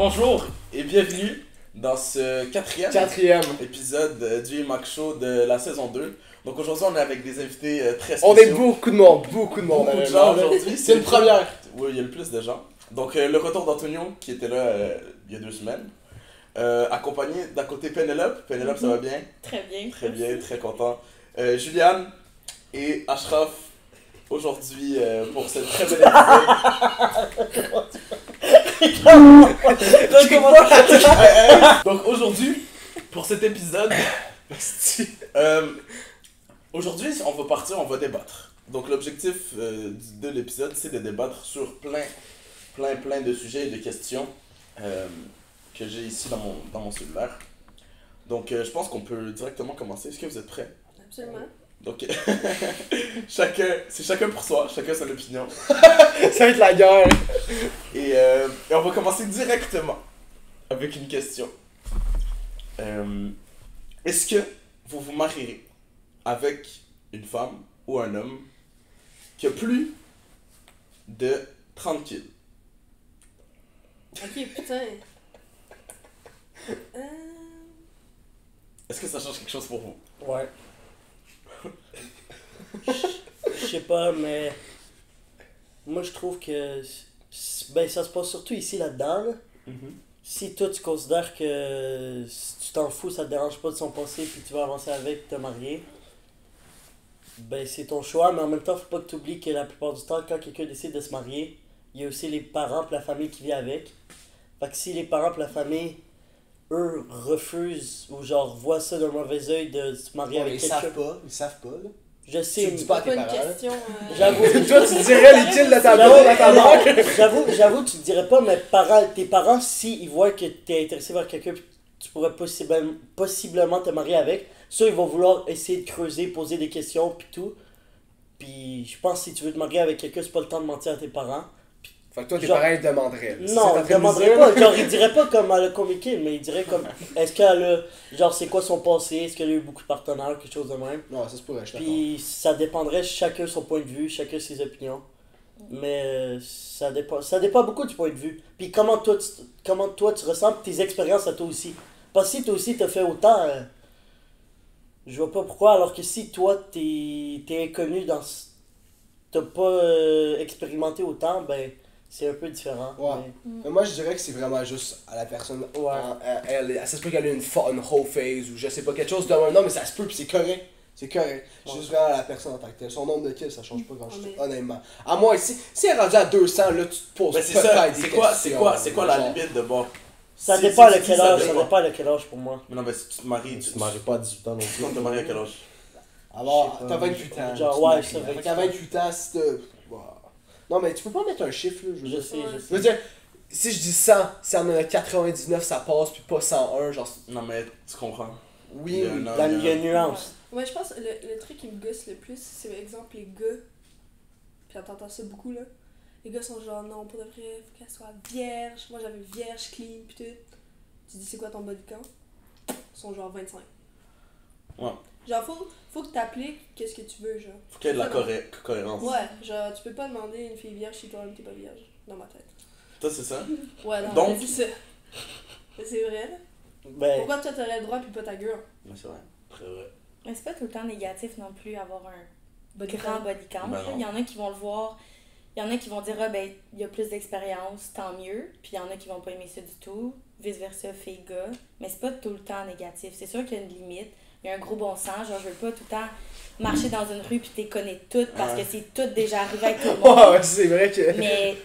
Bonjour et bienvenue dans ce quatrième épisode du Mac Show de la saison 2. Donc aujourd'hui on est avec des invités très spéciaux. On est beaucoup de monde. Beaucoup de gens aujourd'hui. C'est une première. Oui, il y a le plus de gens. Donc le retour d'Antonio qui était là il y a 2 semaines. Accompagné d'à côté Pénélope. Pénélope, ça va bien? Très bien. Très bien, très content. Juliane et Ashraf aujourd'hui pour cette très belle épisode. Donc aujourd'hui, pour cet épisode, aujourd'hui on va partir, on va débattre. Donc l'objectif de l'épisode, c'est de débattre sur plein de sujets et de questions que j'ai ici dans mon cellulaire. Donc je pense qu'on peut directement commencer. Est-ce que vous êtes prêts? Absolument. Donc c'est chacun pour soi, chacun son opinion. Ça va être la guerre. Et on va commencer directement avec une question. Est-ce que vous vous marierez avec une femme ou un homme qui a plus de 30 kilos? Ok, putain. Est-ce que ça change quelque chose pour vous? Ouais. Je sais pas, mais moi je trouve que ben ça se passe surtout ici là-dedans. Là. Si toi tu considères que si tu t'en fous, ça te dérange pas de son passé puis tu vas avancer avec, te marier, ben c'est ton choix, mais en même temps faut pas que tu oublies que la plupart du temps quand quelqu'un décide de se marier, il y a aussi les parents et la famille qui vit avec. Fait que si les parents et la famille eux refusent ou genre voient ça d'un mauvais œil de se marier avec quelqu'un. Ils savent pas là. Je sais, Tu dis pas à tes Pas une parents. question. J'avoue. Toi tu dirais les kills de ta blonde à ta mère. J'avoue, tu te dirais pas, mais tes parents, s'ils voient que t'es intéressé vers quelqu'un, tu pourrais possiblement te marier avec, ça, ils vont vouloir essayer de creuser, poser des questions, pis tout. Puis je pense que si tu veux te marier avec quelqu'un, c'est pas le temps de mentir à tes parents. Fait que toi tes Genre- parents ils te demanderaient. Non, ils demanderaient pas. Genre, ils diraient pas comme elle a communiqué, mais ils diraient comme, est-ce qu'elle a, genre, c'est quoi son passé, est-ce qu'elle a eu beaucoup de partenaires, quelque chose de même. Non, ça se pourrait, je suis d'accord. Puis ça dépendrait chacun son point de vue, chacun ses opinions. Mais ça dépend beaucoup du point de vue. Puis comment toi tu ressens tes expériences à toi aussi. Parce que si toi aussi t'as fait autant, je vois pas pourquoi. Alors que si toi t'es inconnu t'as pas expérimenté autant, ben c'est un peu différent. Ouais. Mais moi je dirais que c'est vraiment juste à la personne. Ouais. Ça se peut qu'elle ait une whole phase ou je sais pas, quelque chose de non mais ça se peut puis c'est correct. C'est correct. Ouais. Juste vraiment à la personne en tant que telle. Son nombre de kills, ça change pas grand chose, Ouais. honnêtement. À moi, si elle est rendue à 200, là, tu te poses Ben c'est ça, peut-être des c'est quoi la genre. limite de bord? Ça Si- dépend si à tu quel dis âge, ça dépend. dépend à quel âge pour moi. Mais non, mais si tu te maries, Tu te maries pas à 18 ans non Tu plus. comptes te marier à quel âge? Alors, Je sais t'as pas. 28 ans. Genre, tu ouais, te ça, maries. 28 Fait qu'à 28 ans, si t'as. Non, mais tu peux pas mettre un chiffre, là. Je veux Je dire. sais, je Je sais. veux dire, si je dis 100, si en a 99, ça passe, puis pas 101, genre. Non, mais tu comprends. Oui, Il y a oui. un Dans il y a une nuance. Ouais, je pense que le truc qui me gosse le plus, c'est par exemple les gars. Puis t'entends ça beaucoup là. Les gars sont genre non, pour de vrai, faut qu'elle soit vierge. Moi j'avais vierge, clean, pis tout. Tu dis c'est quoi ton body count? Ils sont genre 25. Ouais. Genre faut que t'appliques qu'est-ce que tu veux, genre. Faut qu'il y ait de la cohérence. Ouais, genre tu peux pas demander une fille vierge si toi-même t'es pas vierge, dans ma tête. Toi, c'est ça? Ouais, non, Donc- mais c'est ça. Mais c'est vrai là. Ben, Pourquoi toi t'aurais le droit pis pas ta gueule? Mais c'est vrai. Très vrai. Mais c'est pas tout le temps négatif non plus avoir un Body grand count. body count. Ben là. non. Il y en a qui vont le voir, il y en a qui vont dire ah ben il y a plus d'expérience, tant mieux. Puis il y en a qui vont pas aimer ça du tout, vice versa fille-gars. Mais c'est pas tout le temps négatif. C'est sûr qu'il y a une limite. Il y a un gros bon sens. Genre je veux pas tout le temps marcher dans une rue puis t'es connais toutes parce que c'est tout déjà arrivé avec tout le monde. Ouais, c'est vrai que. Mais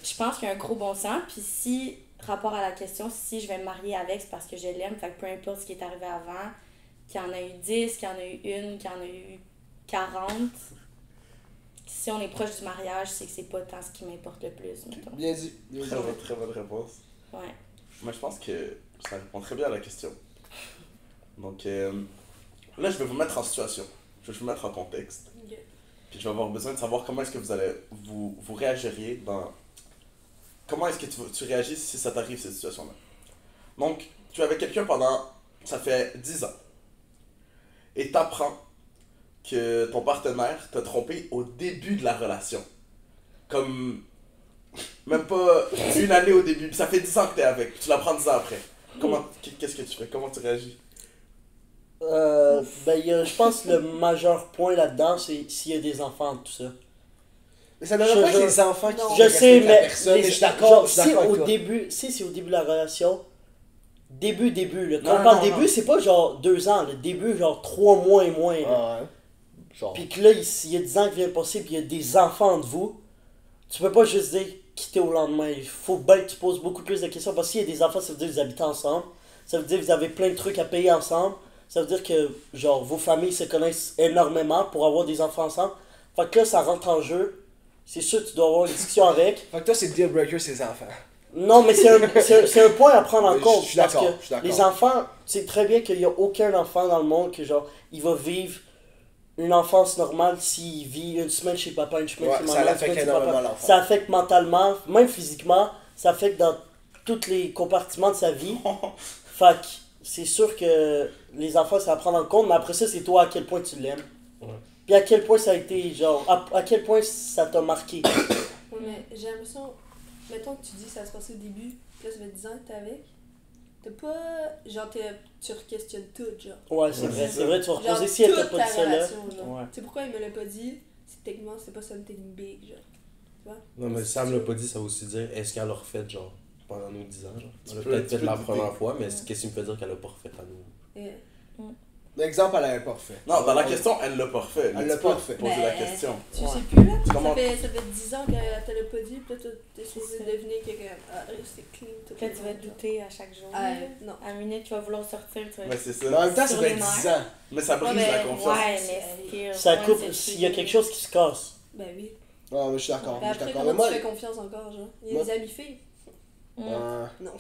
je pense qu'il y a un gros bon sens. Puis si, rapport à la question, si je vais me marier avec, c'est parce que je l'aime. Fait que peu importe ce qui est arrivé avant, qu'il y en a eu 10, qu'il y en a eu une, qu'il y en a eu 40. Si on est proche du mariage, c'est que c'est pas tant ce qui m'importe le plus, mettons. Bien dit. Très bonne réponse. Ouais. Mais je pense que ça répond très bien à la question. Donc là, je vais vous mettre en situation. Je vais vous mettre en contexte. Ok. Puis je vais avoir besoin de savoir comment est-ce que vous réagiriez dans... Comment est-ce que tu réagis si ça t'arrive, cette situation-là? Donc, tu es avec quelqu'un pendant... Ça fait 10 ans. Et t'apprends que ton partenaire t'a trompé au début de la relation. Comme Même pas une année au début. Ça fait 10 ans que t'es avec. Puis tu la prends 10 ans après. Qu'est-ce que tu fais? Comment tu réagis? Je pense que le majeur point là-dedans, c'est s'il y a des enfants, tout ça. Mais ça ne devrait pas Je- être les enfants qui non. Je sais, la mais personne, les- mais je suis d'accord, genre, je suis d'accord avec au toi. début, si c'est au début de la relation, début, là. Quand Non, on parle non, début, non. c'est pas genre 2 ans, le début, genre 3 mois et moins. Là. Ah ouais. Genre. Puis que là, il y a 10 ans qui viennent de passer, puis il y a des enfants entre vous, tu peux pas juste dire quitter au lendemain. Il faut bien que tu poses beaucoup plus de questions, parce que s'il y a des enfants, ça veut dire que vous habitez ensemble, ça veut dire que vous avez plein de trucs à payer ensemble, ça veut dire que, genre, vos familles se connaissent énormément pour avoir des enfants ensemble. Fait que là, ça rentre en jeu. C'est sûr que tu dois avoir une discussion avec. Fait que toi, c'est deal breaker, ces enfants. Non, mais c'est un point à prendre en Oui, compte. je suis parce d'accord, que je suis d'accord. les enfants, c'est très bien qu'il n'y a aucun enfant dans le monde que, genre, il va vivre une enfance normale s'il vit une semaine chez papa, une semaine Ouais, chez ça maman, une l'affecte semaine chez énormément papa. l'enfant. Ça affecte mentalement, même physiquement, ça affecte dans tous les compartiments de sa vie. Fait que c'est sûr que les enfants, ça va prendre en compte, mais après ça, c'est toi à quel point tu l'aimes. Ouais. Puis à quel point ça a été, genre, à quel point ça t'a marqué. Ouais, mais j'ai l'impression, mettons que tu dis que ça se passait au début, puis là ça fait 10 ans que t'es avec, t'as pas, genre tu re-questionnes tout, genre. Ouais, c'est Ouais, vrai, c'est c'est ça. vrai, tu vas Genre reposer si elle t'a toute pas ta dit ça là. relation, genre. Ouais. Tu sais pourquoi il me l'a pas dit? C'est techniquement c'est pas something big, genre. Non, mais Sam l'a pas dit, ça veut aussi dire est-ce qu'elle l'a refait, genre, pendant nos 10 ans, genre. Elle l'a peux- peut-être tu fait peux la te première douter. fois, mais qu'est-ce qui me fait dire qu'elle l'a pas refait à nous? Et, L'exemple, elle l'avait pas refait. Non, dans la question, elle l'a pas refait. mais Elle tu l'a peux pas te refait. poser Ben, la question. tu Ouais. sais plus là? Comment- Ça fait 10 ans qu'elle te l'a pas dit, puis là t'es supposé deviner que c'est clean. tout Puis là, le tu vas monde, douter à chaque jour. Ah, non. À la minute, tu vas vouloir sortir, tu vas Mais c'est Mais en ça. même temps, ça Sur fait les 10 nerfs. ans. Mais ça brise Ouais, mais- la confiance. Ouais, mais still, Ça ouais, coupe, c'est s'il y a chill. quelque chose qui se casse. Ben oui. Ah, mais je suis d'accord. Mais Je suis après, d'accord. Mais comment moi, tu fais confiance encore, genre? Il y a Moi- des amis filles. Mm. Non.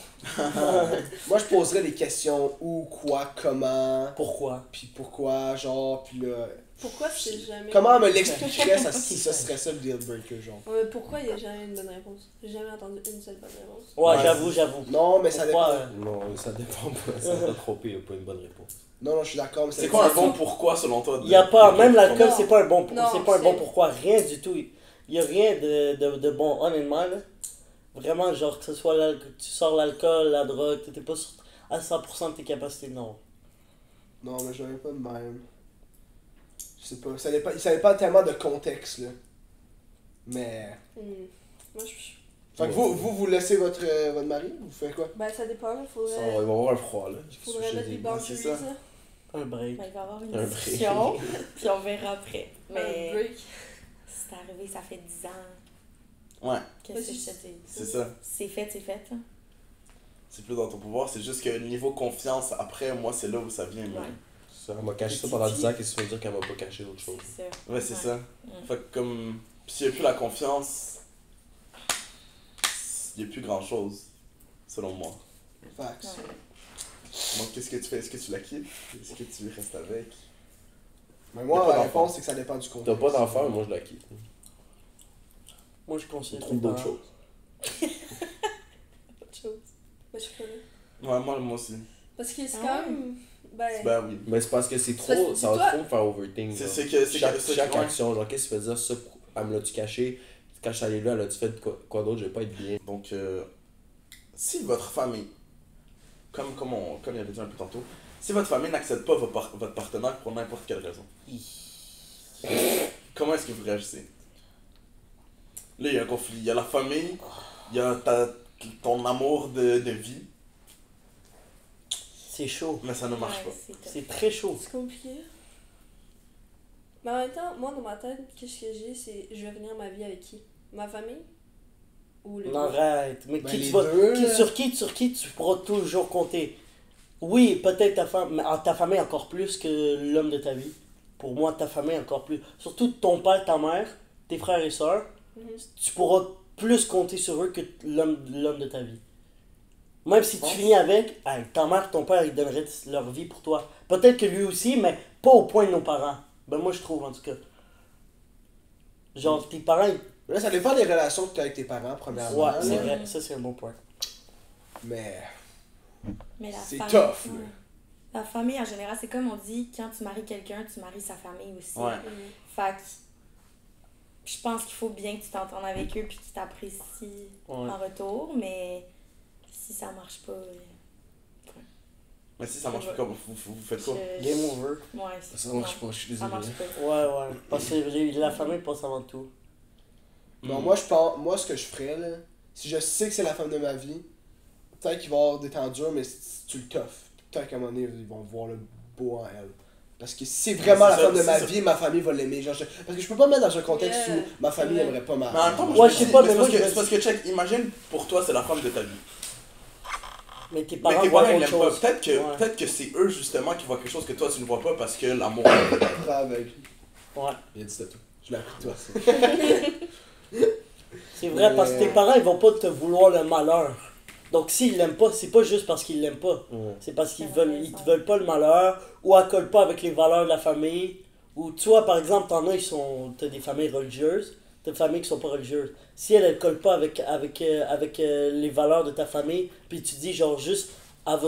moi, je poserais des questions où, quoi, comment, Pourquoi? puis pourquoi, genre, puis là. Pourquoi c'est jamais. Comment elle me l'expliquerait si ça serait ça le deal breaker, genre? Ouais, mais pourquoi il y a jamais une bonne réponse? J'ai jamais entendu une seule bonne réponse. Ouais, Ouais, j'avoue. Non, mais ça Pourquoi, dépend. Non, ça dépend pas, ça va tromper, il n'y a pas une bonne réponse. Non, je suis d'accord, mais ça C'est dépend. quoi un bon pourquoi selon toi? Il y a pas, même l'alcool, Non. c'est pas un bon, Non, c'est pas un bon c'est- pourquoi, rien du tout. Il y a rien de bon, honnêtement, là. Vraiment, genre, que ce soit tu sors l'alcool, la drogue, t'étais pas à 100% de tes capacités, non. Non, mais je n'avais pas de même. Je sais pas, ça dépend tellement de contexte, là. Mais. Moi, Fait que vous laissez votre mari, vous faites quoi? Ben, ça dépend, il Ça, faudrait, il va y avoir un froid, là. faudrait mettre des c'est boundaries, ça. là. Un break. Ben, il va y avoir une Un break. discussion, puis on verra après. Un Mais break. c'est arrivé, ça fait 10 ans. Ouais, Qu'est-ce que Ouais, je te dis? c'est ça. C'est fait, c'est fait. Hein. C'est plus dans ton pouvoir. C'est juste que niveau confiance, après, moi, c'est là où ça vient. moi. Ouais. Ça, elle m'a caché ça pendant 10 ans, qu'est-ce que tu veux dire qu'elle m'a pas caché autre chose? C'est ça. Ouais, c'est ça. Mm. Fait que comme. S'il n'y a plus la confiance, il n'y a plus grand chose, selon moi. Facts. Ouais. Donc, qu'est-ce que tu fais? Est-ce que tu la quittes? Est-ce que tu restes avec? Mais Y a moi, pas la d'enfant. réponse, c'est que ça dépend du contexte. T'as pas d'enfant, mais moi je la quitte. Moi, je Je conseille trouve d'autres choses. Autre chose. Ben, je suis curieuse. Ouais, moi aussi. Parce que c'est Ah quand même. Ben. Ben oui. Mais c'est parce que c'est Parce trop, que ça va toi- trop me faire overthink. C'est genre. c'est que. C'est Chaque, que- chaque ouais. action, genre qu'est-ce que tu fais dire ça, elle me l'a-tu caché? Quand je suis allé là, elle a-tu fait quoi d'autre, je vais pas être bien. Donc, si votre famille, comme il y avait dit un peu tantôt, si votre famille n'accepte pas votre partenaire pour n'importe quelle raison, comment est-ce que vous réagissez? Là, il y a un conflit. Il y a la famille, il y a ton amour de vie, C'est chaud. mais ça ne marche Ouais, pas. c'est top. C'est très chaud. C'est compliqué. Mais en même temps, moi, dans ma tête, qu'est-ce que j'ai, c'est je vais venir ma vie avec qui? Ma famille? Ou le Non, arrête. Mais Ben, qui les tu vas, deux, là. sur qui tu pourras toujours compter. Oui, peut-être ta femme, mais ta famille encore plus que l'homme de ta vie. Pour moi, ta famille encore plus. Surtout ton père, ta mère, tes frères et sœurs, Mhm. tu pourras plus compter sur eux que l'homme de ta vie. Même si tu pense. finis avec, hey, ta mère, ton père, ils donneraient leur vie pour toi. Peut-être que lui aussi, mais pas au point de nos parents. Ben moi, je trouve, en tout cas. Genre, tes parents, Là, ça dépend des relations que tu as avec tes parents, premièrement. ouais, c'est là. vrai. Ça, c'est un bon point. Mais. Mais la C'est famille, tough, là. ouais. La famille, en général, c'est comme on dit, quand tu maries quelqu'un, tu maries sa famille aussi. Ouais. Mhm. Fait que je pense qu'il faut bien que tu t'entendes avec eux puis qu'ils t'apprécient Ouais. en retour, mais si ça marche pas, Mais si ça marche pas, comme vous faites quoi? Game over. Ouais, Ça marche pas, je suis ça désolé. marche pas. Ouais. Parce que la famille passe avant tout. Non, moi, je pense, moi, ce que je ferais, là, si je sais que c'est la femme de ma vie, peut-être qu'il va y avoir des temps durs, mais si tu le toffes, peut-être qu'à un moment donné, ils vont voir le beau en elle. Parce que si c'est vraiment C'est la ça, femme de c'est ma ça. vie, ma famille va l'aimer. Genre, parce que je peux pas me mettre dans un contexte Yeah. où ma famille Ouais. aimerait pas ma Mais en même temps, vie. moi, Ouais, je sais pas, mais c'est moi, parce que, je me c'est parce que, check, imagine, pour toi, c'est la femme de ta vie. Mais tes Mais parents tes voient parents, ils autre l'aiment pas. chose. Peut-être Ouais. que c'est eux, justement, qui voient quelque chose que toi, tu ne vois pas parce que l'amour... Très aveugle. Ouais. Il a dit c'était tout. Je l'ai appris de toi. C'est vrai, Mais- parce que tes parents, ils vont pas te vouloir le malheur. Donc s'ils l'aiment pas, c'est pas juste parce qu'ils l'aiment pas. Ouais. C'est parce qu'ils T'as veulent, ils raison. te veulent pas le malheur, ou elle colle pas avec les valeurs de la famille. Ou tu vois, par exemple, t'en as, t'as des familles religieuses, t'as des familles qui sont pas religieuses. Si elle colle pas avec les valeurs de ta famille, puis tu dis genre juste, elle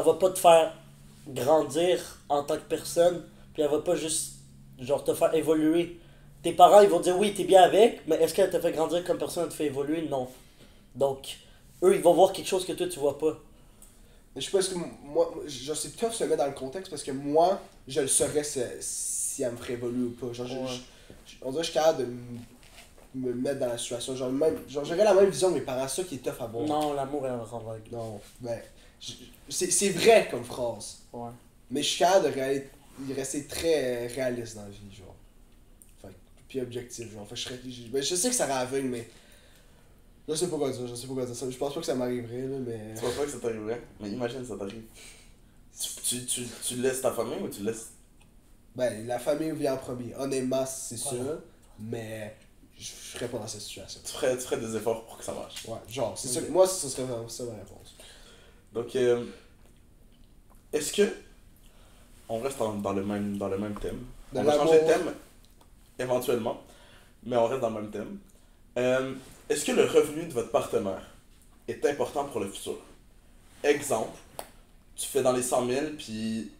va pas te faire grandir en tant que personne, puis elle va pas juste genre te faire évoluer. Tes parents, ils vont dire oui, t'es bien avec, mais est-ce qu'elle te fait grandir comme personne, elle te fait évoluer? Non. Donc, eux, ils vont voir quelque chose que toi, tu vois pas. Mais je sais pas, est-ce que moi, genre, c'est tough de se mettre dans le contexte parce que moi, je le saurais si elle me ferait évoluer ou pas. Genre, on dirait que je suis capable de me mettre dans la situation. Genre, j'aurais la même vision que mes parents, ça qui est tough à voir. Non, l'amour est en vague. Non, ben, c'est vrai comme phrase. Ouais. Mais je suis capable de rester très réaliste dans la vie, genre. Fait que- puis objectif, genre. Fait que je sais que ça rend aveugle, mais. Je sais pas quoi dire, Je pense pas que ça m'arriverait, là, mais. Tu vois pas que ça t'arriverait? Mais imagine, ça t'arrive. Tu laisses ta famille ou tu laisses... Ben, la famille vient en premier. Honnêtement, c'est sûr. Mais je ferais pas dans cette situation. Tu ferais des efforts pour que ça marche. Ouais, genre, c'est ça. Moi, ce serait vraiment ça ma réponse. Donc, est-ce que... On reste dans le même thème. De On va changer de l'amour. thème, éventuellement. Mais on reste dans le même thème. Est-ce que le revenu de votre partenaire est important pour le futur? Exemple, tu fais dans les 100 000, puis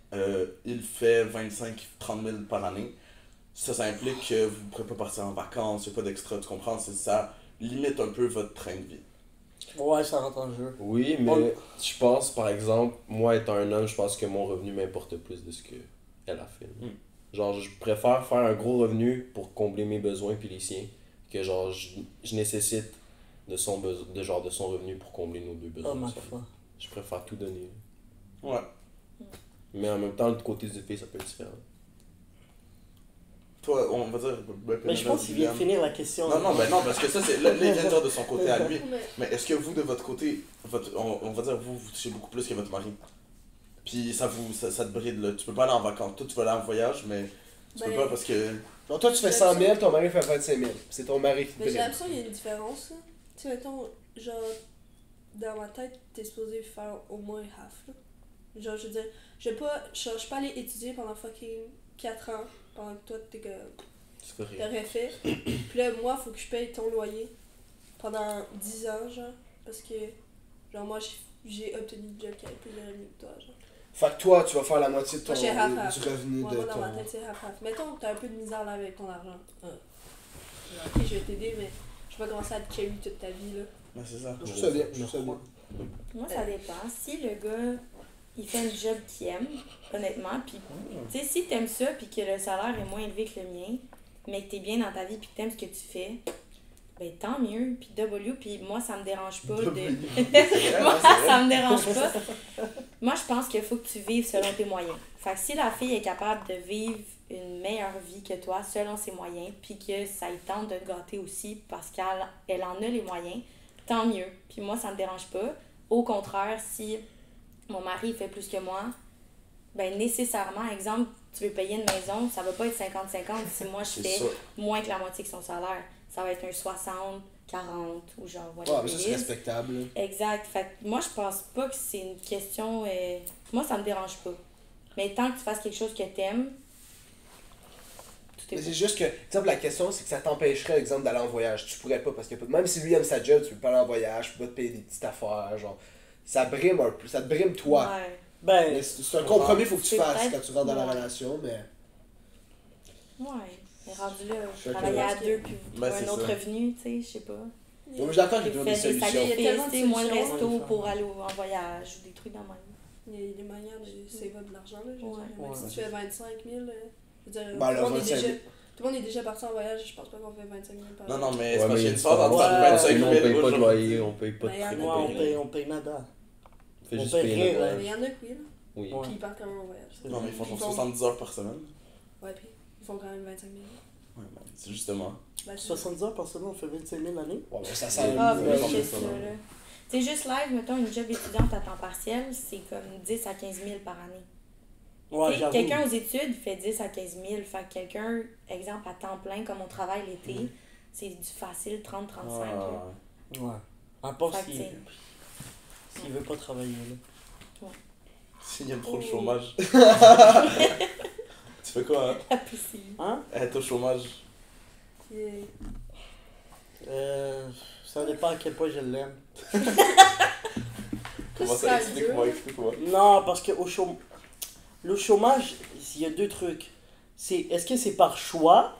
il fait 25-30 000 par année. Ça implique que vous ne pourrez pas partir en vacances, il n'y a pas d'extra, tu comprends? Ça limite un peu votre train de vie. Ouais, ça rentre en jeu. Oui, mais je pense, par exemple, moi étant un homme, je pense que mon revenu m'importe plus de ce qu'elle a fait. Mm. Genre, je préfère faire un gros revenu pour combler mes besoins puis les siens, que genre, je nécessite de son revenu pour combler nos deux besoins. Oh ma Ça. foi. Je préfère tout donner. Ouais. Mais en même temps, du côté du fille, ça peut être différent. Toi, on va dire... Mais je pense qu'il vient de finir la question. Non, parce que ça, c'est... Là, il vient de dire de son côté à lui. Mais Mais est-ce que vous, de votre côté, on va dire, vous touchez beaucoup plus que votre mari? Puis ça te bride, là. Tu peux pas aller en vacances. Toi, tu vas aller en voyage, mais tu peux Ben, pas parce que... Genre, toi, tu fais 100 000, ton mari fait 25 000. C'est ton mari qui te Mais j'ai bride. l'impression qu'il y a une différence, là. Tu sais, mettons, genre, dans ma tête, t'es supposé faire au moins half, là. Genre, je veux dire, je suis pas allée étudier pendant fucking 4 ans, pendant que toi, C'est correct. t'aurais fait. Puis là, moi, faut que je paye ton loyer pendant 10 ans, genre, parce que, genre, moi, j'ai obtenu une job qui avait plus de revenus que toi, genre. Fait que toi, tu vas faire la moitié de ton, Moi, j'ai half-half. du revenu Moi, de dans ma ton. tête, c'est half-half. Mettons que t'as un peu de misère là avec ton argent. Genre, ok, je vais t'aider, mais je vais pas commencer à te carry toute ta vie, là. Mais c'est ça. Je trouve ça bien, je trouve ça bien. Moi, ça dépend. Si le gars, il fait un job qu'il aime, honnêtement, puis, tu sais, si t'aimes ça, puis que le salaire est moins élevé que le mien, mais que t'es bien dans ta vie, puis que t'aimes ce que tu fais, ben tant mieux. Puis puis moi, ça me dérange pas de... Moi, ça me dérange pas. Moi, je pense qu'il faut que tu vives selon tes moyens. Fait que si la fille est capable de vivre une meilleure vie que toi selon ses moyens, puis que ça lui tente de te gâter aussi parce qu'elle en a les moyens, tant mieux. Puis moi, ça me dérange pas. Au contraire, si mon mari fait plus que moi, ben nécessairement, exemple, tu veux payer une maison, ça va pas être 50-50 si moi je C'est fais ça. moins que la moitié que son salaire. Ça va être un 60, 40 ou genre Ouais, voilà. mais ça, c'est respectable. là. Exact. Fait que moi, je pense pas que c'est une question... Moi, ça me dérange pas. Mais tant que tu fasses quelque chose que t'aimes, tout est Mais bon. c'est juste que, exemple, la question, c'est que ça t'empêcherait, exemple, d'aller en voyage. Tu pourrais pas, parce que même si lui aime sa job, tu peux pas aller en voyage, tu peux pas te payer des petites affaires, genre. Ça brime un peu, ça te brime toi. Ouais. Ben, Mais c'est un compromis, faut que tu C'est fasses peut-être- quand tu rentres dans la ouais. relation, mais. Ouais. Mais rendu là, Je vous travaillez à que- deux puis vous Ben, trouvez un c'est autre ça. revenu, tu sais, je sais pas. Donc, je suis d'accord Vous qu'il y a des faites des solutions. Il y a tellement de sacrifices, moins de solutions. resto Ouais. pour aller en voyage ou des trucs dans même. Il y a des manières de save de l'argent, là. Je veux Ouais. dire, même Ouais. si tu fais 25 000, je veux dire, Ben, là, tout, le monde est 25 000. déjà, tout le monde est déjà parti en voyage, je pense pas qu'on fait 25 000 par Non, an. non, mais Ouais, c'est parce mais qu'il y a il une différence entre Ouais. 25 000 Nous, on paye pas de aujourd'hui. loyer, on paye pas de Ben, y en a frais. Ouais, pas. on paye nada. On fait on juste paye payer rien, notre ouais. Mais il y en a que oui, là. Oui. Ouais. Puis ils partent quand même en voyage. C'est Non, mais ils font Ils genre font- 70 heures par semaine. Ouais, puis ils font quand même 25 000. Ouais, ben, c'est justement. Ben, c'est- 70 heures par semaine, on fait 25 000 l'année. Ouais, mais ça Ah, sert ben, Ouais, c'est ça, ça, non. là. Tu sais, juste live, mettons, une job étudiante à temps partiel, c'est comme 10 à 15 000 par année. Ouais, Tu sais, j'avoue. quelqu'un aux études fait 10 à 15 000. Fait que quelqu'un, exemple, à temps plein, comme on travaille l'été, c'est du facile 30-35. là. Ah, Ouais. À part Fait que s'il t'sais, veut pas travailler, là. s'il aime trop le Oh. chômage. Tu fais quoi, hein? la piscine. Hein? Être au chômage. Yeah. Ça dépend à quel point je l'aime. Comment Ça, ça? c'est Explique-moi, dur. explique-moi. Non, parce que le chômage, il y a deux trucs. Est-ce que c'est par choix?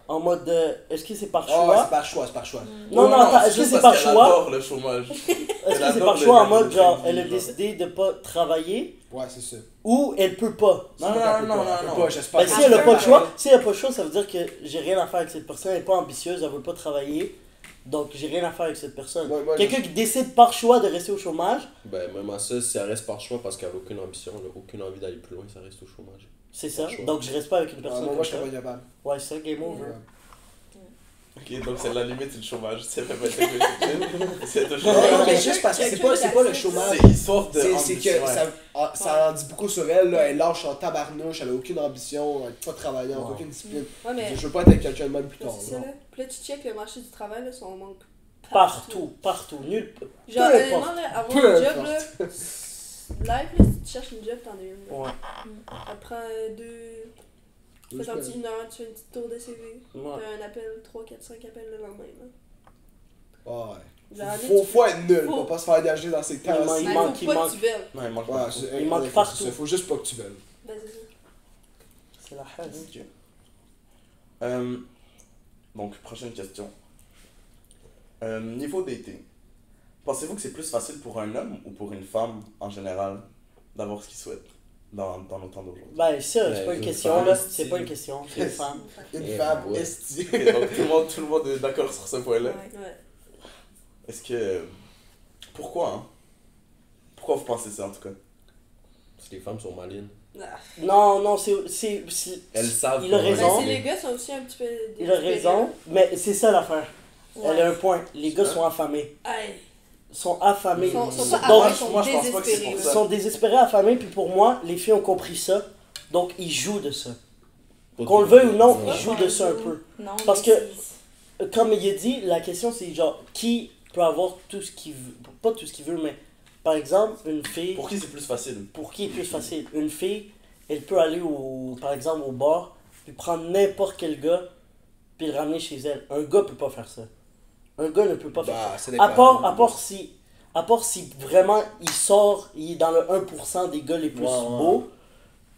En mode, est-ce que c'est par Ah, ouais, choix? c'est par choix, c'est par choix. Non, non, attends, est-ce que juste c'est parce par qu'elle choix? adore le chômage. Est-ce que elle c'est adore par le- choix en le mode, genre, train de elle a vie, décidé de pas travailler Ouais, c'est ça. ou elle peut pas? Non, C'est non, pas qu'elle peut non, pas, non, elle peut non. pas, j'espère. Ben, que si c'est elle a pas le pareil. choix, si elle a pas le choix, ça veut dire que j'ai rien à faire avec cette personne, elle est pas ambitieuse, elle veut pas travailler, donc j'ai rien à faire avec cette personne. Ouais, Quelqu'un qui décide par choix de rester au chômage, Ben, même à ça, si elle reste par choix parce qu'elle a aucune ambition, elle a aucune envie d'aller plus loin, ça reste au chômage. c'est ça. Par choix. Donc je reste pas avec une Ouais, personne moi, comme je ça. serais pas capable. Ouais, c'est ça, game over. Ouais. Ok, donc c'est la limite, c'est le chômage. C'est fait 25 000 c'est au Non, chômage. non, mais quelqu'un- juste parce que c'est quelqu'un pas, c'est pas le d'accepte. chômage. C'est histoire de. C'est ambition, que ouais. ça en dit beaucoup sur elle, là. Elle lâche en tabarnouche, elle a aucune ambition, elle peut pas travailler, elle a Ouais. aucune discipline. Ouais, mais Je veux pas être avec quelqu'un de même plus là, tard. c'est ça, non. là. Puis là, tu check le marché du travail, là, son manque. Partout, nulle part. Genre, Peu honnêtement, importe. là, avoir Peu un job, là, live, là, si tu cherches une job, t'en as une. là. Ouais. Elle prend deux. Deux Fais un semaines. petit 1 heure, tu fais une petite tour de CV. Ouais. T'as un appel, 3, 4, 5 appels le lendemain. Là. Ouais. Genre, Faut être nul Faut- pour pas se faire engager dans ces temps. Il Mais manque- faut pas manque. que tu veuilles. Non, il manque Ouais, pas. Il manque partout. Faut juste pas que tu veuilles. Ben, c'est ça. C'est la haine. Ok. Donc, prochaine question. Niveau dating. Pensez-vous que c'est plus facile pour un homme ou pour une femme, en général, d'avoir ce qu'il souhaite dans nos temps d'aujourd'hui? Ben, ça, c'est Ouais, pas une une question, femme, là. c'est- C'est pas une question, c'est une femme. Une Et femme ouais. esti. Ok, donc tout le monde est d'accord sur ce point-là. Ouais. Ouais. Est-ce que... Pourquoi, hein? Pourquoi vous pensez ça, en tout cas? Parce que les femmes sont malines. Ah. Non, Elles savent. Il a comment raison. Ben, c'est les- les gars sont aussi un petit peu. il a raison, mais c'est ça l'affaire. Elle a un point. Les gars Hein? sont affamés. Hey. Sont affamés. Ils sont pas Donc, affamés, ils sont moi, je pense pas que c'est désespérés. pour ils là. sont désespérés, affamés, puis pour moi, les filles ont compris ça. Donc, ils jouent de ça. Qu'on le veuille ou non, Ouais. ils jouent de ça un peu. Non, Parce mais que- Comme il a dit, la question c'est genre, qui peut avoir tout ce qu'il veut? Pas tout ce qu'il veut, mais par exemple, une fille, Pour qui c'est plus facile? pour qui est plus facile? Une fille, elle peut aller par exemple au bar, puis prendre n'importe quel gars, puis le ramener chez elle. Un gars peut pas faire ça. Un gars ne peut pas faire Bah, ça. ça dépend. À part si vraiment il sort, il est dans le 1% des gars les plus Ouais, ouais. beaux,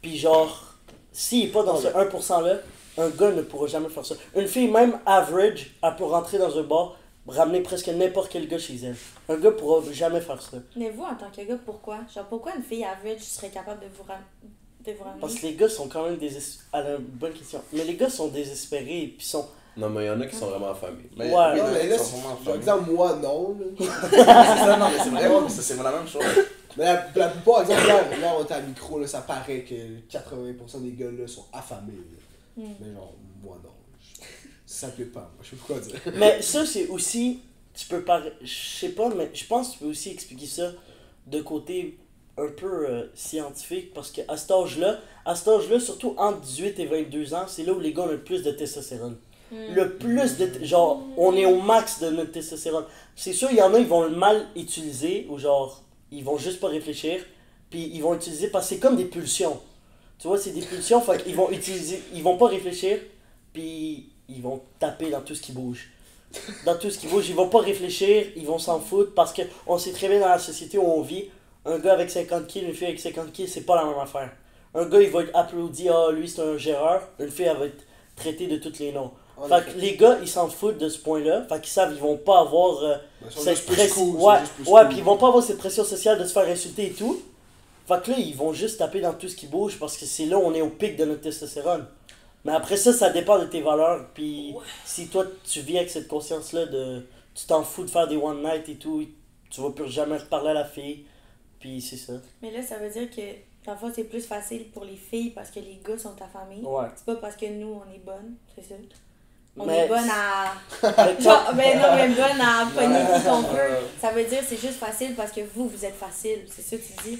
puis genre, s'il est pas dans Ouais. ce 1% là, un gars ne pourra jamais faire ça. Une fille, même average, elle peut rentrer dans un bar, ramener presque n'importe quel gars chez elle. Un gars pourra jamais faire ça. Mais vous, en tant que gars, pourquoi? Genre, pourquoi une fille average serait capable de vous ramener? Parce que les gars sont quand même désespérés. Ah, une bonne question. Mais les gars sont désespérés et puis sont. Non, mais il y en a qui sont vraiment affamés. Mais, Ouais. oui, Non, il y en a mais qui là, sont vraiment par affamés. exemple, moi, non. là. C'est ça, non, mais c'est vraiment, c'est la même chose. Mais la plupart, exemple, là, on est à micro, là, ça paraît que 80% des gars là sont affamés. là. Hmm. Mais genre, moi, non. Ça plaît pas, moi. Je sais pas quoi dire. Mais ça, c'est aussi. Tu peux pas. Je sais pas, mais je pense que tu peux aussi expliquer ça de côté un peu scientifique. Parce qu'à cet âge-là, surtout entre 18 et 22 ans, c'est là où les gars ont le plus de testostérone. Le plus de. Genre, on est au max de notre testostérone. C'est sûr, il y en a, ils vont le mal utiliser, ou genre, ils vont juste pas réfléchir, puis ils vont utiliser parce que c'est comme des pulsions. Tu vois, c'est des pulsions, fait qu'ils vont utiliser, ils vont pas réfléchir, puis ils vont taper dans tout ce qui bouge. Dans tout ce qui bouge, ils vont pas réfléchir, ils vont s'en foutre, parce que on sait très bien dans la société où on vit, un gars avec 50 kills, une fille avec 50 kills, c'est pas la même affaire. Un gars, il va être applaudi, ah, lui c'est un géreur, une fille, elle va être traiter de tous les noms. En Fait effet. que les gars, ils s'en foutent de ce point-là. Fait qu'ils savent, ils vont pas avoir Ben, ils sont cette juste plus pression. cool, Ouais, c'est juste plus ouais, cool. puis ils vont pas avoir cette pression sociale de se faire insulter et tout. Fait que là, ils vont juste taper dans tout ce qui bouge parce que c'est là où on est au pic de notre testostérone. Mais après ça dépend de tes valeurs. Puis si toi, tu vis avec cette conscience-là de. Tu t'en fous de faire des one night et tout, tu vas plus jamais reparler à la fille. Puis c'est ça. Mais là, ça veut dire que parfois c'est plus facile pour les filles parce que les gars sont affamés. Ouais. C'est pas parce que nous, on est bonnes, c'est ça. On Mais est bonnes à. avec Genre, toi- ben non, mais bonnes à pogner tout qu'on peut. Ça veut dire que c'est juste facile parce que vous êtes facile. C'est ça que tu dis.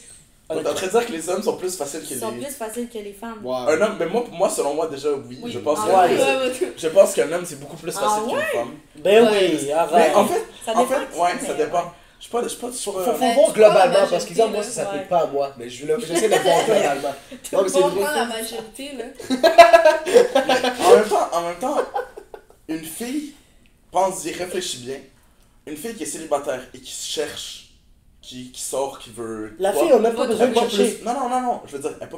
T'es en train de dire que les hommes sont plus faciles que Ils sont les... plus faciles que les femmes. Ouais. Un homme, mais moi, selon moi, déjà, oui. Je pense Ah que... ouais. Je pense qu'un homme, c'est beaucoup plus Ah facile ouais? qu'une femme. Ben Ouais. oui, Mais arrête. en fait, Ça dépend. ouais, ça dépend. Je suis pas Faut sûr... voir Ben, tu prends la globalement, parce majorité, qu'exemple, moi, là. ça s'applique Ouais. pas à moi. Mais j'essaie de voir globalement. Non, mais c'est On vrai. prend la majorité, là. En même temps, une fille, pense-y, réfléchis bien. Une fille qui est célibataire et qui se cherche, qui sort, qui veut... La quoi, fille a même pas Pas besoin de pas chercher. plus... Non, je veux dire, elle est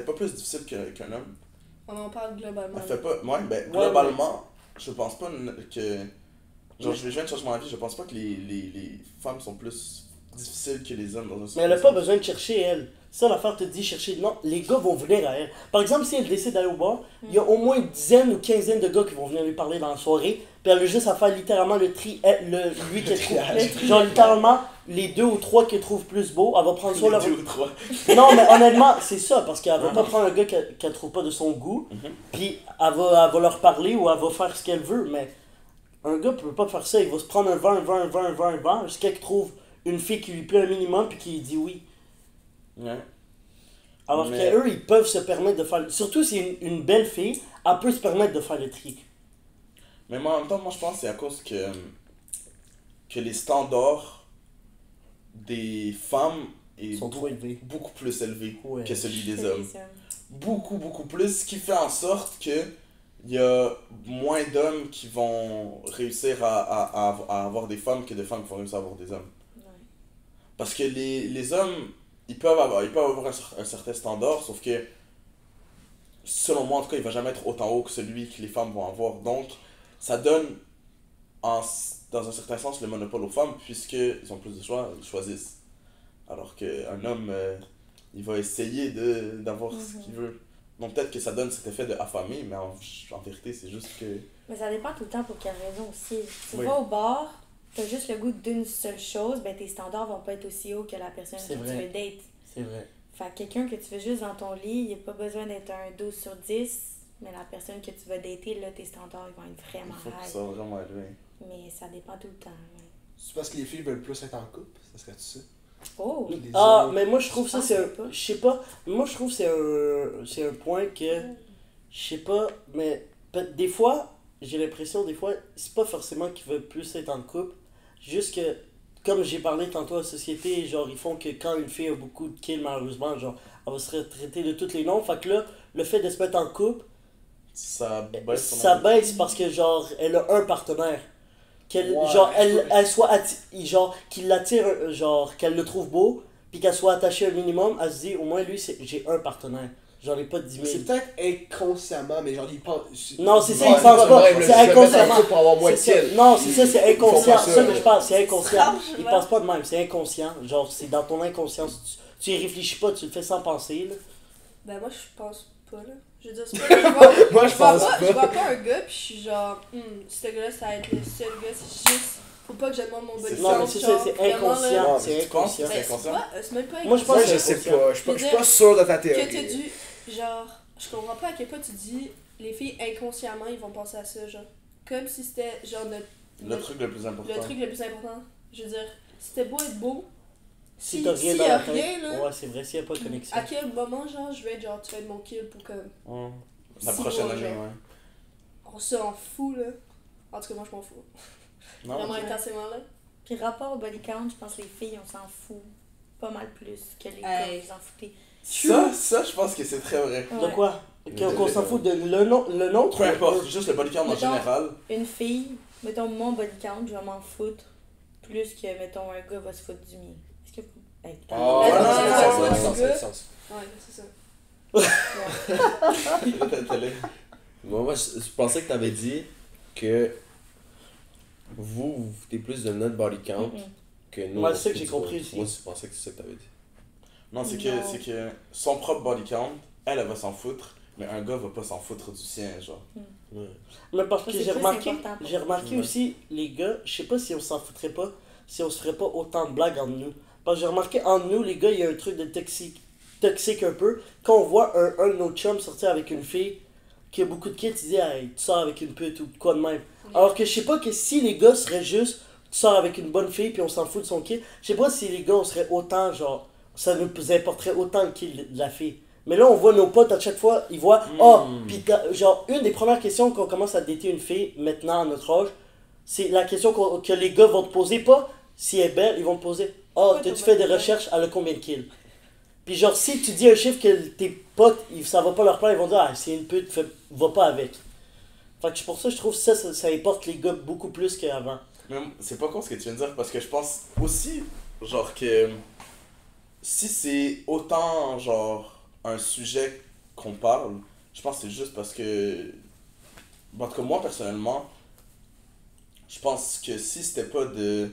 pas plus difficile qu'un homme. On en parle globalement. Elle fait pas... Ouais, ben, Ouais, globalement, je pense pas que... Genre, je viens de changer mon avis, je pense pas que les femmes sont plus difficiles que les hommes dans un sens. Mais elle a pas besoin de chercher, elle. Ça, l'affaire te dit chercher. Non, les gars vont venir à elle. Par exemple, si elle décide d'aller au bar, il y a au moins une dizaine ou quinzaine de gars qui vont venir lui parler dans la soirée. Puis elle a juste à faire littéralement lui qu'elle trouve. Genre, littéralement, les 2 ou 3 qu'elle trouve plus beau, elle va prendre soit Les leur. 2 ou 3. Non, mais honnêtement, c'est ça, parce qu'elle va Ah pas non. prendre un gars qu'elle trouve pas de son goût, Mhm. puis elle va leur parler ou elle va faire ce qu'elle veut, mais un gars peut pas faire ça, il va se prendre un verre, jusqu'à qu'il trouve une fille qui lui plaît un minimum, puis qui lui dit oui. Ouais. Alors Mais- qu'eux, ils peuvent se permettre de faire. Surtout si une belle fille, elle peut se permettre de faire le tri. Mais moi, en même temps, moi, je pense que c'est à cause que les standards des femmes Ils est sont trop élevés. beaucoup plus élevés Ouais. que celui Que des les hommes. Beaucoup plus, ce qui fait en sorte que il y a moins d'hommes qui vont réussir à avoir des femmes que de femmes qui vont réussir à avoir des hommes. Ouais. Parce que les hommes, ils peuvent avoir un certain standard, sauf que, selon moi en tout cas, il va jamais être autant haut que celui que les femmes vont avoir. Donc, ça donne, dans un certain sens, le monopole aux femmes, puisqu'ils ont plus de choix, ils choisissent. Alors qu'un homme, il va essayer d'avoir ce qu'il veut. Donc peut-être que ça donne cet effet de affamer, mais en vérité, c'est juste que... Mais ça dépend tout le temps pour quelle raison aussi. Tu Oui. vas au bar, t'as juste le goût d'une seule chose, ben tes standards vont pas être aussi hauts que la personne C'est que vrai. tu veux date. C'est vrai. Fait que quelqu'un que tu veux juste dans ton lit, il a pas besoin d'être un 12 sur 10, mais la personne que tu vas dater, là, tes standards ils vont être Il vraiment faut que high. ça soit vraiment élevé. Mais ça dépend tout le temps. Ouais. C'est parce que les filles veulent plus être en couple, ça serait-tu ça? Oh! Les Ah, hommes. mais moi je trouve Je ça, pense c'est un. pas. Je sais pas. Moi je trouve que c'est un point que. Je sais pas, mais des fois, j'ai l'impression, des fois, c'est pas forcément qu'ils veulent plus être en couple. Juste que, comme j'ai parlé tantôt à la société, genre, ils font que quand une fille a beaucoup de kills, malheureusement, genre, elle va se traiter de tous les noms. Fait que là, le fait de se mettre en couple, Ça baisse son ça envie. baisse parce que, genre, elle a un partenaire. Qu'elle, Ouais, genre, je peux- elle soit genre, qu'il l'attire, genre, qu'elle le trouve beau, puis qu'elle soit attachée un minimum, elle se dit, au moins, lui, j'ai un partenaire. J'en ai pas 10 000. C'est peut-être inconsciemment, mais genre, ils pensent. Non, c'est ça, Ouais, ils pensent pas. même, là, C'est se mettre en inconsciemment. couple pour avoir moins de C'est ça. kills. Non, c'est ça, c'est Ils font inconscient. pas ça, Ça, que là. je parle, c'est inconscient. Franchement. Ils pensent pas de même, c'est inconscient. Genre, c'est dans ton inconscience. Tu y réfléchis pas, tu le fais sans penser. Là. Ben moi je pense pas là. Je veux dire, c'est pas que je vois, Moi, je pense je pas. vois pas un gars pis je suis genre, ce gars-là ça va être le seul gars, c'est juste, faut pas que je demande mon body Non, mais c'est ça, c'est inconscient. Non, C'est mais tu penses que inconscient. c'est Ben, c'est inconscient? pas, c'est même pas Moi, je pense Moi, que je c'est sais inconscient. pas. Je suis pas sûr de ta que t'as théorie. dû, genre, je comprends pas à quel point tu dis, les filles inconsciemment ils vont penser à ça, genre, comme si c'était genre Le truc le plus important. le truc le plus important. Je veux dire, si t'es beau être beau, Si t'as rien s'il dans y a la tête. rien là, Ouais, c'est vrai, s'il y a pas de connexion. à quel moment genre je vais être genre, tu vas être mon kill pour comme, La 6 prochaine mois, année, genre. ouais. On s'en fout là. En tout cas moi je m'en fous. Non, Vraiment ok. intensément là. Puis rapport au body count, je pense que les filles, on s'en fout pas mal plus que les gars, Hey. vous en foutez. Ça, je pense que c'est très vrai. De Ouais. quoi Qu'on s'en fout de le nom Peu importe, juste le body count en Mettons- général. Une fille, mettons mon body count, je vais m'en foutre plus que, mettons, un gars va se foutre du mien. Est-ce que vous... Hey, Ah, ouais, ouais, non, ça fait ouais, sens, ouais, ça fait ouais. sens. Ouais, c'est ça. Là, t'as télé. Moi, je pensais que t'avais dit que vous foutez plus de notre body count que nous. Moi, on c'est ça que fout j'ai du compris vôtre. aussi. Moi, je pensais que c'est ça que t'avais dit. Non, c'est Non. que son propre body count, elle va s'en foutre, mais un gars va pas s'en foutre du sien, genre. Ouais. Mais parce que Ça, c'est j'ai plus remarqué, important pour j'ai remarqué Ouais. aussi, les gars, je sais pas si on s'en foutrait pas, si on se ferait pas autant de blagues entre nous. Parce que j'ai remarqué, entre nous, les gars, il y a un truc de toxique un peu. Quand on voit un de nos chums sortir avec une fille, qui a beaucoup de kids, il dit, hey, tu sors avec une pute ou quoi de même. Alors que je sais pas que si les gars seraient juste, tu sors avec une bonne fille puis on s'en fout de son kill, je sais pas si les gars, on serait autant, genre, ça nous importerait autant le kill de la fille. Mais là, on voit nos potes à chaque fois, ils voient, oh, pis genre, une des premières questions qu'on commence à dater une fille, maintenant à notre âge, c'est la question que les gars vont te poser, pas si elle est belle, ils vont te poser, oh, Ouais, t'as-tu t'as fait des pas de recherches, elle a combien de kills? Puis genre, si tu dis un chiffre que tes potes, ça va pas leur plaire, ils vont dire, ah, c'est une pute, va pas avec. Fait que pour ça, je trouve que ça importe les gars beaucoup plus qu'avant. Mais c'est pas con ce que tu viens de dire, parce que je pense aussi, genre, que si c'est autant, genre, un sujet qu'on parle, je pense que c'est juste parce que. En tout cas, moi, personnellement, je pense que si c'était pas de.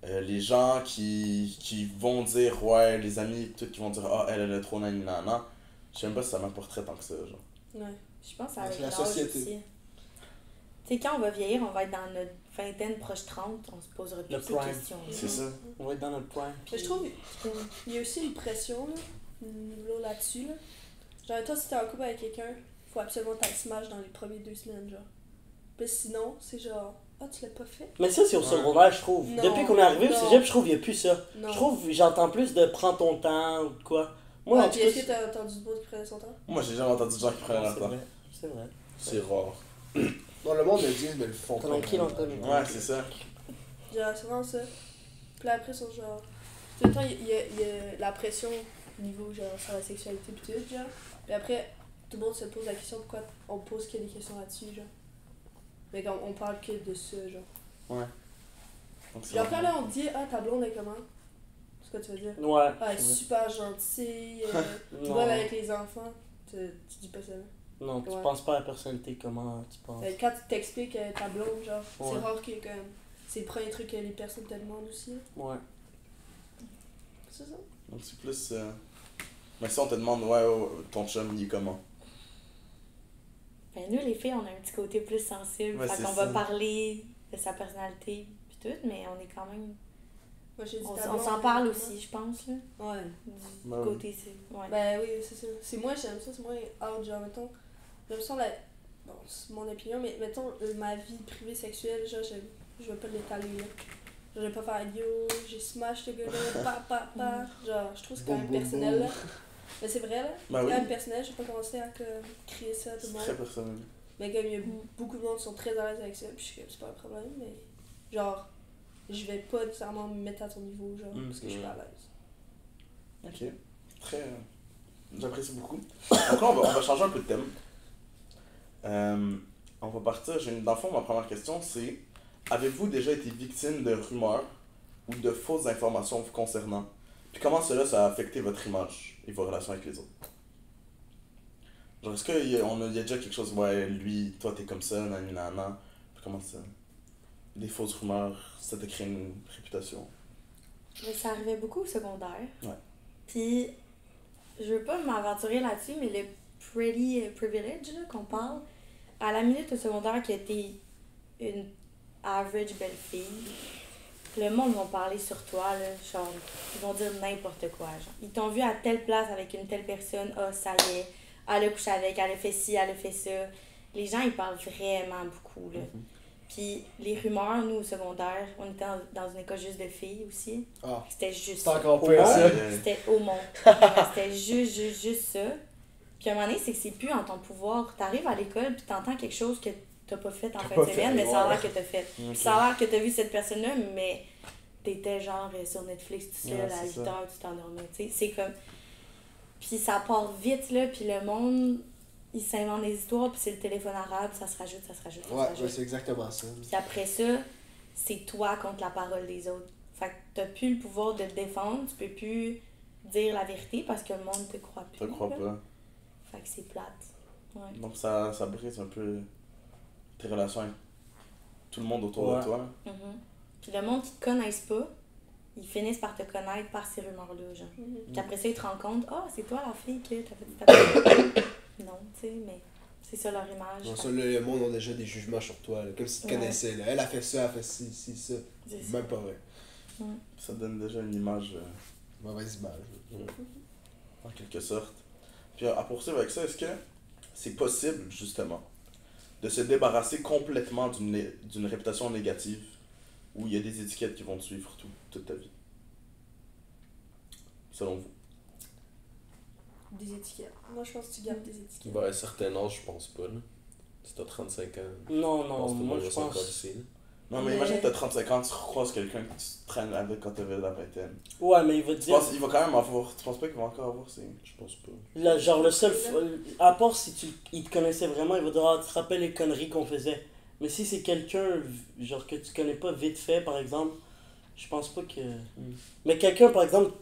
Les gens qui vont dire, ouais, les amis, tout qui vont dire, ah, elle est trop nanana, je sais même pas si ça m'apporterait tant que ça, genre. Ouais. Je pense que ça C'est avec la l'âge société. aussi. Tu sais, quand on va vieillir, on va être dans notre vingtaine, proche 30, on se posera plus Le ces prime. questions. C'est ça. On va être dans notre point. Mais je trouve il y a aussi une pression là-dessus. Là. Genre, toi, si t'es en couple avec quelqu'un, faut absolument que t'ailles smash dans les premières 2 semaines, genre. Puis sinon, c'est genre, ah, tu l'as pas fait? Mais ça, c'est au secondaire, je trouve. Non, Depuis qu'on est arrivé au non. cégep, je trouve qu'il n'y a plus ça. Non. Je trouve j'entends plus de prends ton temps ou de quoi. Moi, Ouais, en puis tout cas, est-ce que t'as entendu du monde qui prenait son temps? Moi, j'ai jamais entendu de gens qui prenaient leur c'est temps. vrai. C'est vrai. C'est rare. Non, le monde le dit, mais le font T'en pas. as qui dans ta Ouais, c'est ça. Genre, c'est vraiment ça. Puis là, après, ils sont genre. Tout le temps, il y a la pression au niveau, genre, sur la sexualité, pis tout, genre. Puis après, tout le monde se pose la question pourquoi on pose que des questions là-dessus, genre. Mais quand on parle que de ça, genre. Donc, c'est Genre, quand vraiment- là, on te dit, ah, ta blonde est comment? C'est quoi tu veux dire? Ouais. Ah, elle est c'est vrai. super gentille, Non. bonne avec les enfants. Tu dis pas ça, là. Non, tu Ouais. penses pas à la personnalité, comment tu penses. Quand tu t'expliques ta blonde, genre, Ouais. c'est rare que, comme. C'est le premier truc que les personnes te demandent aussi, là. Ouais. C'est ça? Donc, c'est plus. Mais si on te demande, ouais, ton chum, il est comment? Ben, nous, les filles, on a un petit côté plus sensible. Ouais, fait c'est qu'on ça. va parler de sa personnalité pis tout, mais on est quand même. Moi, j'ai dit On, ta on blonde, s'en elle parle est aussi, je pense, là. comment? Ouais. Du Ben oui. côté, c'est. Ouais. Ben oui, c'est ça. C'est moi, j'aime ça, c'est moins hard, genre, mettons. J'aime ça, bon, c'est mon opinion, mais mettons, ma vie privée sexuelle, genre, je vais pas l'étaler, là. Genre, je vais pas faire yo, j'ai smash ce gars-là, pa. Genre, je trouve que c'est quand même Boum, boum, personnel, boum. là. Mais c'est vrai, là. Ben C'est oui. quand même personnel, je vais pas commencer à comme, crier ça à tout C'est le très monde. personnel. Mais comme il y a beaucoup de monde qui sont très à l'aise avec ça, puis je suis comme, c'est pas un problème, mais genre, je vais pas nécessairement me mettre à ton niveau, genre, parce que je suis pas à l'aise. Ok. Très. J'apprécie beaucoup. Donc là, on va changer un peu de thème. On va partir. Dans le fond, ma première question, c'est avez-vous déjà été victime de rumeurs ou de fausses informations vous concernant? Puis comment cela ça a affecté votre image et vos relations avec les autres? Genre, est-ce qu'il y a déjà quelque chose, ouais, lui, toi, t'es comme ça, nanana. Puis comment ça? Des fausses rumeurs, ça t'a créé une réputation. Mais ça arrivait beaucoup au secondaire. Ouais. Puis, je veux pas m'aventurer là-dessus, mais le pretty privilege là, qu'on parle, à la minute au secondaire que t'es une average belle fille, le monde va parler sur toi, là, genre, ils vont dire n'importe quoi. Genre. Ils t'ont vu à telle place avec une telle personne, ah, ça y est, elle a couché avec, elle a fait ci, elle a fait ça. Les gens, ils parlent vraiment beaucoup, là. Puis les rumeurs, nous, au secondaire, on était dans une école juste de filles aussi. Ah, C'était juste c'est ça. encore Au pire, monde? ça. C'était au monde. Ouais, c'était juste ça. Puis à un moment donné, c'est que c'est plus en ton pouvoir. T'arrives à l'école, puis t'entends quelque chose que t'as pas fait en fin pas de semaine, fait, mais ça a ouais. l'air que t'as fait. Ok. Ça a l'air que t'as vu cette personne-là, mais t'étais genre sur Netflix tout seul Ouais, à c'est 8 ça. heures, tu t'endormais. Tu sais, c'est comme. Puis ça part vite, là, puis le monde, il s'invente des histoires, puis c'est le téléphone arabe, ça se rajoute, ça se rajoute, ça se Ouais, rajoute. ouais, c'est exactement ça. Puis après ça, c'est toi contre la parole des autres. Fait que t'as plus le pouvoir de te défendre, tu peux plus dire la vérité parce que le monde te croit plus. Je te crois là. pas. Fait que c'est plate. Ouais. Donc ça brise un peu tes relations avec tout le monde autour Ouais. de toi. Mhm. Puis le monde qui te connaissent pas, ils finissent par te connaître par ces rumeurs-là, genre. Puis après ça, ils te rendent compte, ah, c'est toi la fille que t'as fait ta Non, tu sais, mais c'est ça leur image. Non, ça, là, le monde a déjà des jugements sur toi, là, comme s'ils te Ouais. connaissaient. Là. Elle a fait ça, elle a fait ci, ça. C'est ça. Même pas vrai. Ça donne déjà une image Mauvaise image. en quelque sorte. Puis à poursuivre avec ça, est-ce que c'est possible justement de se débarrasser complètement d'une réputation négative où il y a des étiquettes qui vont te suivre toute ta vie? Selon vous. Des étiquettes. Moi, je pense que tu gardes des étiquettes. Ben, à un certain âge, je pense pas, là. Si t'as 35 ans, Non, je pense non, que tout le moi monde je va s'en pense. coller, là. Non, mais Mais- imagine que t'as 35 ans, tu recroises quelqu'un que tu traînes avec quand t'avais la vingtaine. Ouais, mais il va te Tu dire. penses, il va quand même avoir. Tu penses pas qu'il va encore avoir ces. Je pense pas. Là, genre, le seul. À part si il te connaissait vraiment, il va dire, ah, tu te rappelles les conneries qu'on faisait. Mais si c'est quelqu'un, genre, que tu connais pas vite fait, par exemple, je pense pas que. Mais quelqu'un, par exemple,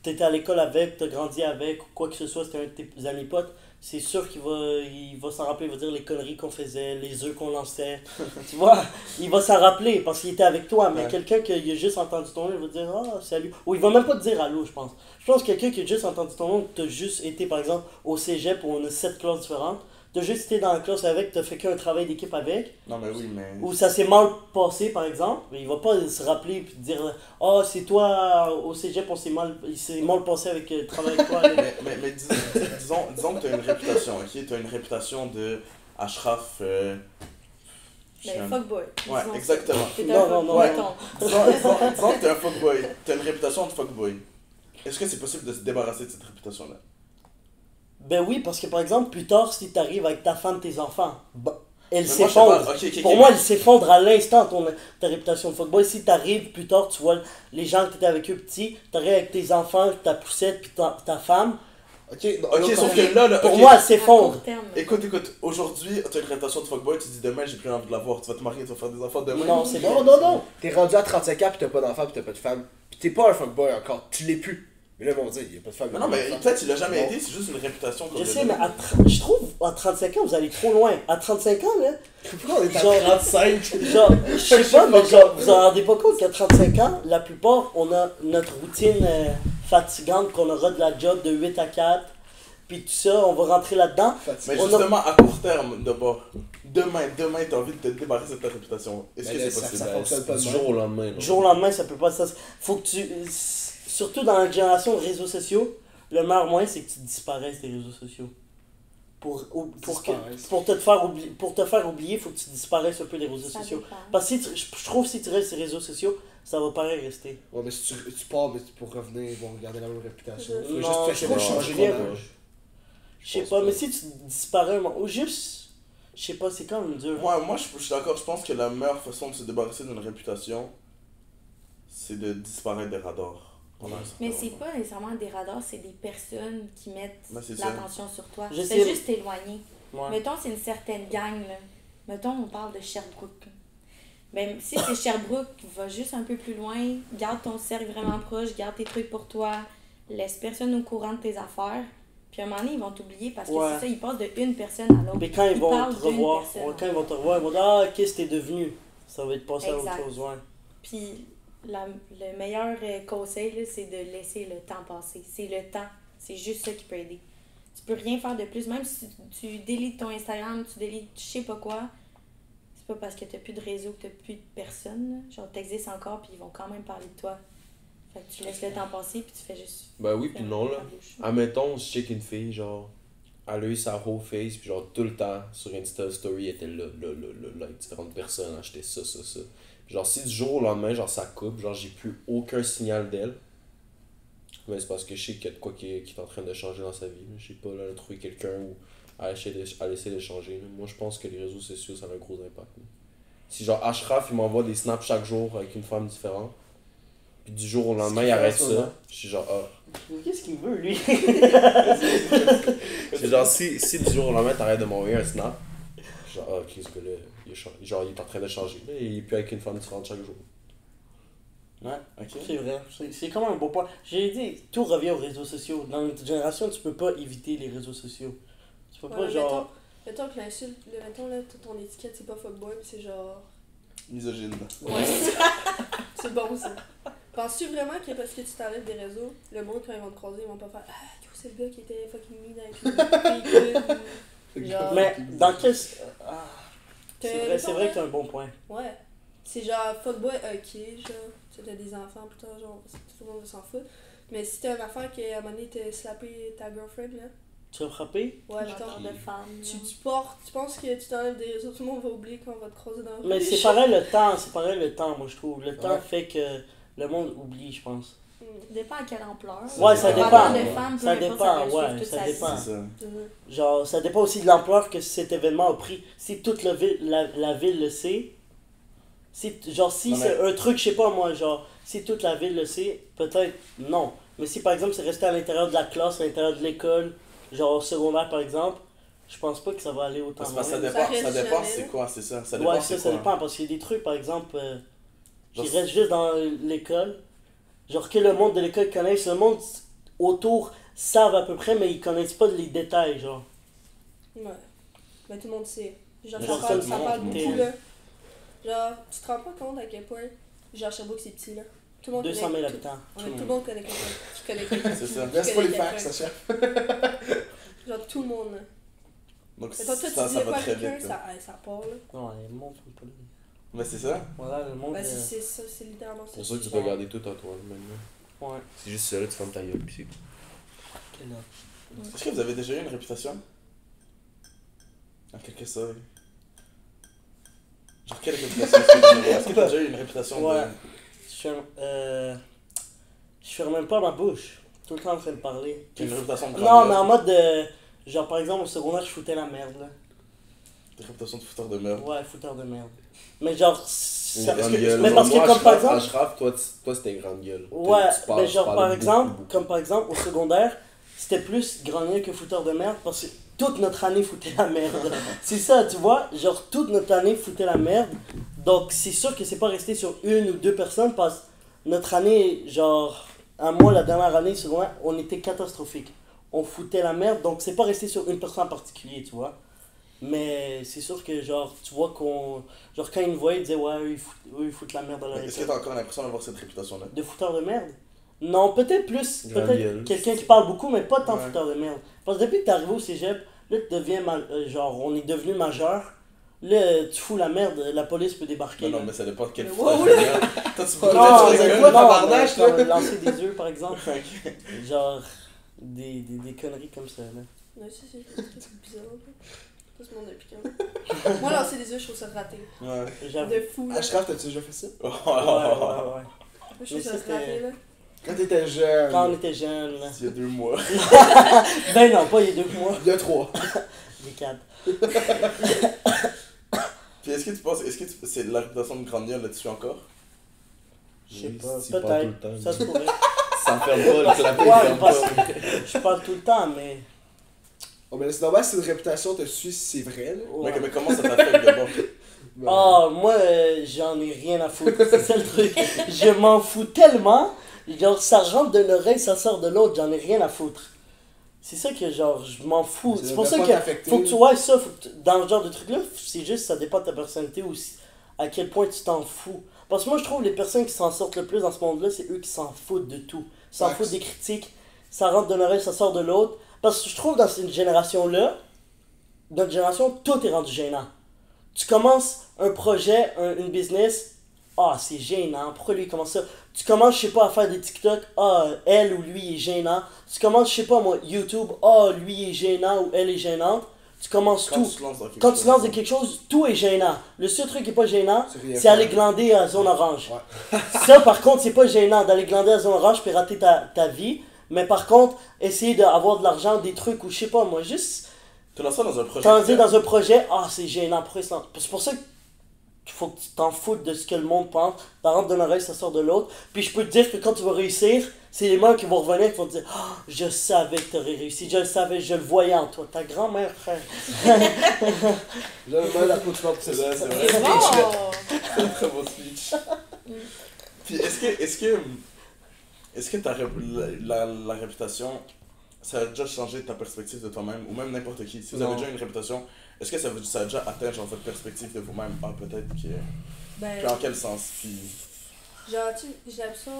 t'étais à l'école avec, t'as grandi avec, ou quoi que ce soit, c'était un de tes amis potes, c'est sûr il va s'en rappeler, il va dire les conneries qu'on faisait, les œufs qu'on lançait. Tu vois, il va s'en rappeler parce qu'il était avec toi. Mais Ouais. quelqu'un qui a juste entendu ton nom, il va dire, ah, salut. Ou il va même pas te dire allô, je pense. Je pense que quelqu'un qui a juste entendu ton nom, t'as juste été, par exemple, au cégep où on a 7 classes différentes, t'as juste été dans la classe avec, t'as fait qu'un travail d'équipe avec, Non, mais oui, mais. ou ça s'est mal passé, par exemple, mais il va pas se rappeler et te dire, ah, c'est toi, au cégep, il s'est mal passé avec le travail avec toi. là. Mais disons que tu as une réputation, ok? Tu as une réputation de Ashraf. Je sais Mais même- fuckboy. Ouais, disons. exactement. T'es Non, un non, non, fuckboy, ouais. ton. Disons que tu es un fuckboy. Tu as une réputation de fuckboy. Est-ce que c'est possible de se débarrasser de cette réputation-là? Ben oui, parce que par exemple, plus tard, si t'arrives avec ta femme, tes enfants, elle Mais moi, je sais s'effondre. pas. Ok, ok, Pour ok. moi, elle s'effondre à l'instant, ta réputation de fuckboy. Si t'arrives plus tard, tu vois les gens que t'étais avec eux petits, t'arrives avec tes enfants, ta poussette, puis ta femme, Ok, non, Ok, là, sauf quand- que là, pour ok. moi, elle À s'effondre. court terme. Écoute, aujourd'hui, tu as une réputation de fuckboy, tu dis demain, j'ai plus envie de la voir, tu vas te marier, tu vas faire des enfants demain. Non, c'est Non, non, non! T'es rendu à 35 ans pis t'as pas d'enfant pis t'as pas de femme. Pis t'es pas un fuckboy encore, tu l'es plus. Mais là, ils vont dire, y'a pas de femme. Mais non, mais peut-être il a jamais Non. été, c'est juste une réputation qu'on Je lui a sais, mais donnée. je trouve, à 35 ans, vous allez trop loin. À 35 ans, là, Pourquoi on est à Genre- 35? genre, je sais pas, mais genre, vous en rendez pas compte qu'à 35 ans, la plupart, on a notre routine fatigante qu'on aura de la job de 8 à 4, puis tout ça, on va rentrer là-dedans. Mais On a- justement, à court terme, d'abord, demain, t'as envie de te débarrasser de ta réputation. Est-ce Mais que là, c'est ça- possible? ça fonctionne pas de Du même. jour au lendemain. là. Du jour au lendemain, ça peut pas. Faut que tu. Surtout dans la génération de réseaux sociaux, le meilleur moyen, c'est que tu disparaisses des réseaux sociaux. Disparaisse. Pour te faire oublier, faut que tu disparaisses un peu des réseaux Ça sociaux. dépend. Parce que je trouve que si tu restes sur les réseaux sociaux, ça va pareil rester. Ouais, mais si tu pars, mais pour revenir, ils vont regarder la même réputation. Je- Faut Non, juste je essayer trouve de que changer je reviens ton pas. âge. Je sais pense pas, pas. mais si tu disparais, ou juste. Je sais pas, c'est quand même dur. Moi, je suis d'accord, je pense que la meilleure façon de se débarrasser d'une réputation, c'est de disparaître des radars. pendant un certain Mais c'est moment. pas nécessairement des radars, c'est des personnes qui mettent Ben, c'est ça. l'attention sur toi. Je Fais sais. juste t'éloigner. Ouais. Mettons, c'est une certaine gang, là. Mettons, on parle de Sherbrooke. Ben, si c'est Sherbrooke, va juste un peu plus loin, garde ton cercle vraiment proche, garde tes trucs pour toi, laisse personne au courant de tes affaires. Puis à un moment donné, ils vont t'oublier parce que Ouais. c'est ça, ils passent de une personne à l'autre. Mais quand ils vont parlent te d'une revoir, personne. quand ils vont te revoir, ils vont dire ah, qu'est-ce que t'es devenu. Ça va être passé à autre Exact. chose, ouais. Puis le meilleur conseil, là, c'est de laisser le temps passer. C'est le temps. C'est juste ça qui peut aider. Tu peux rien faire de plus. Même si tu délites ton Instagram, tu délites je sais pas quoi, c'est pas parce que t'as plus de réseau que t'as plus de personnes. Là. Genre, t'existes encore, puis ils vont quand même parler de toi. Fait que tu laisses le temps passer, puis tu fais juste... Ben oui, puis fermer non, là. ta bouche. Admettons, je check une fille, genre, elle a eu sa whole face, puis genre, tout le temps, sur Insta Story, elle était là, avec différentes personnes, acheter ça. Puis genre, si du jour au lendemain, genre, ça coupe, genre, j'ai plus aucun signal d'elle, mais c'est parce que je sais qu'il y a de quoi qui est en train de changer dans sa vie. là. Je sais pas, là, elle a trouvé quelqu'un ou elle essaie de changer. là. Moi, je pense que les réseaux sociaux, ça a un gros impact. là. Si genre, Ashraf, il m'envoie des snaps chaque jour avec une femme différente, puis du jour au lendemain, il qu'il fait arrête en ce moment. ça, je suis genre, ah. Qu'est-ce qu'il veut, lui? C'est genre, si du jour au lendemain, t'arrêtes de m'envoyer un snap, genre, ah, ok, ce gars-là, genre, il est en train de changer. Là, il est plus avec une femme différente chaque jour. Ouais, ok. C'est vrai, c'est comme un beau point. J'ai dit, tout revient aux réseaux sociaux. Dans notre génération, tu peux pas éviter les réseaux sociaux. Tu peux pas, Ouais, genre. Mettons que l'insulte, mettons là, ton étiquette c'est pas fuckboy, mais c'est genre. Misogyne. Ouais, c'est bon ça. Penses-tu vraiment que parce que tu t'enlèves des réseaux, le monde quand ils vont te croiser, ils vont pas faire Ah, yo, c'est le gars qui était fucking mis dans les genre. Mais dans quel. Ah, T'as- c'est vrai que t'as un bon point. Ouais. C'est genre fuckboy, ok, genre. Tu as des enfants plus tard, genre, tout le monde s'en fout. Mais si t'as une affaire qu'à un moment donné t'as slappé ta girlfriend, là. Tu as frappé? Ouais, Genre mettons. de femme. Tu penses que tu t'enlèves des réseaux, tout le monde va oublier qu'on va te croiser dans la Mais rue. c'est pareil le temps, moi je trouve. Le temps Ouais. fait que le monde oublie, je pense. Dépend à quelle ampleur. Ouais, ça Pour dépend. avoir une femme, peu Ça importe, dépend, va le ouais, suivre toute ça sa vie. dépend. C'est ça. Genre, ça dépend aussi de l'ampleur que cet événement a pris. Si toute la ville le sait, si Non, c'est mais- un truc, je sais pas moi, genre, si toute la ville le sait, peut-être non. Mais si par exemple c'est resté à l'intérieur de la classe, à l'intérieur de l'école, genre au secondaire par exemple, je pense pas que ça va aller autant Parce que ça loin. dépend, reste ça dépend jamais, c'est là. quoi, c'est ça. Ça dépend Ouais, c'est ça quoi. dépend parce qu'il y a des trucs par exemple qui Genre, restent juste dans l'école. Genre que le monde de l'école connaisse, le monde autour savent à peu près, mais ils connaissent pas les détails, genre. Ouais. Mais tout le monde sait. Genre, Mais ça genre, parle, tout ça le parle monde, beaucoup, t'es- là. Genre, tu te rends pas compte à quel point, genre, Sherbrooke, c'est petit, là. Tout le monde 200 000 connaît- habitants. Ouais, tout le monde connaît quelqu'un qui connaît quelqu'un. C'est ça. Laisse pas les connais facts, quelqu'un. ça chef. Genre, tout le monde, là. Donc Mais toi, tu ça disais va pas à très quelqu'un, vite. là. ça part, là. Non, le monde fait pas le. Mais c'est ça. Voilà, le monde. Ben, c'est ça, c'est littéralement ça. C'est pour ça que tu dois garder tout à toi maintenant. Ouais. C'est juste ça, là, tu fermes ta gueule, pis c'est Quel âge? Est-ce que vous avez déjà eu une réputation? En quelque sorte. Genre, quelle réputation est-ce que tu as? Est-ce que t'as déjà eu une réputation Ouais. de. Je ferme même pas ma bouche. Tout le temps en train de parler. Une réputation de Non, grandeur? mais en mode de. Genre, par exemple, au secondaire, je foutais la merde, là. Une réputation de fouteur de merde. Ouais, fouteur de merde. Mais genre. Une ça- grande que- gueule. mais Genre, parce que moi, comme par Ashraf, exemple- Ashraf, toi c'était grande gueule. Ouais, Tu parles- mais tu genre, parles par beaucoup, exemple, beaucoup. comme par exemple, au secondaire, c'était plus grand gueule que fouteur de merde parce que toute notre année foutait la merde. C'est ça, tu vois, genre toute notre année foutait la merde. Donc c'est sûr que c'est pas resté sur une ou deux personnes parce que notre année, genre, à moi la dernière année secondaire, on était catastrophique. On foutait la merde, donc c'est pas resté sur une personne en particulier, tu vois. Mais c'est sûr que genre, tu vois qu'on. Genre quand ils nous voyaient, ils disaient ouais, eux, ils foutent la merde dans leur Est-ce que école. t'as encore l'impression d'avoir cette réputation-là? De fouteur de merde? Non, peut-être plus. Grande Peut-être gueule. quelqu'un qui parle beaucoup, mais pas tant Ouais. fouteur de merde. Parce que depuis que t'es arrivé au cégep, là, tu deviens. Genre, on est devenu majeur. Là, tu fous la merde, la police peut débarquer. Non, non, là. mais ça dépend de quel Mais fouteur wow, de là. merde. Toi, tu peux Non, peut-être mais sur c'est une quoi, gueule. tabarnak, là? comme lancer des œufs, par exemple. Genre, des conneries comme ça, là. Ouais, c'est bizarre, là. Tout ce monde est piquant. Moi, lancer des œufs, je trouve ça raté. Ouais. J'avoue. De fou, là. Ashraf, t'as-tu déjà fait ça? Oh, Ouais, ouais, ouais. Moi, je trouve Mais ça c'était- raté, là. Quand t'étais jeune. Quand on était jeunes, là. Il y a 2 mois. Ben non, pas il y a 2 mois, Il y a 3. il y a 4. Puis est-ce que tu penses, c'est la réputation de grande gueule là-dessus encore? Je sais Oui, pas, tu parles tout peut-être. le temps. Ça se pourrait. Ça ferme pas, le clapet, il Ouais, ferme parce pas. que je parle tout le temps, mais. Oh, mais c'est normal si une réputation te suit, si c'est vrai, là. Ouais. Mais comment ça t'affecte d'abord? Ben, Ah, moi, j'en ai rien à foutre. C'est ça le truc. Je m'en fous tellement. Genre, ça rentre d'une oreille, ça sort de l'autre. J'en ai rien à foutre. C'est ça que, genre, je m'en fous. C'est pour ça que. Faut que tu vois ça. Dans ce genre de truc-là, c'est juste, ça dépend de ta personnalité aussi. À quel point tu t'en fous. Parce que moi, je trouve les personnes qui s'en sortent le plus dans ce monde-là, c'est eux qui s'en foutent de tout. Ils s'en Facts. foutent des critiques. Ça rentre d'une oreille, ça sort de l'autre. Parce que je trouve dans cette génération-là, notre génération, tout est rendu gênant. Tu commences un projet, une business, ah, c'est gênant, pourquoi lui il commence ça? Tu commences, je sais pas, à faire des TikTok, ah, elle ou lui il est gênant. Tu commences, je sais pas moi, YouTube, ah, lui il est gênant ou elle est gênante. Tu commences Quand tout. tu te lances dans quelque Quand chose. tu lances de quelque chose, tout est gênant. Le seul truc qui est pas gênant, C'est rien c'est faire. aller glander à zone orange. Ouais. Ça, par contre, c'est pas gênant d'aller glander à zone orange puis rater ta vie. Mais par contre, essayer d'avoir de l'argent, des trucs ou je sais pas, moi, juste Tu lances ça dans un projet. t'en dans un projet, ah, c'est gênant. Pourquoi ça? C'est pour ça qu'il faut que tu t'en foutes de ce que le monde pense. Ça rentre d'une oreille, ça sort de l'autre. Puis je peux te dire que quand tu vas réussir, c'est les mains qui vont revenir qui vont te dire ah, je savais que t'aurais réussi, je le savais, je le voyais en toi. Ta grand-mère, frère. J'avais mal l'applaudissement pour ça. C'est vrai, c'est vrai. C'est bon! C'est un très beau speech. Puis est-ce que ta la réputation, ça a déjà changé ta perspective de toi-même, ou même n'importe qui. Si vous Non. avez déjà une réputation, est-ce que ça a déjà atteint genre votre perspective de vous-même? Ah, peut-être que... Ben, Puis en quel sens? Puis... genre, tu sais, j'ai l'impression,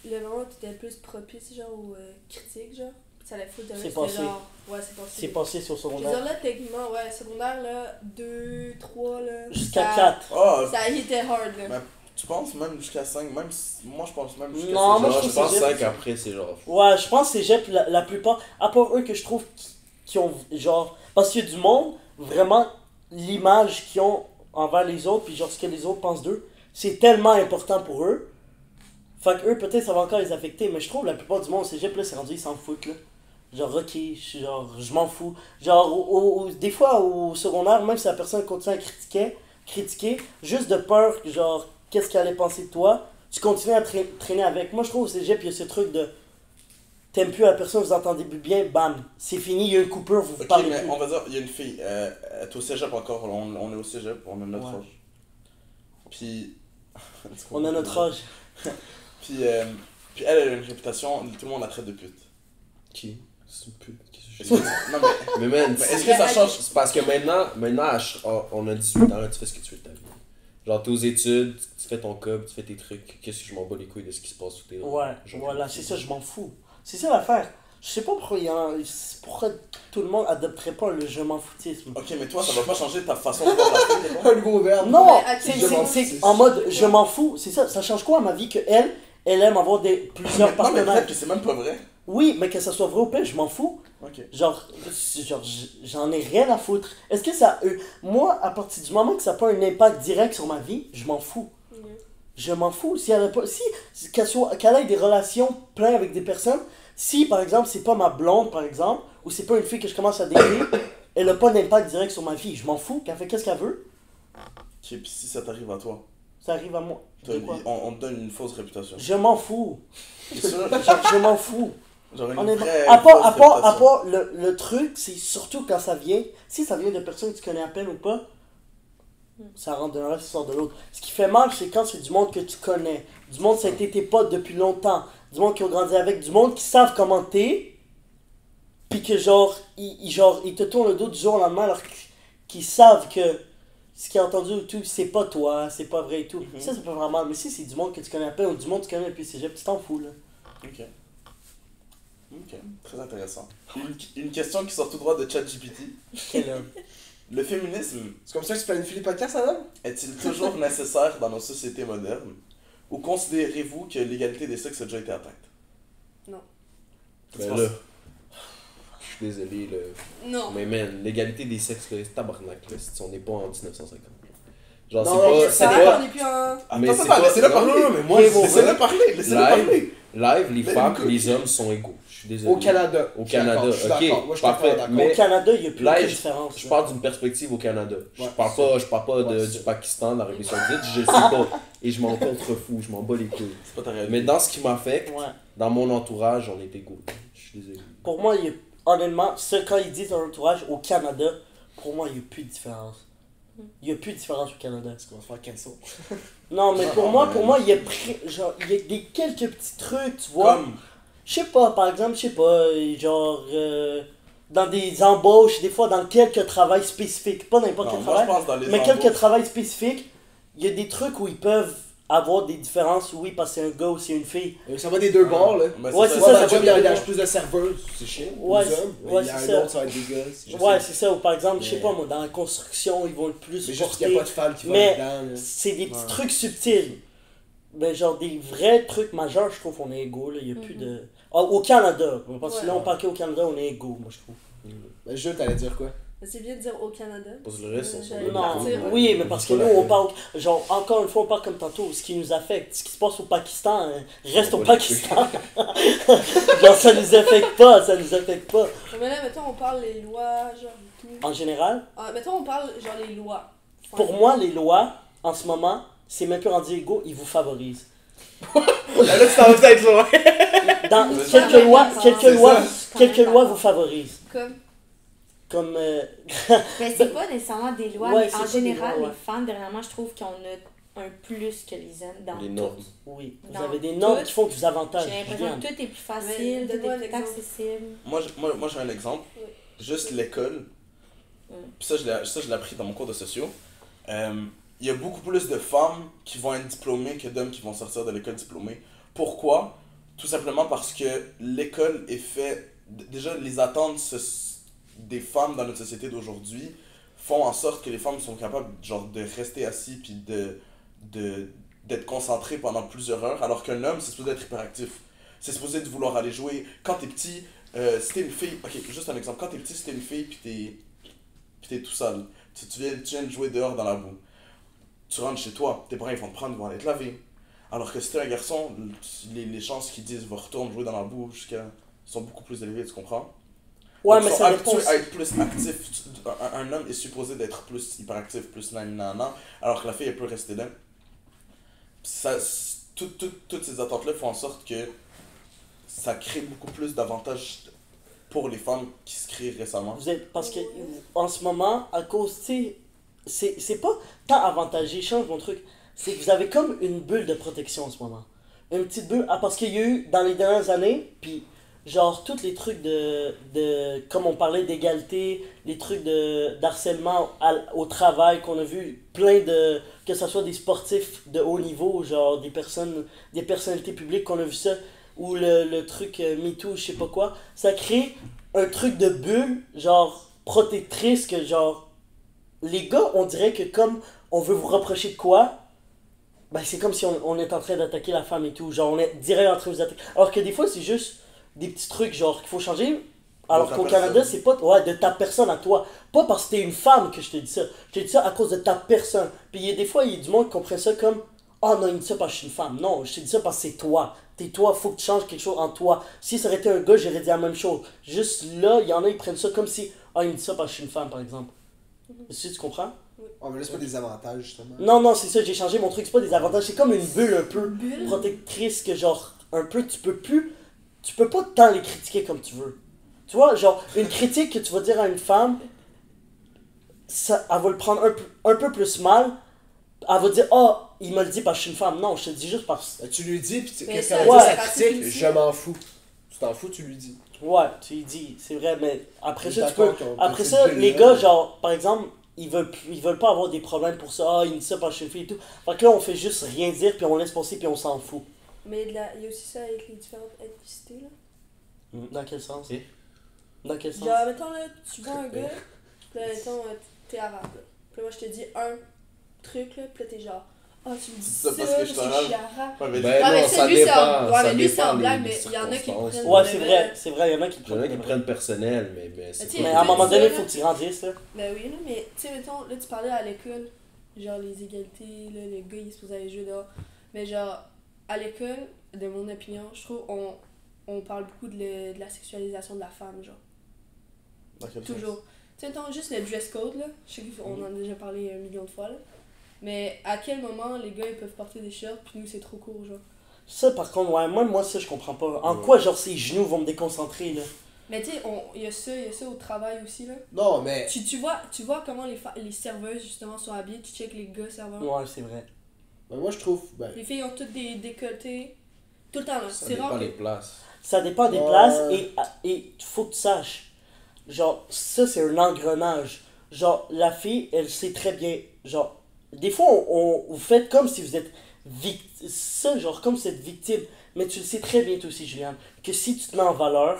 le moment où t'étais le plus propice, genre, aux critiques, genre, pis ça allait foutre de C'est reste, passé. c'était genre, ouais, c'est passé. C'est passé sur Je veux secondaire. dire, là, techniquement, ouais, secondaire, là, 2, 3, là. Jusqu'à ça- 4. Ah, Ça était hard, là. Ben, tu penses même jusqu'à 5, même moi je pense même jusqu'à Non, 6. moi, Genre, je je trouve pense que c'est 5 après, c'est genre. Ouais, je pense que cégep, la plupart, à part eux que je trouve qui ont, genre, parce qu'il y a du monde, vraiment, l'image qu'ils ont envers les autres, puis genre ce que les autres pensent d'eux, c'est tellement important pour eux. Fait que eux, peut-être, ça va encore les affecter, mais je trouve la plupart du monde au cégep, là, c'est rendu, ils s'en foutent, là. Genre, ok, je m'en fous. Genre, des fois, au secondaire, même si la personne continue à critiquer, juste de peur, genre, qu'est-ce qu'elle allait penser de toi, tu continues à traîner avec. Moi, je trouve au cégep, il y a ce truc de t'aimes plus la personne, vous entendez plus bien, bam, c'est fini, il y a une coupure, vous Ok, parlez mais plus. on va dire, il y a une fille, elle est au cégep encore, on est au cégep, on a notre Ouais. âge. Puis... On a notre âge. Puis elle a une réputation, tout le monde la traite de pute. Qui? C'est une pute. Qu'est-ce Non que je mais, Mais man, mais est-ce que ça change? c'est parce que maintenant on a 18 ans, là, tu fais ce que tu veux de ta vie. Genre, t'es aux études, tu fais ton cob, tu fais tes trucs. Qu'est-ce que je m'en bats les couilles de ce qui se passe sous tes Ouais, genre, voilà, c'est ça, je m'en fous. C'est ça l'affaire. Je sais pas pourquoi tout le monde adopterait pas le je m'en foutisme. Ok, mais toi, ça va pas changer ta façon de voir la fille, c'est bon? Un nouveau verbe. Non, Mais à c'est quel je m'en c'est fous. en mode je m'en fous. C'est ça, ça change quoi à ma vie que elle aime avoir plusieurs Non, mais partenaires. peut-être que c'est même pas vrai. Oui, mais que ça soit vrai ou pas, je m'en fous. Ok. Genre, j'en ai rien à foutre. Est-ce que ça. Moi, à partir du moment que ça n'a pas un impact direct sur ma vie, je m'en fous. Je m'en fous. Si elle a pas. Si qu'elle ait des relations pleines avec des personnes, si par exemple c'est pas ma blonde, par exemple, ou c'est pas une fille que je commence à dater, elle a pas d'impact direct sur ma vie, je m'en fous. Qu'elle fait qu'est-ce qu'elle veut, Ok, puis si ça t'arrive à toi, ça arrive à moi. De quoi? on te donne une fausse réputation. Je m'en fous. C'est sûr? Genre, je m'en fous. Genre une Honnêtement, vraie à fausse part réputation. le truc, c'est surtout quand ça vient, si ça vient de personnes que tu connais à peine ou pas, ça rentre d'un reste, ça sort de l'autre. Ce qui fait mal, c'est quand c'est du monde que tu connais, du monde ça a été tes potes depuis longtemps, du monde qui ont grandi avec, du monde qui savent comment t'es, puis que genre, ils te tournent le dos du jour au lendemain alors qu'ils savent que ce qu'ils ont entendu ou tout, c'est pas toi, c'est pas vrai et tout. Ça peut faire mal, mais si c'est du monde que tu connais à peine ou du monde que tu connais depuis cégep, tu t'en fous là. Ok. Ok, très intéressant. Une question qui sort tout droit de ChatGPT. Quel homme. Le féminisme C'est comme ça que tu planifies les podcasts, Adam? est-il toujours nécessaire dans nos sociétés modernes? Ou considérez-vous que l'égalité des sexes a déjà été atteinte? Non. Ben là, je suis désolé, là. Non. Mais man, l'égalité des sexes, là, c'est tabarnak, là. Si on n'est pas en 1950. Genre, Non, c'est non, pas. mais C'est Ça pas. on est plus en. Mais Attends, c'est attends, pas. laissez-le non, parler. non, mais moi, Laissez-le parler, laissez-le parler. Live, les Mais femmes écoute. et les hommes sont égaux. Je suis désolé. Au Canada. Au Je suis Canada, d'accord, je suis ok, d'accord. Moi, je suis parfait, d'accord. mais- Au Canada, il n'y a plus Là, aucune je- différence. Je là. parle d'une perspective au Canada. Je Ouais, parle pas Ouais, du c'est ça. Pakistan, de l'Arabie Saoudite, je le sais pas. Et je m'en contrefous, je m'en bats les couilles. C'est pas ta réalité. Mais dans ce qui m'affecte, Ouais. dans mon entourage, on est égaux. Je suis désolé. Pour moi, honnêtement, quand ils disent dans l'entourage au Canada, pour moi, il n'y a plus de différence. Il n'y a plus de différence au Canada. Est-ce qu'on va se faire cancel? Non, mais Non, pour non, moi, mais- il y a genre, il y a des quelques petits trucs, tu vois. Comme, Je sais pas, par exemple, je sais pas, genre, dans des embauches, des fois dans quelques travails spécifiques, pas n'importe non, quel moi je travail, pense dans les mais embauches- quelques travails spécifiques, il y a des trucs où ils peuvent avoir des différences, oui, parce que c'est un gars ou c'est une fille. Ça va des deux bords, là. Mais Ouais, ça. c'est Moi, ça, dans ça le job, va il y a bien. plus de serveuses, c'est chiant. Ouais, aux hommes. ouais, Il y a c'est un ça. autre, ça va être des gars. Je Ouais, sais. c'est ça, ou par exemple, je sais Mais- pas moi, dans la construction, ils vont le plus Mais juste qu'il porter. n'y a pas de femmes qui vont Mais- là-dedans, là. C'est des petits Ouais. trucs subtils. Ben, genre des vrais trucs majeurs, je trouve qu'on est égaux. Il n'y a plus de. Ah, au Canada. Parce que Ouais. là, on parle qu'au Canada, on est égaux, moi je trouve. Ben, Jules, t'allais dire quoi? C'est bien de dire au Canada. Parce que le reste, on s'en J'allais bat Non, les couilles. partir. oui, mais parce que nous, on parle. Genre, encore une fois, on parle comme tantôt, ce qui nous affecte, ce qui se passe au Pakistan, reste au On va les Pakistan. Genre, ça nous affecte pas, ça nous affecte pas. Mais là, mettons, on parle les lois, genre, et tout. En général, Ah, mettons, on parle, genre, les lois. pour moi, les lois, en ce moment, c'est même plus rendu égaux, ils vous favorisent. Là, tu t'en vas peut-être loin. Dans C'est quelques ça. lois, quelques C'est lois, ça. quelques lois vous favorisent. Comme. Comme Mais c'est pas nécessairement des lois, Ouais, mais c'est en pas des général, lois, ouais. les femmes, dernièrement, je trouve qu'on a un plus que les hommes dans Les tout. normes. Oui. Vous Dans avez des normes tout, qui font que vous avantagent. J'ai l'impression Juliane. que tout est plus Mais facile, tout donne-moi est un plus exemple. accessible. Moi j'ai un exemple. Oui. Juste l'école. Puis ça, je l'ai appris dans mon cours de sociaux. Il y a beaucoup plus de femmes qui vont être diplômées que d'hommes qui vont sortir de l'école diplômés. Pourquoi? Tout simplement parce que l'école est faite... Déjà, les attentes des femmes dans notre société d'aujourd'hui font en sorte que les femmes sont capables genre, de rester assis puis d'être concentrées pendant plusieurs heures, alors qu'un homme, c'est supposé être hyperactif. C'est supposé de vouloir aller jouer. Quand t'es petit, si t'es une fille... Ok, juste un exemple. Quand t'es petit, si t'es une fille puis t'es tout seul, tu viens de jouer dehors dans la boue. Tu rentres chez toi, tes parents ils vont te prendre, ils vont aller te laver. Alors que si t'es un garçon, les chances qu'ils disent va retourner jouer dans la boue sont beaucoup plus élevées, tu comprends? Ouais, Donc, mais ils sont ça dépend. habitués à être plus actif. Un homme est supposé d'être plus hyperactif, plus nanana, alors que la fille elle peut rester là. Toutes ces attentes-là font en sorte que ça crée beaucoup plus d'avantages pour les femmes qui se créent récemment. Vous êtes, parce que en ce moment, à cause, tu sais, c'est pas tant avantagé, change mon truc, c'est que vous avez comme une bulle de protection en ce moment. Une petite bulle, parce qu'il y a eu dans les dernières années, puis genre tous les trucs comme on parlait d'égalité, les trucs d'harcèlement au travail qu'on a vu, plein de, que ce soit des sportifs de haut niveau, genre des personnalités publiques qu'on a vu ça, ou le truc MeToo, je sais pas quoi, ça crée un truc de bulle, genre protectrice, que genre, les gars, on dirait que comme on veut vous reprocher de quoi, ben c'est comme si on est en train d'attaquer la femme et tout, genre on est direct en train de vous attaquer. Alors que des fois, c'est juste des petits trucs, genre, qu'il faut changer, alors qu'au Canada, c'est pas de ta personne à toi. Pas parce que t'es une femme que je te dis ça. Je te dis ça à cause de ta personne. Puis il y a des fois, il y a du monde qui comprend ça comme oh non, il me dit ça parce que je suis une femme. Non, je te dis ça parce que c'est toi. T'es toi, faut que tu changes quelque chose en toi. Si ça aurait été un gars, j'aurais dit la même chose. Juste là, il y en a, ils prennent ça comme si oh, il me dit ça parce que je suis une femme, par exemple. Est-ce que tu comprends? Oh, mais là, c'est pas des avantages, justement. Non, c'est ça, j'ai changé mon truc. C'est pas des avantages. C'est comme une bulle un peu protectrice que, genre, un peu, tu peux pas tant les critiquer comme tu veux. Tu vois, genre, une critique que tu vas dire à une femme, ça, elle va le prendre un peu plus mal. Elle va dire, oh, il me le dit parce que je suis une femme. Non, je te dis juste parce que... Tu lui dis, pis Mais qu'est-ce ça, qu'elle ouais, dit, sa c'est critique, facile je m'en fous. Tu t'en fous, tu lui dis. Ouais, tu lui dis, c'est vrai, mais après ça, tu peux... D'accord qu'on- Après que ça, c'est les bulle-là. gars, genre, par exemple, ils veulent pas avoir des problèmes pour ça. Ah, il me dit ça parce que je suis une fille et tout. Fait que là, on fait juste rien dire, puis on laisse passer, puis on s'en fout. Mais il y a aussi ça avec les différentes ethnicités, là. Dans quel sens? Et? Dans quel sens? Genre, mettons, là, tu vois un gars, pis là, mettons, t'es arabe, là. Pis là, moi, je te dis un truc, là, pis là, t'es genre, ah, tu me dis C'est ça ça parce que je suis arabe. suis arabe. Ouais, mais Ben Ouais, mais non, ça, ça lui, c'est dépend. en- ouais, ça mais lui, c'est en dépend blague, des mais il y en a qui circonstances. prennent- Ouais, c'est vrai, il y en a qui Il y en a qui prennent. prennent personnel, mais Mais c'est tu sais, Mais pas... à un moment donné, il ça, faut que tu grandisses, là. Ben oui, là, mais tu sais, mettons, là, tu parlais à l'école, genre les égalités, là, les gars, ils se posaient aller jouer dehors. Mais genre, à l'école, de mon opinion, je trouve, on parle beaucoup de la sexualisation de la femme, genre. Dans quel sens? Toujours. Tu sais, mettons, juste le dress code, là. Je sais qu'on en a déjà parlé 1 million de fois, là. Mais à quel moment les gars, ils peuvent porter des shirts, puis nous, c'est trop court, genre. Ça, par contre, ouais, moi, ça, je comprends pas. En quoi, genre, ces genoux vont me déconcentrer, là? Mais tu sais, il y a ça au travail aussi, là. Non, mais. Tu vois comment les serveuses, justement, sont habillées, tu check les gars serveurs. Ouais, c'est vrai. Ben, moi, je trouve. Ben, Les filles ont toutes des décolletés. Tout le temps, là. Ça C'est rare dépend que... des places. Ça dépend des Ouais. places et faut que tu saches. Genre, ça, c'est un engrenage. Genre, la fille, elle sait très bien. Genre, des fois, vous faites comme si vous êtes victime. Ça, genre, comme si vous êtes victime. Mais tu le sais très bien, toi aussi, Juliane, que si tu te mets en valeur,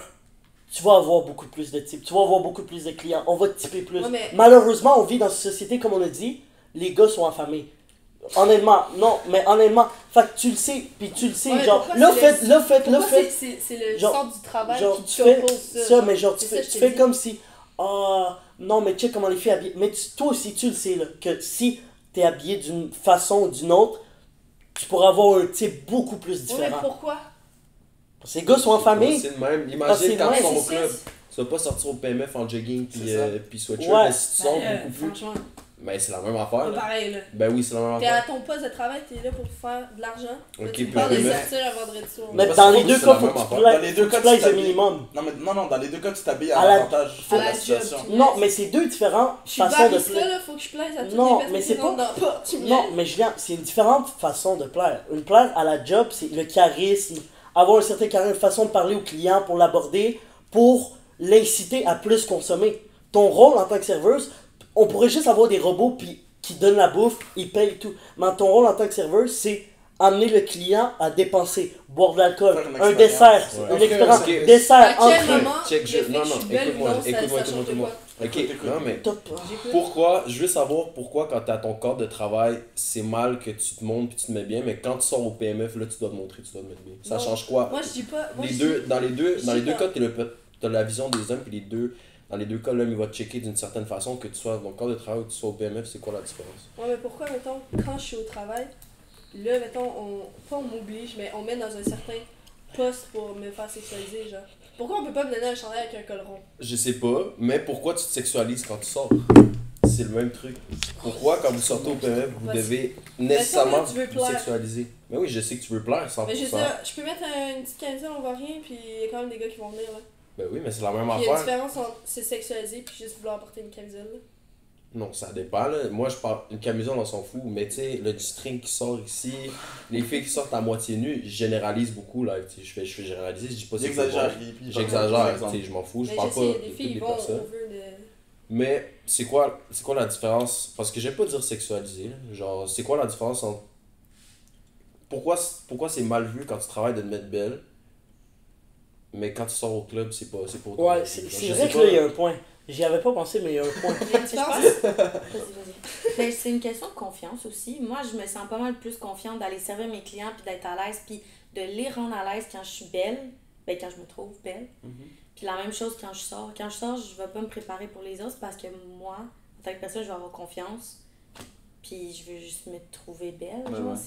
tu vas avoir beaucoup plus de types. Tu vas avoir beaucoup plus de clients. On va te typer plus. Ouais, mais- Malheureusement, on vit dans une société, comme on a dit, les gars sont affamés. Honnêtement, non, mais honnêtement, fait que tu le sais, puis tu le sais, Ouais, genre, pourquoi là, c'est pourquoi faites, c'est le genre- centre du travail genre, qui tu fais t'oppose ça, mais genre, C'est tu ça, fais, je tu t'ai fais dit. comme si, ah, non, mais check comment les filles habillent. Mais toi aussi, tu le sais, là, que si t'es habillé d'une façon ou d'une autre, tu pourras avoir un type beaucoup plus Ouais, mais différent. pourquoi? Parce que les gars sont affamés. C'est le même. Ah, c'est Imagine quand vrai, tu sors c'est au club, ça. tu vas pas sortir au PMF en jogging puis C'est ça. puis sweatshirt, Ouais. mais si tu sors beaucoup plus. Franchement. Mais c'est la même affaire, C'est là. pareil, là. Ben oui, c'est la même T'es à affaire. ton poste de travail, t'es là pour faire de l'argent. Là, Ok, tu puis parles de mais- sortir un vendredi soir. Mais parce dans que les c'est deux la cas, même faut que tu affaire. plaies Dans les deux cas, tu le t'habilles. minimum. Non, dans les deux cas, tu t'habilles À à la- l'avantage À de la la job, situation. tu- Non, mais c'est deux différentes Je suis façons de barista, plaire. là, faut que je plaise à toutes Non, les personnes mais c'est qui rentrent pas- dans la porte. Tu me Non, laisses. mais Julien, c'est une différente façon de plaire. Une plaire à la job, c'est le charisme, avoir un certain charisme, une façon de parler au client pour l'aborder, pour l'inciter à plus consommer. Ton rôle en tant que serveuse, on pourrait juste avoir des robots puis qui donnent la bouffe, ils payent tout. Mais ton rôle en tant que serveuse, c'est amener le client à dépenser, boire de l'alcool, Faire une un expérience. dessert, Ouais. une Ok, expérience, ok. dessert, À quel entrée. moment check, le je- fait que non, je non, suis belle ou écoute-moi, non, ça écoute-moi, change de écoute-moi. quoi? Ok, Écoute, non mais Top. J'écoute. pourquoi, je veux savoir pourquoi quand t'es à ton corps de travail, c'est mal que tu te montres puis tu te mets bien, mais quand tu sors au PMF, là tu dois te montrer, tu dois te mettre bien. Ça Non. change quoi? Moi, je dis pas. Moi, Les je deux, dis- dans les deux, je dans les dis deux pas. cas, t'as la vision des hommes, puis dans les deux cas, l'homme il va te checker d'une certaine façon, que tu sois dans le corps de travail ou que tu sois au PMF, c'est quoi la différence? Ouais, mais pourquoi, mettons, quand je suis au travail, là, mettons, pas on m'oblige, mais on met dans un certain poste pour me faire sexualiser, genre. Pourquoi on peut pas me donner un chandail avec un col rond? Je sais pas, mais pourquoi tu te sexualises quand tu sors? C'est le même truc. Pourquoi quand vous sortez au PMF, vous Parce- devez nécessairement tu veux vous plaire. sexualiser? Mais oui, je sais que tu veux plaire, 100%. Mais je sais, je peux mettre une petite camisole, on voit rien, puis il y a quand même des gars qui vont venir, là. Ben oui, mais c'est la même Puis il y a une affaire. différence entre se sexualiser puis juste vouloir porter une camisole, là. Non, ça dépend là. Moi, je parle une camisole, on s'en fout. Mais tu sais, le string qui sort ici, les filles qui sortent à moitié nues, je généralise beaucoup là. Tu sais, je fais généraliser, je dis pas c'est J'exagère. bon. puis par J'exagère, exemple. tu sais, je m'en fous, je Mais parle je pas sais, il y a de des toutes filles, les ils vont personnes. au veut de. Mais c'est quoi la différence? Parce que j'aime pas dire sexualiser. Là. Genre, c'est quoi la différence entre. Pourquoi c'est mal vu quand tu travailles de te mettre belle, mais quand tu sors au club, c'est pas autant Ouais, mal vu. c'est Genre, c'est je vrai sais que pas. là, il y a un point. J'y avais pas pensé, mais il y a un point. Il y a une différence. Vas-y. Ben, c'est une question de confiance aussi. Moi, je me sens pas mal plus confiante d'aller servir mes clients puis d'être à l'aise puis de les rendre à l'aise quand je suis belle, ben quand je me trouve belle. Puis la même chose quand je sors. Quand je sors, je vais pas me préparer pour les autres parce que moi, en tant que personne, je vais avoir confiance. Puis je veux juste me trouver belle. Ouais, genre. ouais.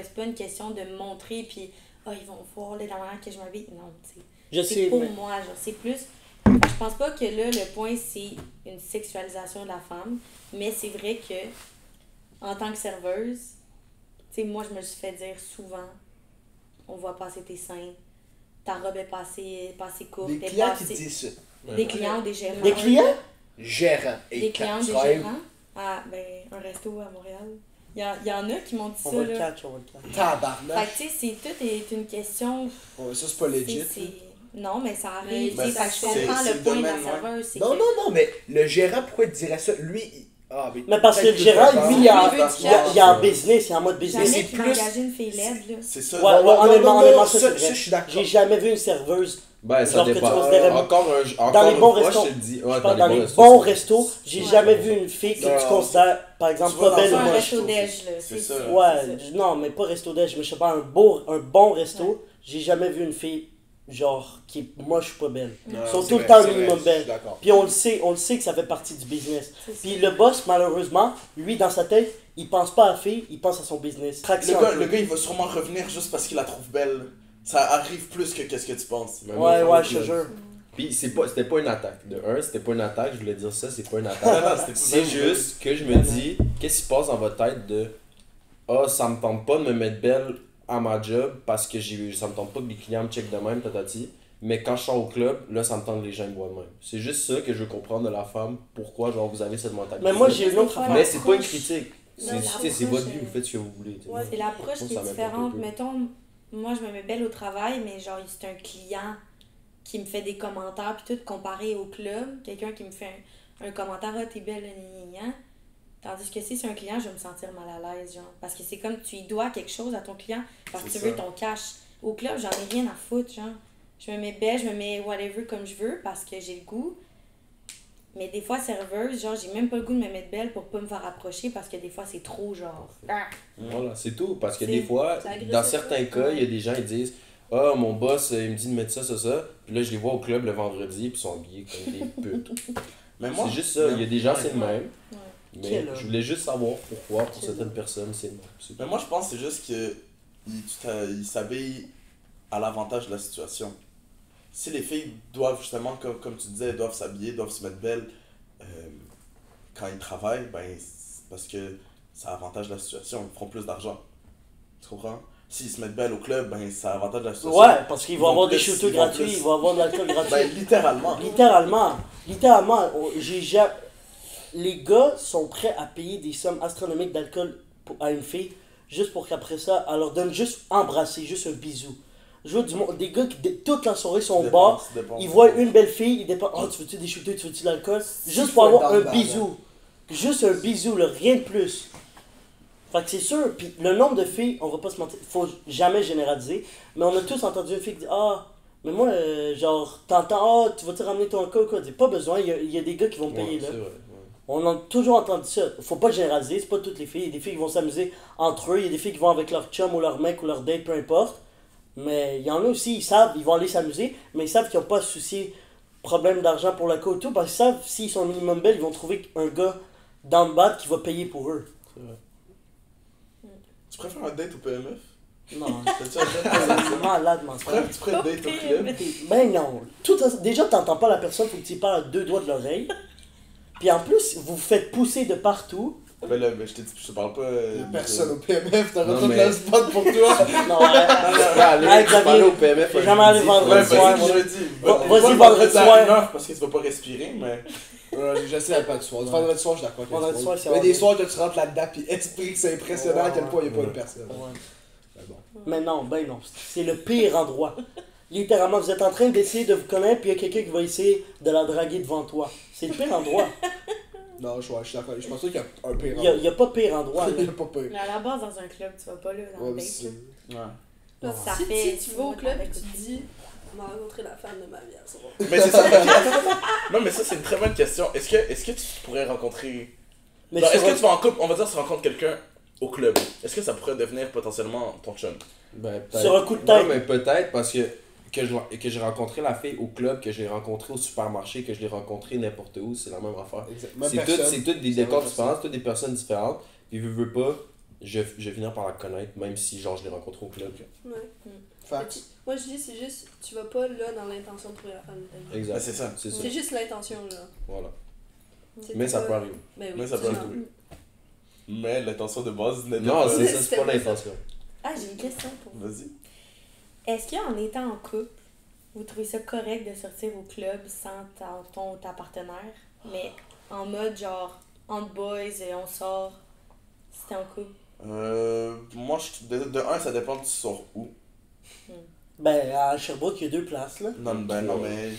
C'est pas une question de me montrer puis ils vont voir là, la manière que je m'habille. Non, tu sais. Je C'est sais, pour mais moi, genre, c'est plus. Je pense pas que là, le point, c'est une sexualisation de la femme, mais c'est vrai que, en tant que serveuse, tu sais, moi, je me suis fait dire souvent, on voit passer tes seins, ta robe est passée courte, Des t'es clients qui passée- disent ça. Des clients ou des gérants. des clients? Gérant. Et Des quand clients, tu des travailles- gérants. Ah, ben, un resto à Montréal. Il y en a qui m'ont dit On ça, va le là. catch, on va le catch. Fait Tabarnak. que, tu sais, tout est une question. Ouais, ça, c'est pas legit. Non, mais ça arrive. Mais tu sais, fait que je c'est- comprends c'est le le point de la domaine, ouais. serveuse. c'est Non, que- non, non, mais le gérant, pourquoi il dirait ça? Lui, Mais parce que peut-être le gérant, que- lui, il est en- Lui, il veut du il est en business, il est en mode Jamais business. c'est qu'il va plus- engager une fille laide, là. C'est ça. Ouais, ouais, non, honnêtement, non, ça, c'est ça, vrai. je suis d'accord. J'ai jamais vu une serveuse. Ben, ça Genre que tu dépend. considérais- Encore Dans les une bons fois, restos. je te le dis. Ouais, Je parle dans les restos, bons c'est- restos, j'ai Ouais. jamais vu une fille que Non, tu non, considères, par exemple, Tu vas pas dans belle ou Pas un moi, moche. je resto trouve que déj, là. c'est C'est ça. ça. Ouais, non, mais pas resto déj, mais je sais pas, un bon resto, j'ai jamais vu une fille, genre, qui est moche ou pas belle. Non, Ils sont c'est tout le vrai, temps c'est vrai, minimum je belle. suis d'accord. Puis on le sait que ça fait partie du business. C'est ça. Puis le boss, malheureusement, lui, dans sa tête, il pense pas à la fille, il pense à son business. Traction. un peu. Le gars, il va sûrement revenir juste parce qu'il la trouve belle. Ça arrive plus que qu'est-ce que tu penses. Mais moi, Ouais, faut ouais, que- je te jure. Puis c'était pas une attaque. De un, c'était pas une attaque, je voulais dire ça, c'est pas une Non, attaque. non, c'était C'est pas- juste que je me dis, qu'est-ce qui se passe dans votre tête de ça me tente pas de me mettre belle à ma job parce que ça me tente pas que les clients me checkent de même, tatati. Mais quand je sors au club, là, ça me tente que les gens me voient de même. C'est juste ça que je veux comprendre de la femme, pourquoi genre vous avez cette mentalité. Mais moi, j'ai une autre Ouais. affaire. Mais c'est pas une l'approche. critique. Non, C'est tu sais, c'est l'approche, votre vie, vous faites ce que vous voulez. tu sais. Ouais, C'est l'approche Moi, qui ça est m'importe différente. un peu. Mettons, moi, je me mets belle au travail, mais genre, c'est un client qui me fait des commentaires, puis tout, comparé au club. Quelqu'un qui me fait un commentaire, ah, t'es belle, gna, gna, gna. Tandis que si c'est un client, je vais me sentir mal à l'aise, genre. Parce que c'est comme tu y dois quelque chose à ton client, parce que tu C'est veux ça. ton cash. Au club, j'en ai rien à foutre, genre. Je me mets belle, je me mets whatever comme je veux, parce que j'ai le goût. Mais des fois, serveuse, genre, j'ai même pas le goût de me mettre belle pour pas me faire approcher, parce que des fois, c'est trop, genre. Ah. Voilà, c'est tout. Parce que C'est- des fois, c'est agressif, dans certains ça. cas, il y a des gens qui disent ah, mon boss, il me dit de mettre ça. Puis là, je les vois au club le vendredi, puis ils sont habillés comme des putes. Mais moi, C'est juste ça. Il y a des gens, c'est le même. Ouais. Mais Quel homme. je voulais juste savoir pourquoi, pour Quel certaines personnes, c'est le même. C'est Mais tout. moi, je pense que c'est juste que il s'habille à l'avantage de la situation. Si les filles doivent justement, comme tu disais, doivent s'habiller, doivent se mettre belles quand ils travaillent, ben parce que ça avantage la situation, ils feront plus d'argent. Tu comprends? S'ils se mettent belles au club, ben ça avantage la situation. Ouais, parce qu'ils Ils vont vont avoir des plus- shooters ils vont gratuits, plus- ils vont avoir de l'alcool gratuit. Ben littéralement. Littéralement, j'ai jamais... Les gars sont prêts à payer des sommes astronomiques d'alcool à une fille, juste pour qu'après ça, elle leur donne juste embrasser, juste un bisou. Je vois des gars qui, toute la soirée, sont au bar, ils voient une belle fille, ils dépensent, oh, tu veux-tu des shooters, tu veux-tu de l'alcool? Juste pour avoir un bisou. Juste un bisou, là, rien de plus. Fait que c'est sûr, puis le nombre de filles, on va pas se mentir, faut jamais généraliser, mais on a tous entendu une fille qui dit ah, mais moi, genre, t'entends, ah, tu vas te ramener ton cas ou quoi? Dis, pas besoin, il y a des gars qui vont payer Ouais, là. c'est vrai, ouais. On a toujours entendu ça. Faut pas généraliser, c'est pas toutes les filles. Il y a des filles qui vont s'amuser entre eux, il y a des filles qui vont avec leur chum ou leur mec ou leur date, peu importe. Mais il y en a aussi, ils savent, ils vont aller s'amuser, mais ils savent qu'ils n'ont pas à se soucier problème d'argent pour la co et tout, parce qu'ils savent, s'ils sont minimum belles, ils vont trouver un gars dans le bas qui va payer pour eux. C'est vrai. Tu préfères un date au PMF? Non, T'as-tu un date? c'est malade, mon frère. Tu préfères un date au club? Ben non. Déjà, t'entends pas la personne, faut que tu y parles à 2 doigts de l'oreille. Puis en plus, vous vous faites pousser de partout. Ben là, je t'ai dit, je te parle pas. Personne au PMF, t'auras Non, tout mais- le spot pour toi. Non, Aller Xavier, parler au PMF. j'ai jamais allé vendredi Ouais, soir, vas-y, moi. jeudi. Vas-y, Pas vendredi à soir. 1h parce que tu vas pas respirer, mais. J'essaie d'aller pas de soir. Vendredi soir, je suis d'accord avec Vendredi toi. soir, c'est Mais des vrai. soirs que tu rentres là-dedans, pis esprit que c'est impressionnant à quel point il n'y a pas de personne. Ouais. Mais bon. Mais non, ben non. C'est le pire endroit. Littéralement, vous êtes en train d'essayer de vous connaître, puis il y a quelqu'un qui va essayer de la draguer devant toi. C'est le pire endroit. Non, je suis d'accord. Je pense qu'il y a un pire. Il y a pas pire endroit. Il Là. y a pas pire. Mais à la base, dans un club, tu vas pas là, dans Ouais, le mais date. c'est- là. Ouais. Là, Ça si, fait si tu vas au club et avec tu te aussi. dis, on m'a rencontré la femme de ma vie, c'est bon. Mais c'est ça. Non, mais ça, c'est une très bonne question. Est-ce que tu pourrais rencontrer. Mais Genre, sur est-ce que un- tu vas en couple, on va dire, tu rencontres quelqu'un au club. Est-ce que ça pourrait devenir potentiellement ton chum? Ben, peut-être. Sur un coup de Non, tête. mais peut-être parce que j'ai rencontré la fille au club, que j'ai rencontré au supermarché, que je l'ai rencontré n'importe où, c'est la même affaire. Même C'est personne. toutes des C'est la décors même différents, c'est toutes des personnes différentes. Puis veux pas, je vais finir par la connaître, même si genre je l'ai rencontrée au club. Ouais. Facts. Moi, je dis, c'est juste, tu vas pas là dans l'intention de trouver la femme de ta vie. Ben, Exact. c'est ça. C'est ça. C'est juste l'intention, là. Voilà. C'est Mais ça pas- peut arriver. Ben oui, Mais ça peut sûrement. arriver. Mais l'intention de base n'est Non, pas. c'est ça, c'est pas l'intention. Ah, j'ai une question pour vous. Vas-y. Est-ce qu'en étant en couple, vous trouvez ça correct de sortir au club sans ton ou ta partenaire, mais en mode genre, entre boys et on sort, si t'es en couple? Moi, de un, ça dépend de tu sors où. Ben, à Sherbrooke, il y a 2 places, là. Non, ben non, mais.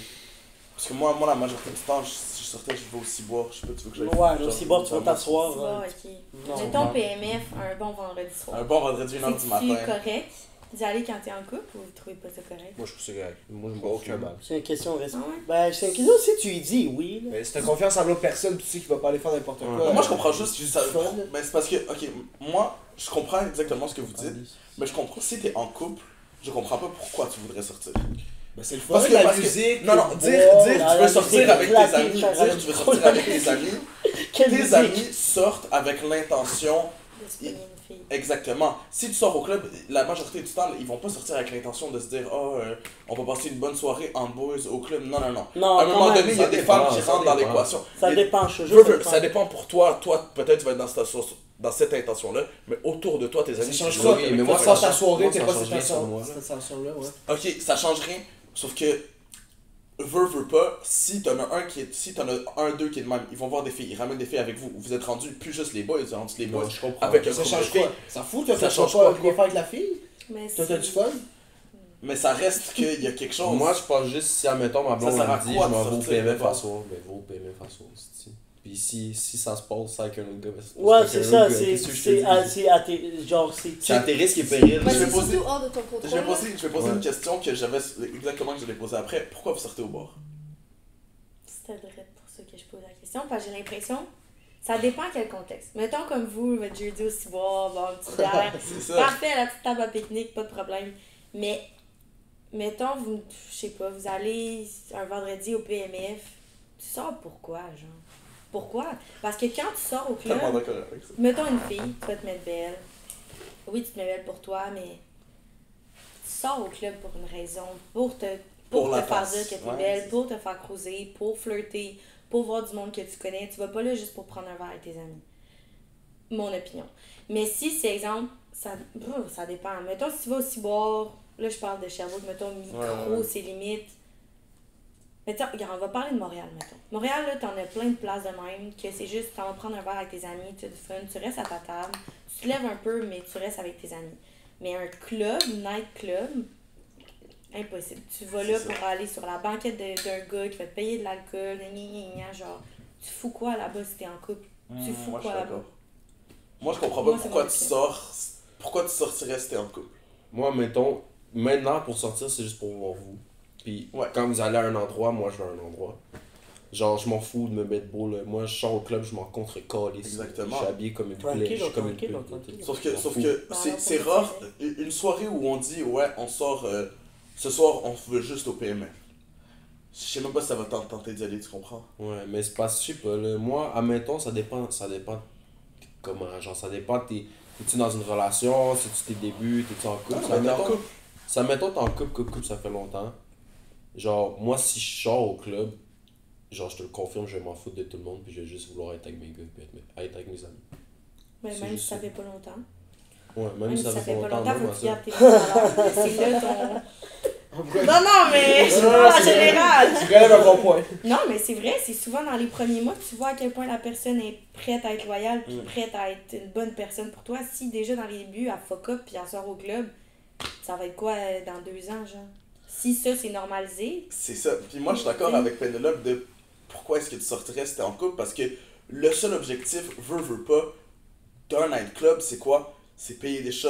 Parce que moi la majorité du temps, si je sortais, je vais aussi boire. Je sais pas, tu veux que j'aille. Ouais, mais aussi boire, tu vas t'asseoir. Tu vois, ok. Non, Mettons non. PMF, un bon vendredi soir. Un bon vendredi 1h du C'est-tu matin. correct d'y aller quand t'es en couple ou vous trouvez pas ça correct? Moi, je trouve ça correct. Moi, je Pas aucun mal. C'est une question de respect. Ah ouais? Ben, c'est une question si tu y dis oui. Là. Mais si t'as confiance en l'autre personne, tu sais qu'il va pas aller faire n'importe quoi. Mais moi, je comprends juste. Ça, fun, là. mais c'est parce que, ok, moi, je comprends exactement ce que vous dites. Mais je comprends, si t'es en couple, je comprends pas pourquoi tu voudrais sortir. Ben, c'est le fun, Parce que, la musique. non, non, le dire, boire. dire la tu veux sortir musique, avec tes claquer, amis, faire dire avec tu veux le sortir avec tes amis, Quelle tes musique? amis sortent avec l'intention, De se pogner une fille. exactement. Si tu sors au club, la majorité du temps, ils vont pas sortir avec l'intention de se dire, oh, on va passer une bonne soirée en boys au club. Non, non, non. Non, À un quand moment même, donné, il y a ça des dépend, femmes qui ça rentrent dans dépend. l'équation. Ça Il y a- dépend, je te jure. Ça dépend pour toi. Toi, peut-être tu vas être dans cette intention-là, mais autour de toi, tes amis. Ça change tu quoi? joues avec mais toi, moi, Moi, ça sans ta change- soirée, moi, t'es ça pas change cette rien sur moi. tension-là, ouais. Ok, ça change rien, sauf que veux pas, si t'en as un, deux qui est de même, ils vont voir des filles, ils ramènent des filles avec vous. Vous êtes rendus plus juste les boys, vous êtes rendus les boys. Non, je comprends. Avec un Ça groupe change de filles. quoi? Ça fout, toi, Ça t'as change pas quoi? bien faire avec la fille? Mais Toi, t'as du fun? Mais ça reste qu'il y a quelque chose. Moi, je pense juste si, admettons, ma blonde Ça sert à me dit, quoi je de m'en vais au sortir, PMF pas? à soir, ben va au PMF à soir, c'est-tu. Puis si ça se passe avec un autre gars, ben, c'est Ouais, avec c'est un ça, autre gars, qu'est-ce que je te dis? c'est à tes. Genre, C'est à tes risques et périls. Ouais, Je vais c'est poser- surtout hors de ton Je contrôle. vais poser Ouais. une question que j'avais exactement que je l'ai posée après. Pourquoi vous sortez au bar? C'était vrai pour ça que je pose la question, parce que j'ai l'impression, ça dépend quel contexte. Mettons comme vous, votre jeudi au ciboire, bon, un petit bière, C'est ça. parfait, la petite table à pique-nique, pas de problème. Mais, mettons, vous, je sais pas, vous allez un vendredi au PMF, tu sors pourquoi, genre? Pourquoi? Parce que quand tu sors au club, Tellement d'accord avec ça. mettons une fille, tu vas te mettre belle. Oui, tu te mets belle pour toi, mais tu sors au club pour une raison, pour te Pour la faire face. dire que t'es Ouais, belle, c'est pour te faire cruiser, pour flirter, pour voir du monde que tu connais. Tu vas pas là juste pour prendre un verre avec tes amis. mon opinion. Mais si c'est exemple, ça dépend. Mettons, si tu vas aussi boire, là je parle de Sherbrooke, mettons, micro, c'est limite. Mettons, regarde, on va parler de Montréal, mettons. Montréal, là, t'en as plein de places de même, que c'est juste, t'en vas prendre un verre avec tes amis, tu as du fun, tu restes à ta table, tu te lèves un peu, mais tu restes avec tes amis. Mais un club, night club, impossible. Tu vas là pour aller sur la banquette d'un gars qui va te payer de l'alcool, genre, tu fous quoi là-bas si t'es en couple? Tu fous quoi là-bas? Moi, je comprends pas pourquoi tu sors. Pourquoi tu sortirais si t'es en couple? Moi, mettons, maintenant pour sortir, c'est juste pour voir vous. Puis quand vous allez à un endroit, moi je vais à un endroit. Genre, je m'en fous de me mettre beau, là. Moi, je sors au club, je m'en contre-calisse. Exactement. Je suis habillé comme une plaie, je suis comme une pute. Sauf que c'est rare, une soirée où on dit, ouais, on sort, ce soir, on veut juste au PMF. Je sais même pas si ça va tenter d'y aller, tu comprends? Ouais, mais c'est pas, je sais pas, là. Moi, admettons, ça dépend comment, genre, ça dépend, t'es-tu dans une relation, c'est-tu tes débuts, t'es-tu en couple? Ça, mettons, t'es en couple, ça fait longtemps. Genre, moi, si je sors au club, genre, je te le confirme, je vais m'en foutre de tout le monde, puis je vais juste vouloir être avec mes gars, puis être avec mes amis. Mais même si ça fait pas longtemps. Ouais, même si ça fait pas longtemps, faut que tu gardes tes valeurs. C'est là ton... Non, mais je parle en général. Tu relèves un bon point. Non, mais c'est vrai, c'est souvent dans les premiers mois que tu vois à quel point la personne est prête à être loyale, puis prête à être une bonne personne pour toi. Si déjà dans les débuts, elle fuck up, puis elle sort au club, ça va être quoi dans 2 ans, genre? Si ça, c'est normalisé. C'est ça. Puis moi, je suis d'accord avec Pénélope de pourquoi est-ce que tu sortirais si t'es en couple, parce que le seul objectif, veut pas, d'un nightclub, c'est quoi? C'est payer des shots,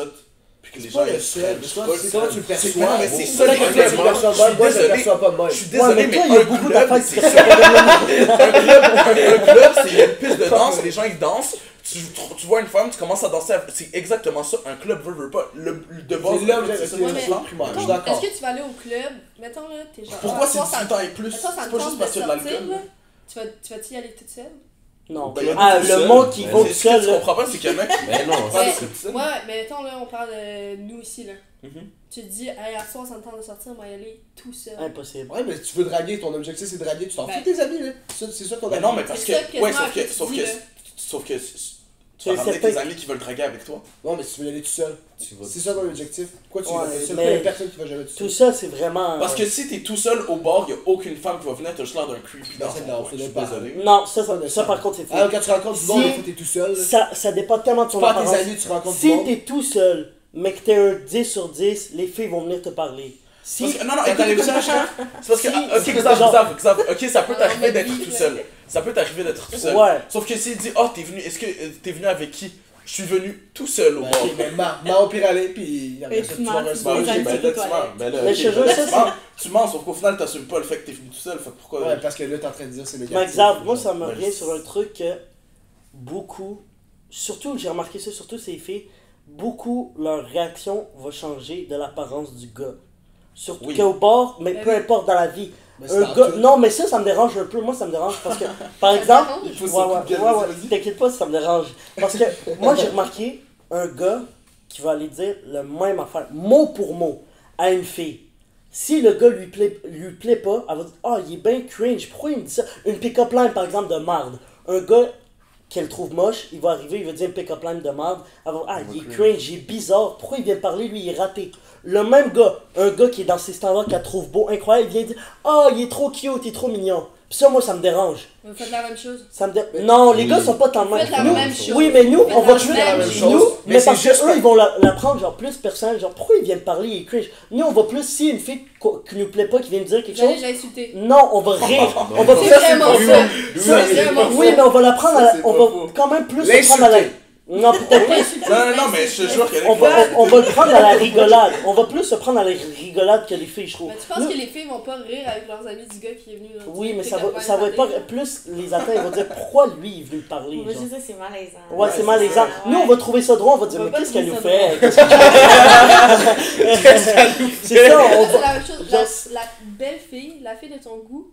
puis que les gens le seul. C'est comment tu le perçois. Mais c'est ça, moi, je le perçois pas de même. Je suis désolé, mais un club, c'est ça. Un club, c'est une piste de danse, les gens ils dansent. Tu vois une femme, tu commences à danser, c'est exactement ça, un club veut pas, de base, c'est ça, primaire, je suis d'accord. Est-ce que tu vas aller au club, mettons là, t'es genre... Pourquoi c'est 18 ans et plus? C'est pas juste parce qu'il y a de l'alcool. Tu vas-y aller toute seule? Non, le monde qui va tout seul. Ce que tu comprends pas, c'est qu'il y en a qui... Mais non, ouais, mais mettons là, on parle de nous ici là. Tu te dis, hey, à soir, ça me tente de sortir, on va y aller tout seul. Impossible. Ouais, mais tu veux draguer, ton objectif c'est de draguer, tu t'en fous de tes amis là. C'est ça ton non, mais parce que... Ouais, sauf que... Tu vas ramener tes amis qui veulent draguer avec toi? Non, mais si tu veux y aller tout seul. C'est ça ton objectif. Pourquoi tu vas aller tout seul? Il y a personne qui va jamais tout seul. Tout ça, c'est vraiment... Parce que si t'es tout seul au bar, y'a aucune femme qui va venir te juste l'air d'un creepy dans son coin. Je suis désolé. Non, ça par contre, c'est faux. Alors quand tu rencontres du monde, des fois t'es tout seul. Ça dépend tellement de ton apparence. Tu pars tes amis, tu rencontres du monde. Si t'es tout seul, mais que t'es un 10 sur 10, les filles vont venir te parler. Non, écoute, c'est parce que, ok, ça peut t'arriver d'être tout seul. Ça peut t'arriver d'être tout seul. Sauf que s'il dit, oh, est-ce que t'es venu avec qui? Je suis venu tout seul au bar. Ok, mais au pire aller, puis tu mens, sauf qu'au final, t'assumes pas le fait que t'es venu tout seul. Fait pourquoi? Ouais, parce que là, t'es en train de dire c'est négatif. Exemple, moi, ça me revient sur un truc que beaucoup, surtout, j'ai remarqué ça, surtout ces filles, beaucoup, leur réaction va changer de l'apparence du gars. Surtout qu'au bar, mais peu importe dans la vie. Un gars, non, mais ça me dérange un peu. Moi, ça me dérange parce que, par exemple, t'inquiète pas si ça me dérange. Parce que moi, j'ai remarqué un gars qui va aller dire le même affaire, mot pour mot, à une fille. Si le gars lui plaît pas, elle va dire, ah, il est bien cringe, pourquoi il me dit ça? Une pick-up line, par exemple, de marde. Un gars qu'elle trouve moche, il va arriver, il va dire une pick-up line de marde. Elle va dire, ah, il est cringe, il est bizarre, pourquoi il vient parler, lui, il est raté. Le même gars, un gars qui est dans ces standards qu'elle trouve beau, incroyable, il vient dire, ah, il est trop cute, il est trop mignon. Pis ça, moi, ça me dérange. Vous faites la même chose. Non, les gars sont pas tant même. Vous faites la même chose. Oui, mais nous, on va jouer la même chose. Mais parce que eux, ils vont la prendre genre plus personnel. Genre, pourquoi ils viennent parler, ils cringe. Nous, on va plus, si une fille qui nous plaît pas, qui vient nous dire quelque chose. J'ai insulté. Non, on va rire. On va C'est vraiment ça. Oui, mais on va la prendre à la. On va quand même plus la prendre à la. Non, peut-être pas. Non, mais je te jure qu'elle on va le prendre à la rigolade. On va plus se prendre à la rigolade que les filles, je trouve. Mais tu penses que les filles vont pas rire avec leurs amis du gars qui est venu? Oui, mais ça va être pas plus les atteints. Ils vont dire pourquoi lui il est venu parler. Moi, je sais, c'est malaisant. Ouais, c'est malaisant. Nous, on va trouver ça drôle. On va dire, mais qu'est-ce qu'elle nous fait? C'est ça. C'est la même chose. La belle fille, la fille de ton goût.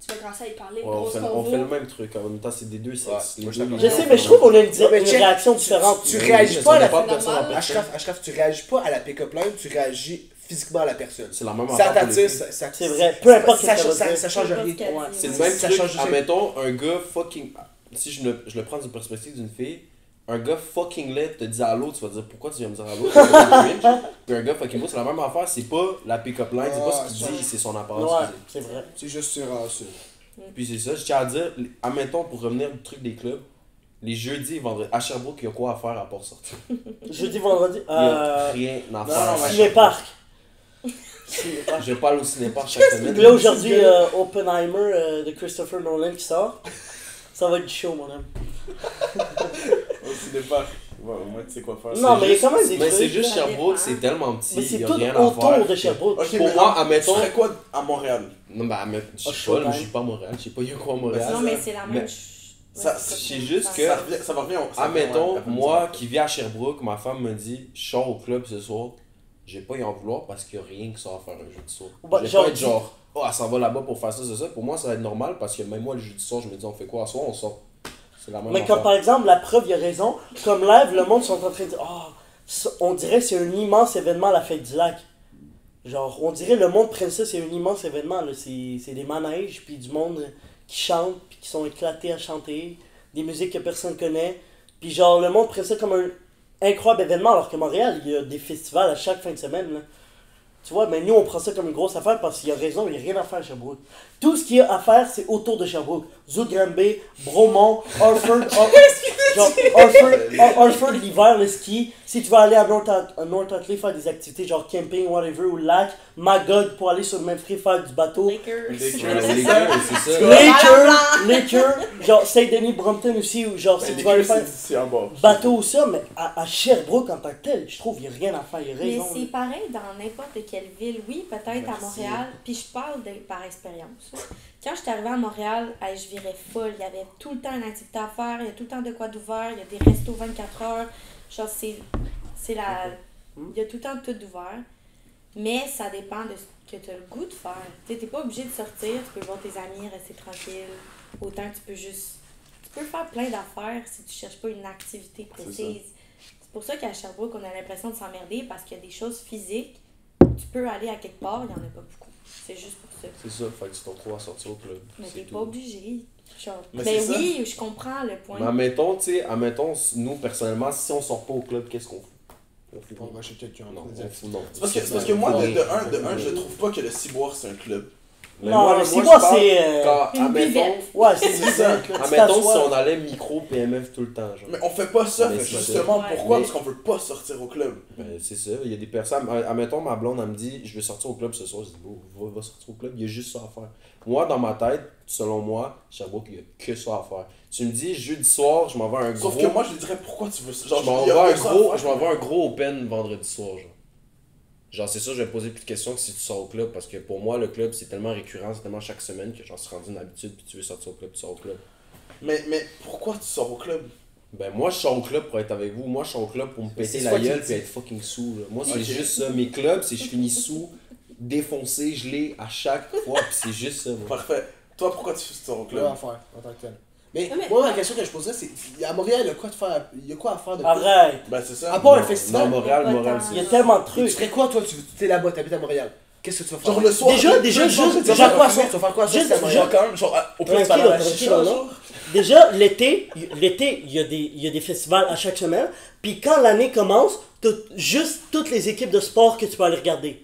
Tu vas commencer à y parler. On fait le même truc. En même temps, c'est des deux sexes. Je sais, mais je trouve qu'on a une réaction différente. Tu réagis pas à la Ashraf, tu réagis pas à la pick-up line, tu réagis physiquement à la personne. C'est la même affaire. Ça t'attire, c'est vrai. Peu importe ça change rien. C'est le même truc. Admettons, un gars fucking. Si je le prends d'une perspective d'une fille, un gars fucking laid te dit allô, tu vas dire pourquoi tu viens me dire allô? C'est pas cringe. Puis un gars fucking beau, c'est la même affaire, c'est pas la pick-up line, c'est pas ce qu'il dit, c'est son apparence Ouais, physique. c'est vrai. C'est juste sur ça. Puis c'est ça, je tiens à dire, admettons pour revenir au truc des clubs, les jeudis et vendredis, à Sherbrooke, il y a quoi à faire à part sortir? Jeudi, vendredi. Il y a rien à faire. Ciné-parc. Je vais pas aller au cinépark chaque semaine. Là aujourd'hui, Oppenheimer de Christopher Nolan qui sort. Ça va être du show, mon homme. Au cinépark. Ouais, au moins tu sais quoi faire. Non, mais il y a quand même des Mais trucs. c'est juste ça Sherbrooke, dépend. c'est tellement petit, Mais il c'est y a tout rien à autour faire. de Sherbrooke. Ok, Pour mais moi, tu admettons. ferais quoi à Montréal? Non, bah, je sais Showtime. pas, moi, je suis pas à Montréal, je sais pas, il y a quoi à Montréal. Non, mais c'est la même. Mais ça- c'est juste que- Ça va revenir. Admettons, moi qui vis à Sherbrooke, ma femme me dit, je sors au club ce soir, j'ai pas y en vouloir parce qu'il y a rien qui sort à faire un jeudi soir. Bah, Je vais genre, pas être genre, oh, elle s'en va là-bas pour faire ça, c'est ça. Pour moi, ça va être normal parce que même moi, le jeudi soir, je me dis, on fait quoi à soir, on sort. C'est la même Mais affaire. comme par exemple, la preuve, il a raison. Comme live, le monde sont en train de dire on dirait que c'est un immense événement la fête du lac. Genre, on dirait le monde prenne ça, c'est un immense événement. Là. C'est des manèges, puis du monde qui chante, puis qui sont éclatés à chanter, des musiques que personne connaît. Puis genre, le monde prenne ça comme un incroyable événement, alors que Montréal, il y a des festivals à chaque fin de semaine. Là. Tu vois, mais nous, on prend ça comme une grosse affaire parce qu'il y a raison, il n'y a rien à faire à Sherbrooke. Tout ce qu'il y a à faire, c'est autour de Sherbrooke. Zout-Granby, Bromont, Harford, Harford, l'hiver, le ski. Si tu veux aller à North Atley faire des activités genre camping, whatever, ou lac, Magog pour aller sur le Memphis faire du bateau. Lakers. Les gars, c'est ça. Lakers, genre Saint-Denis, Brompton aussi, ou genre si tu veux aller faire C'est un bon. bateau ou ça, mais à Sherbrooke en tant que tel, je trouve qu'il n'y a rien à faire, il y a Mais raison. c'est là. pareil dans n'importe quelle ville. Oui, peut-être à Merci. Montréal. Puis je parle par expérience. Quand je suis arrivée à Montréal, je virais folle. Il y avait tout le temps une activité à faire. Il y a tout le temps de quoi d'ouvert. Il y a des restos 24 heures. Genre, c'est la... Il y a tout le temps tout d'ouvert. Mais ça dépend de ce que tu as le goût de faire. Tu sais, t'es pas obligé de sortir. Tu peux voir tes amis, rester tranquille. Autant que tu peux juste... Tu peux faire plein d'affaires si tu cherches pas une activité précise. C'est pour ça qu'à Sherbrooke, on a l'impression de s'emmerder parce qu'il y a des choses physiques. Tu peux aller à quelque part, il n'y en a pas beaucoup. C'est juste pour ça. C'est ça, fait que tu t'en trouves à sortir au club. Mais c'est t'es tout. pas obligé. Genre, Mais ben c'est oui, je comprends le point. Mais admettons, tu sais, nous, personnellement, si on sort pas au club, qu'est-ce qu'on fait? On fout On va chez quelqu'un. non, on fout non. C'est parce que moi, de un, je trouve pas que le ciboire c'est un club. Mais Non, moi, le je ciboire, parle c'est... quand, Une admettons, buvette. Ouais, c'est C'est ça. Tu admettons si t'assois. on allait micro PMF tout le temps, genre. Mais on fait pas ça, Mais fait c'est justement. ça. Pourquoi? Ouais. Parce qu'on veut pas sortir au club. Ben, c'est ça, il y a des personnes, admettons ma blonde, elle me dit, je veux sortir au club ce soir, je dis, bon, va sortir au club, il y a juste ça à faire. Moi, dans ma tête, selon moi, Sherbrooke, il y a que ça à faire. Tu me dis, jeudi soir, je m'en vais à un gros... Sauf que moi, je lui dirais pourquoi tu veux ça. Genre, je m'en il y vais a à un que ça à gros, faire. je m'en vais à un gros open vendredi soir, genre. Genre, c'est sûr, je vais me poser plus de questions que si tu sors au club, parce que pour moi, le club, c'est tellement récurrent, c'est tellement chaque semaine que j'en suis rendu une habitude, puis tu veux sortir au club, tu sors au club. Mais pourquoi tu sors au club? Ben, moi, je sors au club pour être avec vous, moi, je sors au club pour me péter c'est la toi qui gueule le puis dis. être fucking sous, là. Moi, c'est Ok. juste ça. Mes clubs, c'est je finis sous, défoncé, gelé à chaque fois, puis c'est juste ça, moi. Parfait. Toi, pourquoi tu sors au Club club? à faire en tant que tel. Mais Ouais, mais- moi, la question que je poserais, c'est à Montréal, il y a quoi à faire de plus? Arrête. Ben, c'est ça. À part un Non, festival. non, Montréal, Pas Montréal, tant. Il y a c'est... tellement de Tu trucs. ferais quoi, toi? Tu es là-bas, t'habites à Montréal. Qu'est-ce que tu vas faire? Genre le soir. Déjà, Tu vas faire quoi à soir? Tu vas faire quoi à soir? Juste- si t'es à Montréal? Genre quand même, genre au Tranquille, principal à la tranquille, chicha, non? genre. Déjà, l'été, il y a des festivals à chaque semaine. Puis quand l'année commence, t'as juste toutes les équipes de sport que tu peux aller regarder.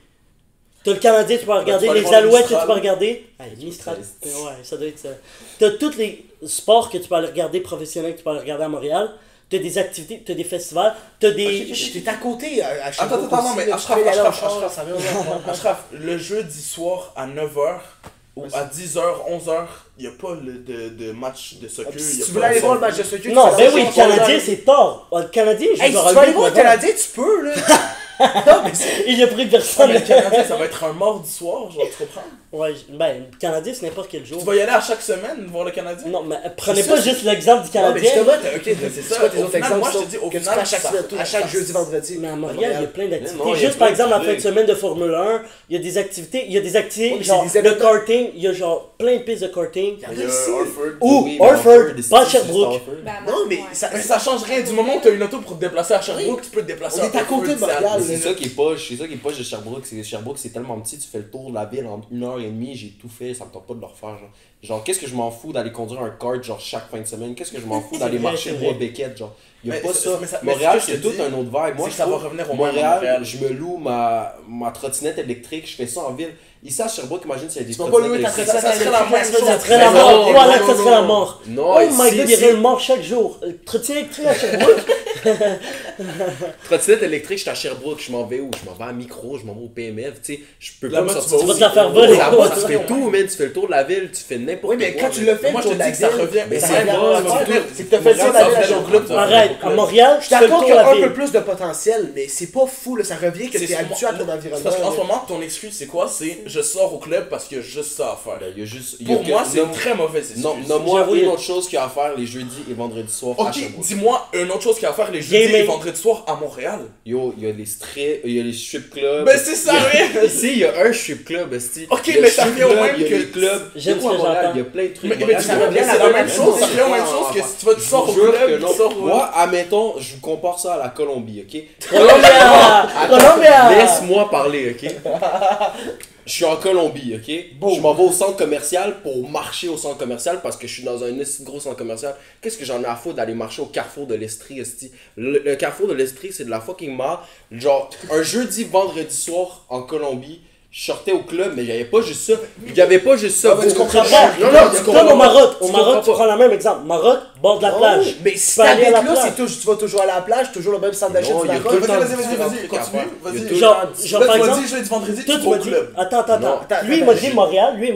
T'as le Canadien, tu peux regarder, tu peux aller les voir le Alouettes que tu Mistral. peux regarder. Mistral, ouais, ça doit être ça. T'as tous les sports que tu peux aller regarder, professionnels que tu peux aller regarder à Montréal. T'as des activités, t'as des festivals, t'as des... T'es à côté à Sherbrooke Attends, non, aussi, mais là, tu Ashraf, peux y aller en Ashraf, char, Ashraf. ça vient, Ashraf, le jeudi soir à 9h ou à 10h, 11h, il n'y a pas de match de soccer. y Si a tu pas veux aller de voir le soccer. match de soccer, Non, tu ben fais oui, ça, le tu vas Canadien, aller- c'est tard. Le Canadien, je Hey, si vais tu vas aller voir le Canadien, tu peux, là. Non, mais c'est... Il a pris Ouais, personne. mais le Canadien, ça va être un mardi soir, genre, tu comprends? Ouais, ben, le Canadien, c'est n'importe quel jour. Tu vas y aller à chaque semaine voir le Canadien? Non, mais prenez C'est pas ça, juste l'exemple du Non, mais Canadien. justement, ok, c'est c'est ça. quoi tes Au autres final, exemples? moi, je te dis, au que tu final, fais à chaque ça semaine, tourne à chaque à- jeudi, vendredi. Mais à Montréal, il y a plein d'activités. Non, il y a Juste par plein de exemple, la fin de trucs. semaine de Formule 1, il y a des activités, Ouais, mais genre c'est des le événements. karting, il y a genre plein de pistes de karting. Il y a Harford. Ou Oui, mais Harford, Harford, pas c'est Sherbrooke. juste Harford. Ben, Non, mais ouais. ça... Mais ça change rien. Du moment que tu as une auto pour te déplacer à Sherbrooke, tu peux te déplacer On est à côté de Montréal, C'est là. ça qui est poche, de Sherbrooke. Sherbrooke, c'est tellement petit, tu fais le tour de la ville en 1h30, j'ai tout fait, ça me tente pas de le refaire. Genre, Genre, qu'est-ce que je m'en fous d'aller conduire un kart, genre, chaque fin de semaine? Qu'est-ce que je m'en fous d'aller vrai, marcher c'est le bois vrai. Beckett, genre? Il y a Mais pas c'est- ça. mais Montréal, ce que c'est je tout dis, un autre vibe. Moi, c'est que ça va trouve, revenir au moins à Montréal, Montréal. je me loue ma trottinette électrique, je fais ça en ville. Ici, à Sherbrooke, imagine s'il y a des Tu vas pas trottinettes louer ta électriques. trottinette Ça serait la même électrique, chose. Ça serait la Mais mort. non, Voilà, non, ça non, serait la non. mort. Non, Oh my god, il y ici, aurait une mort chaque jour. Trottinette électrique à Sherbrooke. trottinette électrique, je suis à Sherbrooke, je m'en vais où? Je m'en vais à Micro, je m'en vais au PMF, tu sais, je peux pas Là-bas, me tu sortir. vas Tu vas te la faire voler. Là-bas, tu fais tout, man, tu fais le tour de la ville, tu fais n'importe quoi. Oui, mais quand tu man. le fais, Moi, le je tour te de dis la que ça ville, revient. Mais ça c'est revient bon, à c'est Montréal. tout. C'est que t'as fait Montréal, ça ça dans la revient ville. au club. Arrête, à Montréal, Je suis d'accord qu'il y a un peu plus. plus de potentiel, mais c'est pas fou, là, ça revient que C'est t'es habitué à ton c'est environnement. parce qu'en ce là. moment, ton excuse, c'est quoi? C'est je sors au club parce qu'il y a juste ça à faire. Ben, il y a juste. il y a Pour que- moi, c'est nomme- une très mauvaise excuse. Non, nomme-moi J'avoue, une autre chose qu'il y a à faire les jeudis et vendredis soirs à Ok, Sherbrooke. dis-moi une autre chose qu'il y a à faire les jeudis Gaming. et vendredis soir à Montréal. Yo, il y a les strip clubs. Ben c'est ça, oui! Ici, il y a un strip club, esti. Ok, Il y a mais le ça strip revient au club, même il y a que- les clubs. J'aime Il y a ce que Montréal, j'entends. il y a plein de trucs. Mais Montréal, tu ça vois, revient c'est à la même chose, ça revient à la même Non, chose que enfin, si tu vas, tu je sors au vous jure club, que tu non. sors au... Moi, admettons, je vous compare ça à la Colombie, ok? Colombia! Colombia! Laisse-moi parler, ok? Je suis en Colombie, ok? Je m'en vais au centre commercial pour marcher au centre commercial parce que je suis dans un esti de gros centre commercial. Qu'est-ce que j'en ai à foutre d'aller marcher au carrefour de l'Estrie, esti? Le carrefour de l'Estrie, c'est de la fucking merde. Genre, un jeudi, vendredi soir en Colombie, je sortais au club, mais il n'y avait pas juste ça. Il n'y avait pas juste ça. Ah, mais tu Vous- comprends pas. Non, non, tu comprends Comme au pas. Maroc, Tu comprends tu pas. prends le même exemple. Maroc, bord de la Oh, plage. mais Tu si peux aller à t'habites la là, plage. c'est tu vas toujours à la plage, toujours le même centre d'achat Non, du il y a Maroc. tout le temps Vas-y, des vas-y, différents vas-y, trucs à continue, faire. Il y a vas-y. tout le Genre, temps- genre Là, par tu m'as exemple, dit jeudi, vendredi, toi tu tu vas m'as au dit, club. attends. Non. Lui il m'a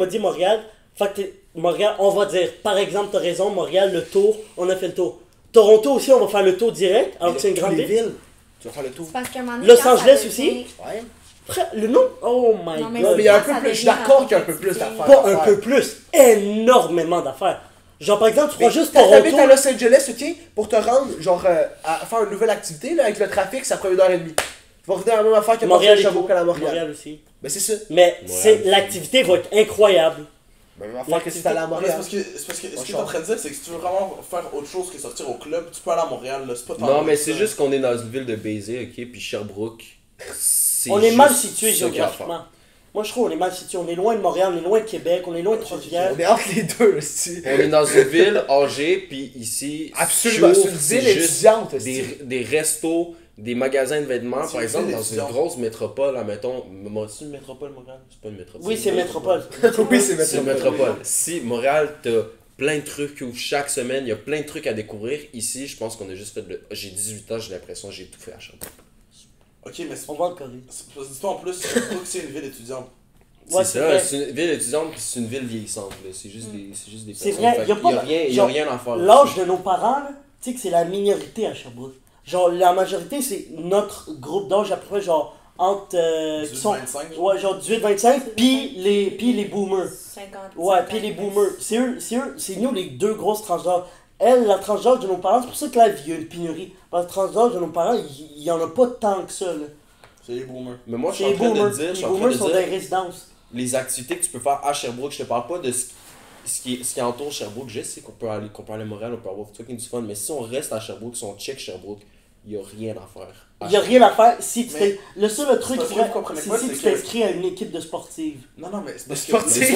dit Montréal, Fait que Montréal, on va dire, par exemple, t'as raison, Montréal, le tour, on a fait le tour. Toronto aussi, on va faire le tour direct, alors que c'est une grande les ville. villes. Tu vas faire le tour. C'est parce qu'à un moment donné, Los quand ça Angeles devient- aussi? Ouais. Frère, le nom, oh my Non, mais god. Mais il y a un Ça peu plus, je suis devient d'accord qu'il y a un peu compétitif. plus d'affaires. Pas un peu plus, énormément d'affaires. Genre par exemple, tu prends juste T'habites à Toronto. Los Angeles, ok, pour te rendre, genre, à faire une nouvelle activité, là, avec le trafic, ça prend 1h30. Tu vas revenir à la même affaire que Montréal et Sherbrooke tout. à la Montréal. Montréal aussi. Ben c'est ça. Mais Montréal. l'activité va être incroyable. Même affaire que si t'allais à Ouais, mais c'est Montréal. parce que, ce que t'es en train de dire, c'est que si tu veux vraiment faire autre chose que sortir au club, tu peux aller à Montréal, là, c'est pas tant Non, loin mais que c'est ça. juste qu'on est dans une ville de baiser, ok? Puis Sherbrooke, c'est On est mal juste situé ça qu'il y a à faire. géographiquement. Moi je trouve on est mal situé. On est loin de Montréal, on est loin de Québec, on est loin de Trois-Rivières. On est entre les deux, aussi. On est dans une ville âgée, puis ici, Absolument, chaud, c'est une c'est ville juste étudiante, des restos, des magasins de vêtements, C'est par une exemple, ville dans une étudiante. grosse métropole, admettons, c'est une métropole, Montréal? C'est pas une métropole. Oui, c'est métropole. Oui, c'est C'est une métropole. Si Montréal, t'as plein de trucs qui ouvrent chaque semaine, il y a plein de trucs à découvrir. Ici, je pense qu'on a juste fait J'ai 18 ans, j'ai l'impression que j'ai tout fait à Sherbrooke. Ok, mais c'est On va en Corée. dis-toi en plus, Sherbrooke, c'est une ville étudiante. Ouais, C'est c'est vrai. ça, c'est une ville étudiante, puis c'est une ville vieillissante. là. C'est juste des C'est personnes. vrai, Fait y a qu'il pas y a rien, il y a genre, rien à faire. L'âge de nos parents, là, tu sais que c'est la minorité à Sherbrooke. Genre, la majorité, c'est notre groupe d'âge, à peu près, genre, entre. Qui sont, 18-25, ouais, genre 18-25, puis les boomers. 50. Ouais, puis les boomers. C'est nous les deux grosses tranches d'âge. Elle, la tranche d'âge de nos parents, c'est pour ça que là, il y a une pénurie. Parce que la tranche d'âge de nos parents, il y en a pas tant que ça, là. C'est les boomers. Mais moi, je C'est suis les en train boomers. de dire, je Les suis en train boomers de sont dans les dire résidences. les activités que tu peux faire à Sherbrooke. Je te parle pas de ce qui entoure Sherbrooke. Je sais qu'on peut aller à Montréal, on peut avoir fucking du fun, mais si on reste à Sherbrooke, si on check Sherbrooke, il y a rien à faire. Il n'y a rien à faire si tu Mais- t'es. Le seul truc parce qu'il que faudrait, vous comprenez c'est pas, si c'est tu que- t'inscris à une équipe de sportive. Non, non, mais c'est parce que... Sportif.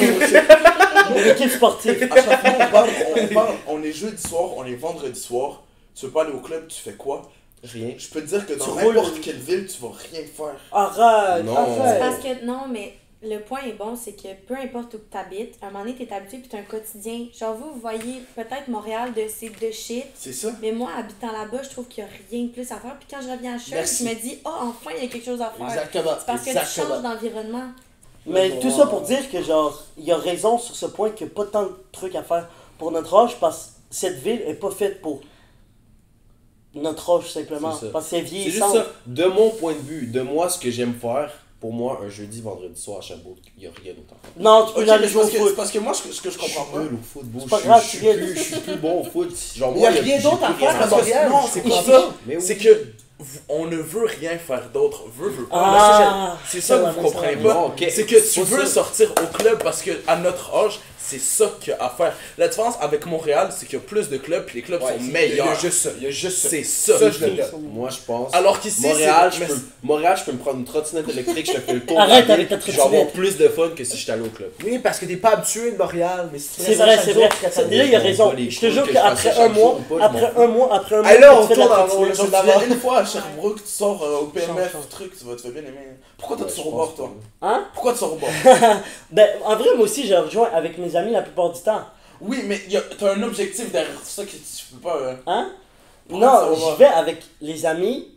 Une équipe sportive. À chaque fois, on est jeudi soir, on est vendredi soir. Tu veux pas aller au club, tu fais quoi? Rien. Je peux te dire que dans Tu n'importe roules. quelle ville, tu vas rien faire. Arrête, Non. C'est arrête. parce que, non, mais le point est bon, c'est que peu importe où tu habites, à un moment donné, t'es habitué puis t'as un quotidien. Genre, vous voyez peut-être Montréal c'est de shit, C'est ça. mais moi, habitant là-bas, je trouve qu'il n'y a rien de plus à faire. Puis quand je reviens à Church, Merci. je me dis, oh, enfin, il y a quelque chose à faire. Exactement. C'est parce que tu changes d'environnement. Mais tout ça pour dire que, genre, il y a raison sur ce point qu'il n'y a pas tant de trucs à faire pour notre âge parce que cette ville est pas faite pour notre âge simplement. C'est ça. Parce que c'est C'est juste vieillissant. ça. De mon point de vue, de moi, ce que j'aime faire, pour moi, un jeudi, vendredi soir à Sherbrooke, il n'y a rien d'autre à faire. Non, tu peux Ok, y aller mais jouer au c'est foot. parce que moi, ce que je comprends pas... nul au football. C'est pas grave, tu viens. Je suis plus bon au foot. Genre, Il y a moi, rien j'ai d'autre à plus rien faire à Parce que- Montréal. Non, c'est Je pas comprends ça. pas. Mais C'est oui. que on ne veut rien faire d'autre. Veut pas. Ah, C'est ça que vous comprenez Non, pas. ok. C'est que tu C'est pas veux ça. sortir au club parce que à notre âge, C'est ça qu'il y a à faire. La différence avec Montréal, c'est qu'il y a plus de clubs puis les clubs sont Il y meilleurs. a juste ça. Il y a juste ça. C'est ça. Ça, je le donne. Moi, je pense. Alors qu'ici, Montréal, c'est... Montréal, je peux me prendre une trottinette électrique, je te fais le tour. Arrête de la avec ta ville, puis je vais avoir trottinette. plus de fun que si j'étais allé au club. Oui, parce que t'es pas habitué de Montréal, mais C'est vrai, c'est vrai. Déjà, il a raison. Je te jure qu'après un mois, après un mois, Alors, tu fais on la tourne en trottinette. rond, Genre, tu viens une fois à Sherbrooke, tu sors au PMF, Change. truc, tu vas bien aimer. Pourquoi toi tu sors au bord, toi? Hein? Pourquoi tu sors au bord? Ben, en vrai, moi aussi, je rejoins avec mes amis la plupart du temps. Oui, mais t'as un objectif derrière ça que tu peux pas... Hein? Pourquoi Non, ça va? je vais avec les amis,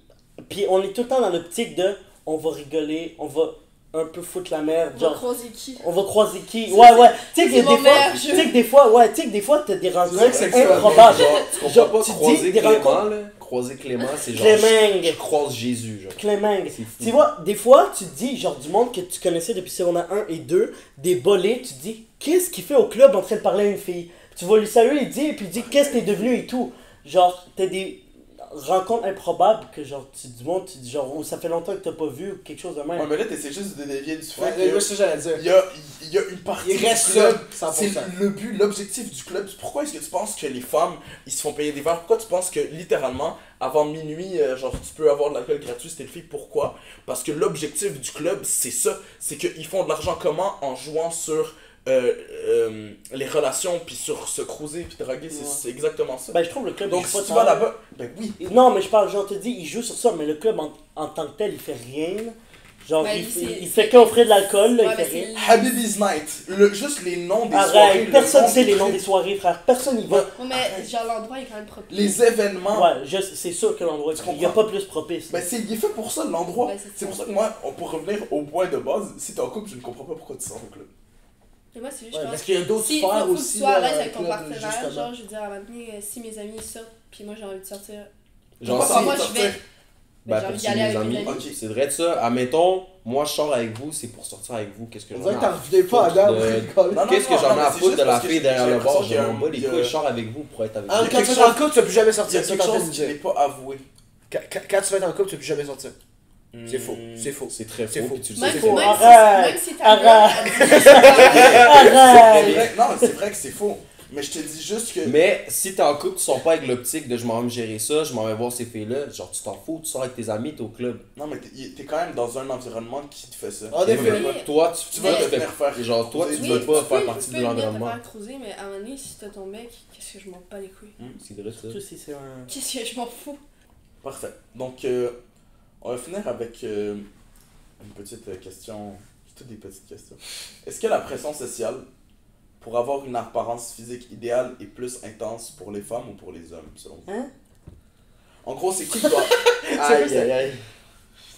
puis on est tout le temps dans l'optique de on va rigoler, on va un peu foutre la merde, On va genre croiser qui? on va croiser qui. Ouais, ouais. Tu sais que c'est des mon fois, meilleur tu jeu. sais que des fois, ouais, tu sais que des fois t'as des vrai que rencontres c'est extrêmement improbables. Tu comprends Genre, pas tu dis croiser des Clément, rencontres- là? Croiser Clément, c'est genre. Clémeng. Je croise Jésus, genre. Clémeng. C'est fou. Tu vois, des fois, tu te dis, genre, du monde que tu connaissais depuis secondaire 1 et 2, des bolés, tu te dis, qu'est-ce qu'il fait au club en train de parler à une fille? Tu vas lui saluer, il dit, puis il dit, qu'est-ce que t'es devenu et tout. Genre, t'as des rencontres improbables que, genre, du monde, tu dis, genre, où ça fait longtemps que t'as pas vu ou quelque chose de même. Ouais, mais là, t'essaies juste de dévier du fait Ouais, que... c'est ça que j'allais dire. Il y a une partie Il du reste club, ça, 100%. c'est le but, l'objectif du club. Pourquoi est-ce que tu penses que les femmes, ils se font payer des verres? Pourquoi tu penses que, littéralement, avant minuit, genre, tu peux avoir de l'alcool gratuit si t'es une fille? Pourquoi? Parce que l'objectif du club, c'est ça. C'est qu'ils font de l'argent comment? En jouant sur les relations, puis sur se cruiser, puis draguer. C'est exactement ça. Ben, je trouve le club, Donc, il si joue tu pas vas tant. là-bas, ben oui. Non, mais je parle, genre, te dis, il joue sur ça, mais le club en tant que tel, il fait rien. Genre, Ben, il, lui, il, il c'est- fait qu'offrir de l'alcool, là, Ouais, il mais fait rien. c'est- Habibi's Night. Juste les noms des soirées. Arrête, le personne nom sait des les noms trucs, des soirées, frère. Personne y va. Ouais, mais genre l'endroit est quand même propre. Les événements. Ouais, c'est sûr que l'endroit, Tu il n'y a comprends? pas plus propice. Ben il est fait pour ça, l'endroit. Ouais, c'est C'est ça. pour ça que moi, pour revenir au point de base, si t'es en couple, je ne comprends pas pourquoi tu sors au club. Et moi, c'est juste, Ouais, je pense parce qu'il y a d'autres si, sphères faut que aussi. tu sois à là, l'aise dans avec ton le club, partenaire, justement. genre, je veux dire, à un moment donné, si mes amis sortent, puis moi j'ai envie de sortir, Genre, Pourquoi si- moi, t'as je envie de vais- sortir? ben, j'ai pour envie d'y suivre aller mes avec mes amis. amis. Ok. C'est vrai de ça. Admettons, moi je sors avec vous, c'est pour sortir avec vous. Qu'est-ce que On j'en dirait ai que t'en à revenais pas à foutre dame. de- Non, Qu'est-ce que non, j'en ai mais à c'est foutre juste de la parce que fille derrière j'ai le l'impression bord? Je qu'il y a m'en bats les il y a- couilles, je sors avec vous pour être avec Ah, vous. Il y a quand tu quelque vas être en chose- couple, tu vas plus jamais Il y a sortir. C'est quelque ça que t'es en train de chose me qui dire. n'est pas avoué. Quand tu vas être en couple, tu vas plus jamais sortir. C'est faux. C'est faux. C'est très C'est faux. faux. puis tu le Même, sais, même, c'est si, faux. Arrête. même si ta Arrête. gueule, elle dit- Arrête! Non, c'est vrai que c'est faux. Mais je te dis juste que. Mais si t'es en couple, tu sors pas avec l'optique de je m'en vais me gérer ça, je m'en vais voir ces filles-là. Genre, tu t'en fous, tu sors avec tes amis, t'es au club. Non, mais t'es quand même dans un environnement qui te fait ça. En effet. Oui. Toi, Tu vas Mais- te venir faire. Genre, toi, tu Oui, veux pas tu faire peux- partie tu de peux venir te l'environnement. faire cruiser, mais à un moment donné, si t'as ton mec, qu'est-ce que je m'en bats les couilles? C'est vrai ça. Surtout si c'est un. Qu'est-ce que je m'en fous? Parfait. Donc, on va finir avec une petite question. C'est toutes des petites questions. Est-ce que la pression sociale pour avoir une apparence physique idéale est plus intense pour les femmes ou pour les hommes, selon vous? Hein? En gros, c'est qui doit. Aïe, aïe, aïe.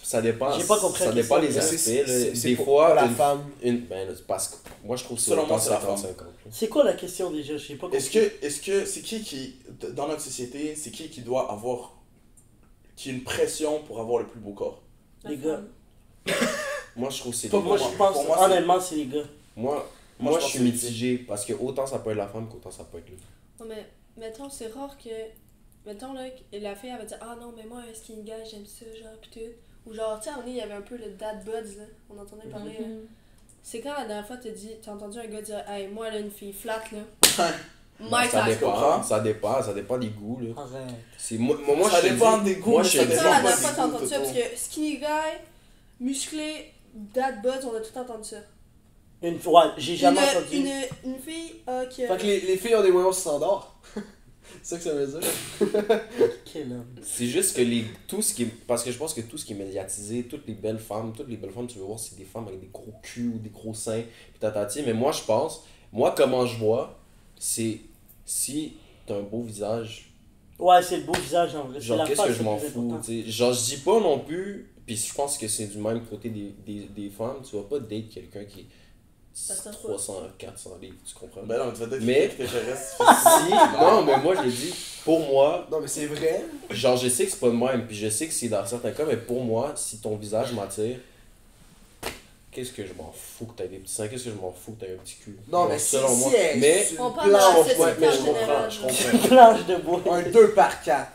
Ça dépend. J'ai pas compris Ça la dépend question. les aspects. là. C'est Des pour fois, la une- femme. Ben, là, c'est parce que moi, je trouve que c'est Selon moi, autant c'est la 50-50. femme. là. C'est quoi la question déjà? Je sais pas compris. Est-ce que c'est qui, dans notre société, c'est qui doit avoir. Qui a une pression pour avoir le plus beau corps? Les gars. Moi, je trouve que c'est Pas les pour deux. Moi, je pense, Pour moi, c'est- honnêtement, c'est les gars. Moi, je je pense suis que c'est- mitigé parce que autant ça peut être la femme qu'autant ça peut être lui. Non, mais mettons, c'est rare que. Mettons, là, que la fille, elle va dire ah non, mais moi, un skinny guy, j'aime ça, genre, pis tout. Ou genre, tu sais, à un moment donné, il y avait un peu le dad buds, là. On entendait parler. là. C'est quand la dernière fois, t'as entendu un gars dire hey, moi, là, une fille flat, là. My Ça type. comprends? ça dépend des goûts. Là. Arrête. C'est, moi, Ça je te dépend dis- des goûts, moi, mais je ça te C'est dis- quand la dépend dernière pas fois, des t'as goûts, entendu ça, Toto. parce que skinny guy, musclé, dad buds, on a tout entendu ça. Ouais, j'ai jamais entendu. Une fille, qui Fait que les filles ont des moyens standards. C'est ça que ça veut dire. Quel homme. C'est juste que tout ce qui est, parce que je pense que tout ce qui est médiatisé, toutes les belles femmes tu veux voir, c'est des femmes avec des gros culs ou des gros seins, pis tatati. Mais moi, je pense, comment je vois, c'est si t'as un beau visage, Ouais, c'est le beau visage en vrai. C'est genre la qu'est-ce face que le je m'en plus fous, important. tu sais. Genre, je dis pas non plus, puis je pense que c'est du même côté des femmes, tu vas pas date quelqu'un qui Ça est sort pas. 300, 400 livres, tu comprends? Ben non, tu vas dire Mais- que je reste. Si, non, mais moi, je l'ai dit, pour moi, Non, mais c'est vrai. genre, je sais que c'est pas de même, puis je sais que c'est dans certains cas, mais pour moi, si ton visage m'attire, qu'est-ce que je m'en fous que t'aies des petits seins, qu'est-ce que je m'en fous que t'aies un petit cul. Non, Genre, mais si, selon moi. si elle Mais, sur On une parle de la planche, société ouais, mais en je comprends, général. je genre. comprends. Planche de bois. un 2x4.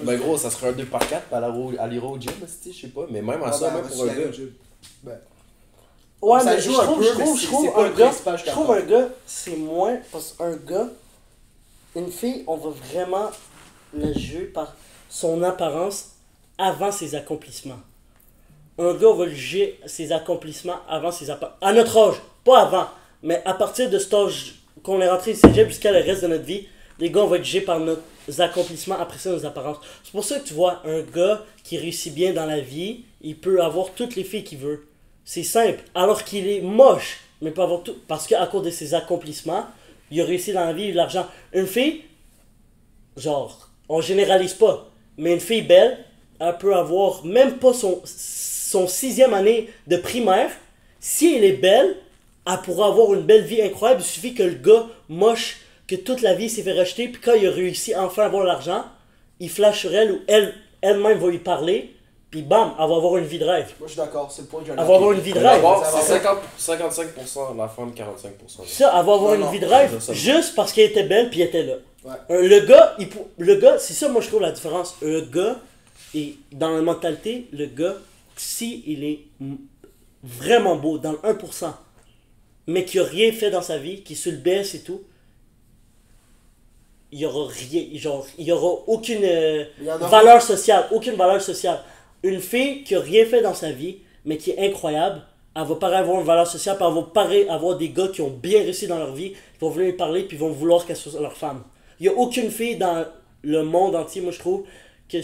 Ben gros, ça serait un 2x4 à l'Hero Gym, je sais pas, mais même à ça, même pour un gars. Ouais, Ça mais je joue un trouve, peu, je mais trouve, c'est je trouve pas un le gars, principal, je trouve un gars, c'est moins, parce qu'un gars, une fille, on va vraiment la juger par son apparence avant ses accomplissements. Un gars, on va le juger ses accomplissements avant ses apparences. À notre âge, pas avant, mais à partir de cet âge qu'on est rentré ici jusqu'à le reste de notre vie, les gars, on va être jugés par nos accomplissements, après ça, nos apparences. C'est pour ça que tu vois, un gars qui réussit bien dans la vie, il peut avoir toutes les filles qu'il veut. C'est simple. Alors qu'il est moche, mais peut avoir tout. Parce qu'à cause de ses accomplissements, il a réussi dans la vie, il a de l'argent. Une fille, genre, on généralise pas, mais une fille belle, elle peut avoir même pas son 6e année de primaire. Si elle est belle, elle pourra avoir une belle vie incroyable. Il suffit que le gars moche, que toute la vie s'est fait rejeter, puis quand il a réussi à enfin avoir l'argent, il flash sur elle ou elle-même va lui parler, puis bam, elle va avoir une vie de rêve. Moi, je suis d'accord, c'est le point que Elle va avoir une vie de rêve. C'est 55% la femme, 45%. Ça, elle va avoir Non, une vie de non, rêve ça, ça- juste parce qu'elle était belle puis elle était là. Ouais. Le gars, c'est ça, moi je trouve la différence. Le gars, et dans la mentalité, le gars, si il est vraiment beau, dans le 1%, mais qui a rien fait dans sa vie, qui est sur le baisse et tout, il y aura rien, genre, il y aura aucune Il y en aura- valeur sociale, aucune valeur sociale. Une fille qui a rien fait dans sa vie, mais qui est incroyable, elle va pareil avoir une valeur sociale, puis elle va pareil avoir des gars qui ont bien réussi dans leur vie, qui vont venir lui parler, puis vont vouloir qu'elle soit leur femme. Il n'y a aucune fille dans le monde entier, moi je trouve, que,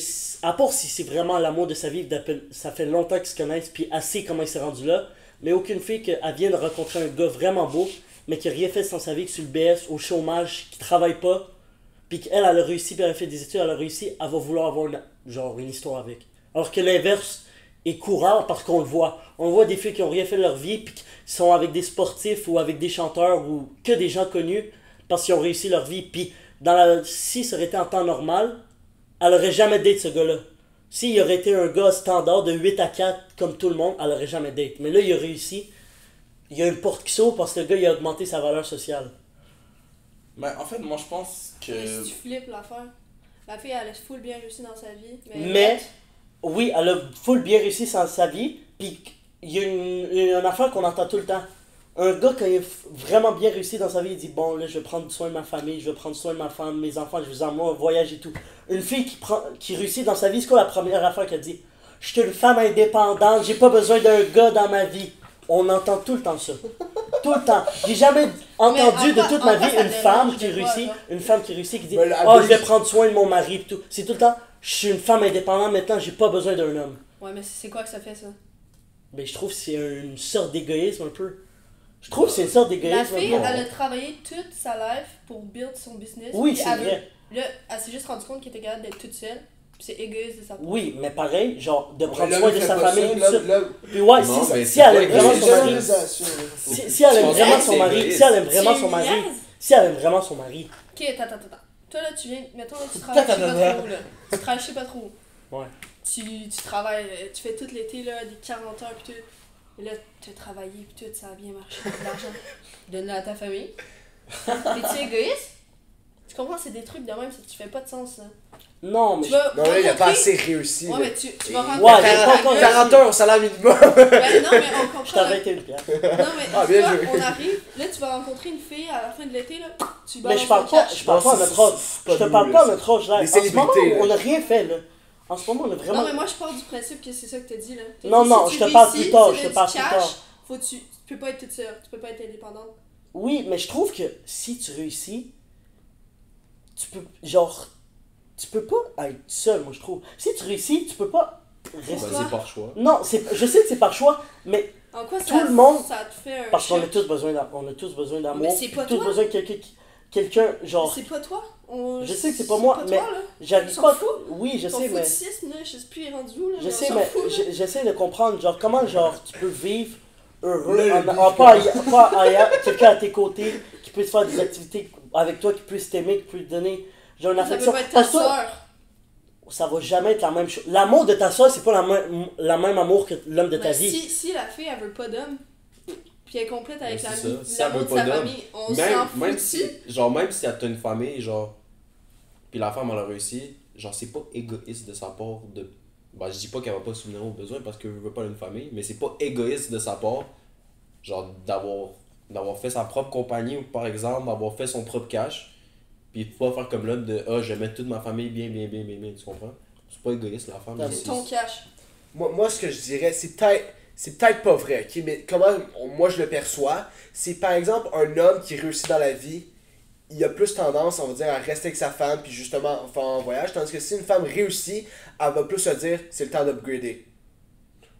à part si c'est vraiment l'amour de sa vie, ça fait longtemps qu'ils se connaissent, puis assez comment il s'est rendu là, mais aucune fille qu'elle vient de rencontrer un gars vraiment beau, mais qui a rien fait dans sa vie, qui est sur le BS, au chômage, qui travaille pas, puis qu'elle, elle a réussi, puis elle a fait des études, elle a réussi, elle va vouloir avoir une histoire avec. Alors que l'inverse est courant parce qu'on le voit. On voit des filles qui ont rien fait de leur vie, puis qui sont avec des sportifs ou avec des chanteurs ou que des gens connus parce qu'ils ont réussi leur vie. Puis si ça aurait été en temps normal, elle aurait jamais date ce gars-là. S'il aurait été un gars standard de 8 à 4 comme tout le monde, elle aurait jamais date. Mais là, il a réussi. Il y a une porte qui s'ouvre parce que le gars, il a augmenté sa valeur sociale. Mais en fait, moi je pense que. Mais si tu flippes l'affaire, la fille elle a full bien réussi dans sa vie. Mais oui, elle a full bien réussi dans sa vie. Puis il y a une affaire qu'on entend tout le temps. Un gars, quand il a vraiment bien réussi dans sa vie, il dit bon, là, je vais prendre soin de ma famille, je vais prendre soin de ma femme, mes enfants, je vous envoie un voyage et tout. Une fille qui réussit dans sa vie, c'est quoi la première affaire qu'elle dit? Je suis une femme indépendante, j'ai pas besoin d'un gars dans ma vie. On entend tout le temps ça. Tout le temps. J'ai jamais entendu de toute ma vie une femme qui réussit, qui dit Mais oh, je vais prendre soin de mon mari et tout. C'est tout le temps, je suis une femme indépendante, maintenant, j'ai pas besoin d'un homme. Ouais, mais c'est quoi que ça fait ça? Mais je trouve que c'est une sorte d'égoïsme un peu. Je trouve que c'est une sorte d'égoïsme. La fille, un peu. elle a travaillé toute sa life pour build son business. Oui, puis c'est elle veut- vrai. Là, elle s'est juste rendue compte qu'elle était capable d'être toute seule. Puis c'est égoïste de sa part. Oui, mais pareil, genre, de prendre Là, soin il de fait sa pas famille. ça, tout ça. là, Puis ouais, Non, mais si c'est elle pas aime vraiment égoïste. son mari. généralisation. Si elle aime penses vraiment que son c'est mari. égoïste? Si elle aime vraiment Tu son mari. niaises? Si elle aime vraiment son mari. Ok, attends. Toi là, tu viens, mettons, là, tu travailles, je sais pas trop, là. Tu travailles, je sais pas trop. Ouais. Tu travailles, tu fais tout l'été, là, des 40 heures, pis tout. Et là, tu as travaillé, pis tout, ça a bien marché, t'as de l'argent. Donne-le à ta famille. T'es-tu égoïste? Tu comprends, c'est des trucs de même, ça tu fais pas de sens, là. Non, mais. Tu vas Non, là, il a pas rencontrer- assez réussi. Ouais, là. mais tu vas Ouais, rencontrer. j'ai pas encore 40 heures au salaire minimum. Ben, non, mais on comprend. Je t'avais été une pierre. Non, mais Ah, tu bien vois, joué. on arrive, là, tu vas rencontrer une fille à la fin de l'été, là. Tu Mais je balances parle ton pas, cash. je parle pas à notre âge. Je te nous, parle là, pas à ça. notre âge là. Les En ce moment, célébrités, là. on a rien fait là. En ce moment, on a vraiment. Non, mais moi, je pars du principe que c'est ça que t'as dit, là. T'as Non, dit, non, si je tu te parle réussis, plus tard, tu je mets te parle du plus cash, tard. tu peux pas être toute seule, tu peux pas être indépendante. Oui, mais je trouve que si tu réussis, tu peux. Genre. Tu peux pas être seul, moi je trouve. Si tu réussis, tu peux pas rester. Vas-y par choix. Non, je sais que c'est par choix, mais En quoi Tout le monde- ça te fait un parce qu'on a choc? tous besoin d'amour. On a tous besoin d'amour. Mais c'est pas tous toi. besoin de quelqu'un, genre. C'est pas toi. Je sais que c'est pas moi, mais toi, là. J'arrive s'en pas. fout. Oui, je Ton sais, mais. footisme, là, je sais plus, il est rendu où, là. Je mais sais, on s'en mais fout, là. j'essaie de comprendre, genre, comment, genre, tu peux vivre heureux Là, le en pas ailleurs, quelqu'un à tes côtés, qui peut te faire des activités avec toi, qui peut t'aimer, qui peut te donner, genre, une Ça affection. peut pas être ta Parce que toi, soeur. ça va jamais être la même chose. L'amour de ta soeur, c'est pas la même amour que l'homme de ta Mais vie. si la fille, elle veut pas d'homme, puis elle est complète avec Mais c'est l'amour ça, si elle veut de pas sa d'homme, famille, on s'en Même fout si, genre, même si elle a une famille, genre, puis la femme elle a réussi, genre, c'est pas égoïste de sa part de. Bah, je dis pas qu'elle va pas souvenir aux besoins parce qu'elle veut pas une famille, mais c'est pas égoïste de sa part genre d'avoir fait sa propre compagnie, ou par exemple, d'avoir fait son propre cash, puis de pas faire comme l'homme de je vais mettre toute ma famille bien, tu comprends? C'est pas égoïste, la femme. C'est ton cash. Moi, ce que je dirais, c'est peut-être pas vrai, ok? Mais comment moi je le perçois, c'est par exemple un homme qui réussit dans la vie, il a plus tendance, on va dire, à rester avec sa femme, puis justement faire un voyage, tandis que si une femme réussit, elle va plus se dire, c'est le temps d'upgrader.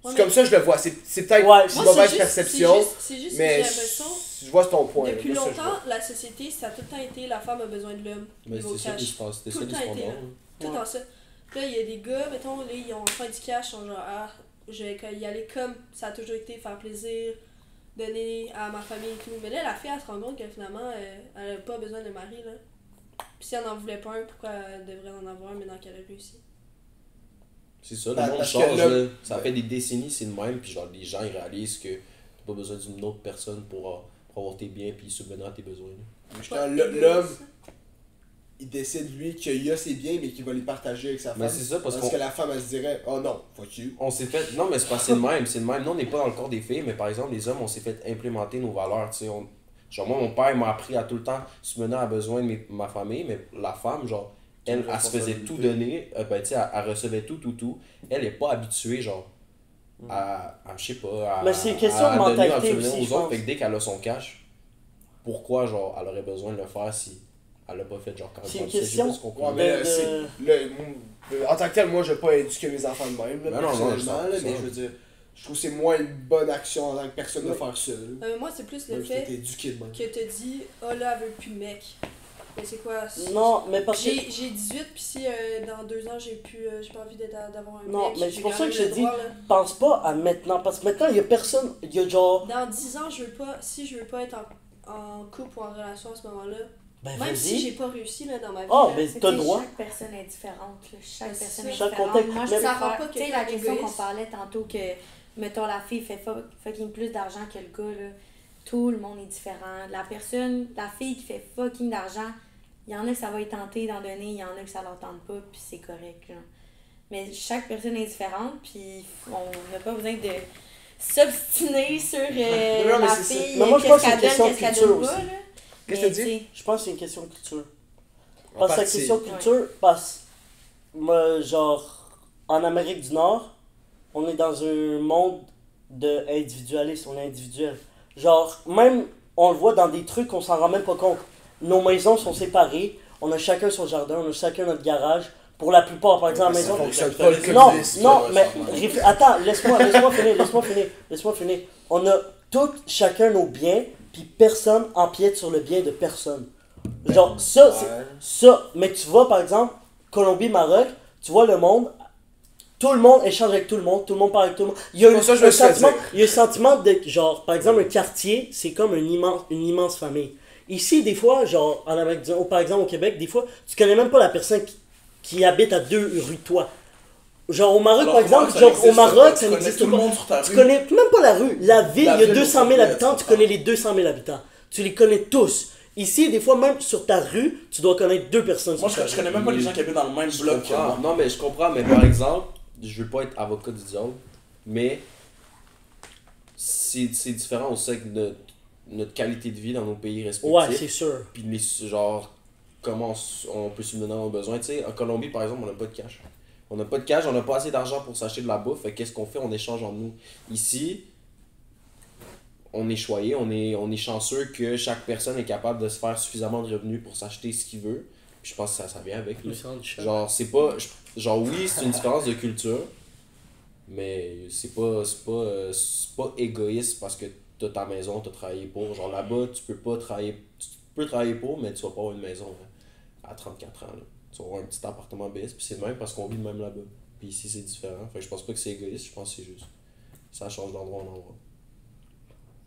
Ouais, C'est comme ça que je le vois, c'est peut-être Ouais, une Moi, mauvaise c'est perception, c'est juste que mais j'ai l'impression, je vois ton point. depuis là, moi, ça, je vois. longtemps, la société, ça a tout le temps été la femme a besoin de l'homme. Mais Niveau c'est ça cash. qui se passe, c'était Tout ça le temps été l'histoire là. d'or. Tout le temps ça. Puis là, il y a des gars, mettons, là, ils ont enfin du cash, ils sont genre, ah, je vais y aller comme ça a toujours été, faire plaisir, donner à ma famille et tout. Mais là, la fille, elle se rend compte que finalement, elle a pas besoin de mari, là. Puis si elle n'en voulait pas un, pourquoi elle devrait en avoir maintenant qu'elle a réussi? C'est ça, le Parce monde que change, là- là. Ça fait des décennies, c'est le même, puis genre les gens ils réalisent que t'as pas besoin d'une autre personne pour avoir tes biens puis subvenir à tes besoins. Là. Justement, Pas l'homme, égoïste. il décide lui qu'il a ses biens, mais qu'il va les partager avec sa femme. Mais c'est ça, parce Parce qu'on que la femme, elle se dirait, oh non, fuck you. on s'est fait. Non, mais c'est pas c'est le même, c'est le même. Nous, on n'est pas dans le corps des filles, mais par exemple, les hommes, on s'est fait implémenter nos valeurs, tu sais. Genre, moi, mon père m'a appris à tout le temps subvenir à besoin de ma famille, mais la femme, genre, elle se faisait tout donner, ben, tu sais, elle recevait tout. Elle est pas habituée, genre, à je sais pas, Mais c'est une question à de donner, à mentalité subvenir aussi, aux je autres. pense. Fait que dès qu'elle a son cash, pourquoi, genre, elle aurait besoin de le faire si elle l'a pas fait, genre, quand C'est une elle sait question pas ce qu'on Ouais, comprend. mais de- en tant que tel, moi, je vais pas éduquer mes enfants de même, là, Ben non, non, personnellement, là, 100%. mais je veux dire, je trouve que c'est moins une bonne action en tant que personne de faire ça. Là. Moi, c'est plus le Même si t'es fait éduqué de même. que te dit, oh là, elle veut plus de mec. Mais c'est quoi? Non, mais parce que. J'ai 18, puis si dans 2 ans, j'ai pas envie d'avoir un Non, mec, mais j'ai c'est pour quand ça même que je le dis, droit, là. pense pas à maintenant. Parce que maintenant, il y a personne. Il y a genre. Dans 10 ans, je veux pas, si je veux pas être en couple ou en relation à ce moment-là, Ben, même si vas-y. j'ai pas réussi là, dans ma vie, Ah, là, mais C'est t'as que le droit. Chaque personne est différente. Là. Chaque C'est personne ça. est Chaque différente. contexte. Moi, je Mais- ça rend préfère. pas Tu sais, quelqu'un la question égoïste. qu'on parlait tantôt que, mettons, la fille fait fucking plus d'argent que le gars, là. Tout le monde est différent. La fille qui fait fucking d'argent, il y en a que ça va être tenté d'en donner, il y en a que ça leur tente pas, puis c'est correct, là. Mais chaque personne est différente, puis on n'a pas besoin de s'obstiner sur Non, mais la c'est ça. fille, Mais moi, je pense qu'est-ce que c'est une qu'elle donne, qu'est-ce question qu'elle de donne pas, culture là. Qu'est-ce que Mais, t'as dit? tu sais, Je pense que c'est une question de culture. En Parce que c'est partie. une question de culture, parce moi, genre, en Amérique du Nord, on est dans un monde de individualisme, on est individuel. Genre, même, on le voit dans des trucs qu'on s'en rend même pas compte. Nos maisons sont séparées, on a chacun son jardin, on a chacun notre garage. Pour la plupart, par exemple, la Ça maison... fonctionne pas le Non, communisme. non, ouais, mais sûrement. attends, laisse-moi finir. On a tous chacun nos biens, puis personne empiète sur le bien de personne. Genre, ça, c'est... Ouais. Ça, mais tu vois par exemple, Colombie, Maroc, tu vois le monde, tout le monde échange avec tout le monde parle avec tout le monde. Il y a C'est pour ça que je me suis fait sentiment, dire. il y a un sentiment de, genre, par exemple, un quartier, c'est comme une immense famille. Ici, des fois, genre, en Amérique du Nord, ou par exemple au Québec, des fois, tu connais même pas la personne qui habite à 2 rues de toi. Genre au Maroc, Alors, par exemple, ça genre n'existe au Maroc, pas. ça Tu connais n'existe tout le pas. monde sur ta Tu rue. connais même pas la rue. La ville, La il y a ville au 200 000 complet, habitants, tu tu comprends. connais les 200 000 habitants. Tu les connais tous. Ici, des fois, même sur ta rue, tu dois connaître 2 personnes. Moi, sur ta je rue. connais même pas les gens qui habitent dans le même Je bloc que comprends. moi. Non, mais je comprends, mais par exemple, je veux pas être avocat du diable, mais c'est différent aussi avec notre qualité de vie dans nos pays respectifs. Ouais, c'est sûr. Puis genre, comment on peut subvenir à nos besoins. Tu sais, en Colombie, par exemple, on n'a pas de cash. On n'a pas de cash, on n'a pas assez d'argent pour s'acheter de la bouffe. Fait qu'est-ce qu'on fait? On échange entre nous. Ici, on est choyé, on est chanceux que chaque personne est capable de se faire suffisamment de revenus pour s'acheter ce qu'il veut. Puis je pense que ça vient avec. Là. Genre, c'est pas. Genre, oui, c'est une différence de culture, mais c'est pas égoïste parce que t'as ta maison, t'as travaillé pour. Genre, là-bas, tu peux travailler pour, mais tu vas pas avoir une maison à 34 ans. Là. Tu vas avoir un petit appartement BS, puis c'est le même parce qu'on vit même là-bas. Puis ici, c'est différent. Fait que je pense pas que c'est égoïste, je pense que c'est juste. Ça change d'endroit en endroit.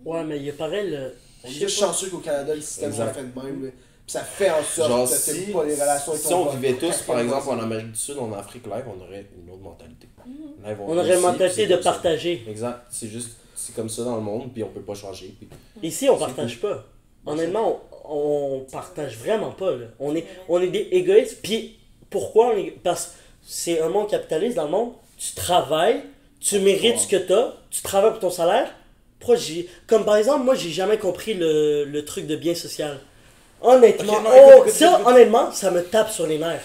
Ouais, mais il y a pareil le. On est je sais juste pas. chanceux qu'au Canada, le système Exact. soit fait de même. Là. Puis ça fait en sorte Genre, que si, t'as pas les relations avec si ton on voisin. vivait tous, par exemple, en voisin. Amérique du Sud, en Afrique live, on aurait une autre mentalité. Live, On aurait une réussit, mentalité puis de c'est comme ça. partager. Exact. C'est comme ça dans le monde, puis on peut pas changer. Puis... Ici, on partage pas. Honnêtement, on partage vraiment pas. Là. On est des égoïstes. Puis pourquoi? Parce que c'est un monde capitaliste. Dans le monde, tu travailles, tu mérites ce que t'as, tu travailles pour ton salaire, Pourquoi comme par exemple, moi, j'ai jamais compris le truc de bien social. Honnêtement, Ok, non, écoute, honnêtement, ça me tape sur les nerfs.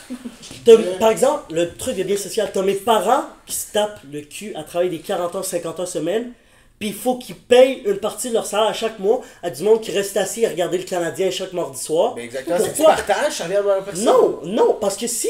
Par exemple, le truc de bien social, t'as mes parents qui se tapent le cul à travailler des 40 heures, 50 heures semaine, puis il faut qu'ils payent une partie de leur salaire à chaque mois à du monde qui reste assis à regarder le Canadien chaque mardi soir. Mais exactement, c'est du Pourquoi? partage, ça revient à la personne. Non, parce que si,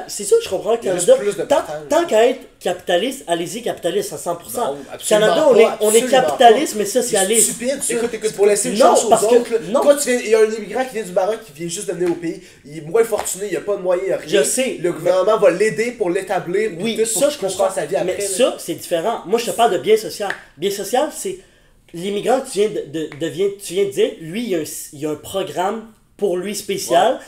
c'est sûr que je comprends le Il y a juste Canada, plus de partage. tant qu'à être capitaliste, allez-y, capitaliste à 100%. Non, absolument Canada, pas, on est absolument capitaliste, mais C'est socialiste. stupide, ça. Écoute, C'est pour laisser une non, chance aux parce que- autres. là. non. Toi, il y a un immigrant qui vient du Maroc qui vient juste de venir au pays. Il est moins fortuné, il a pas de moyens, il a rien. Je sais. Le gouvernement va l'aider pour l'établir. Oui, puis tout, pour ça qu'il je puisse comprends. faire sa vie après. Mais là. ça, c'est différent. Moi, je te parle de bien social. Bien social, c'est l'immigrant que tu viens de dire, lui, il y a un programme pour lui spécial.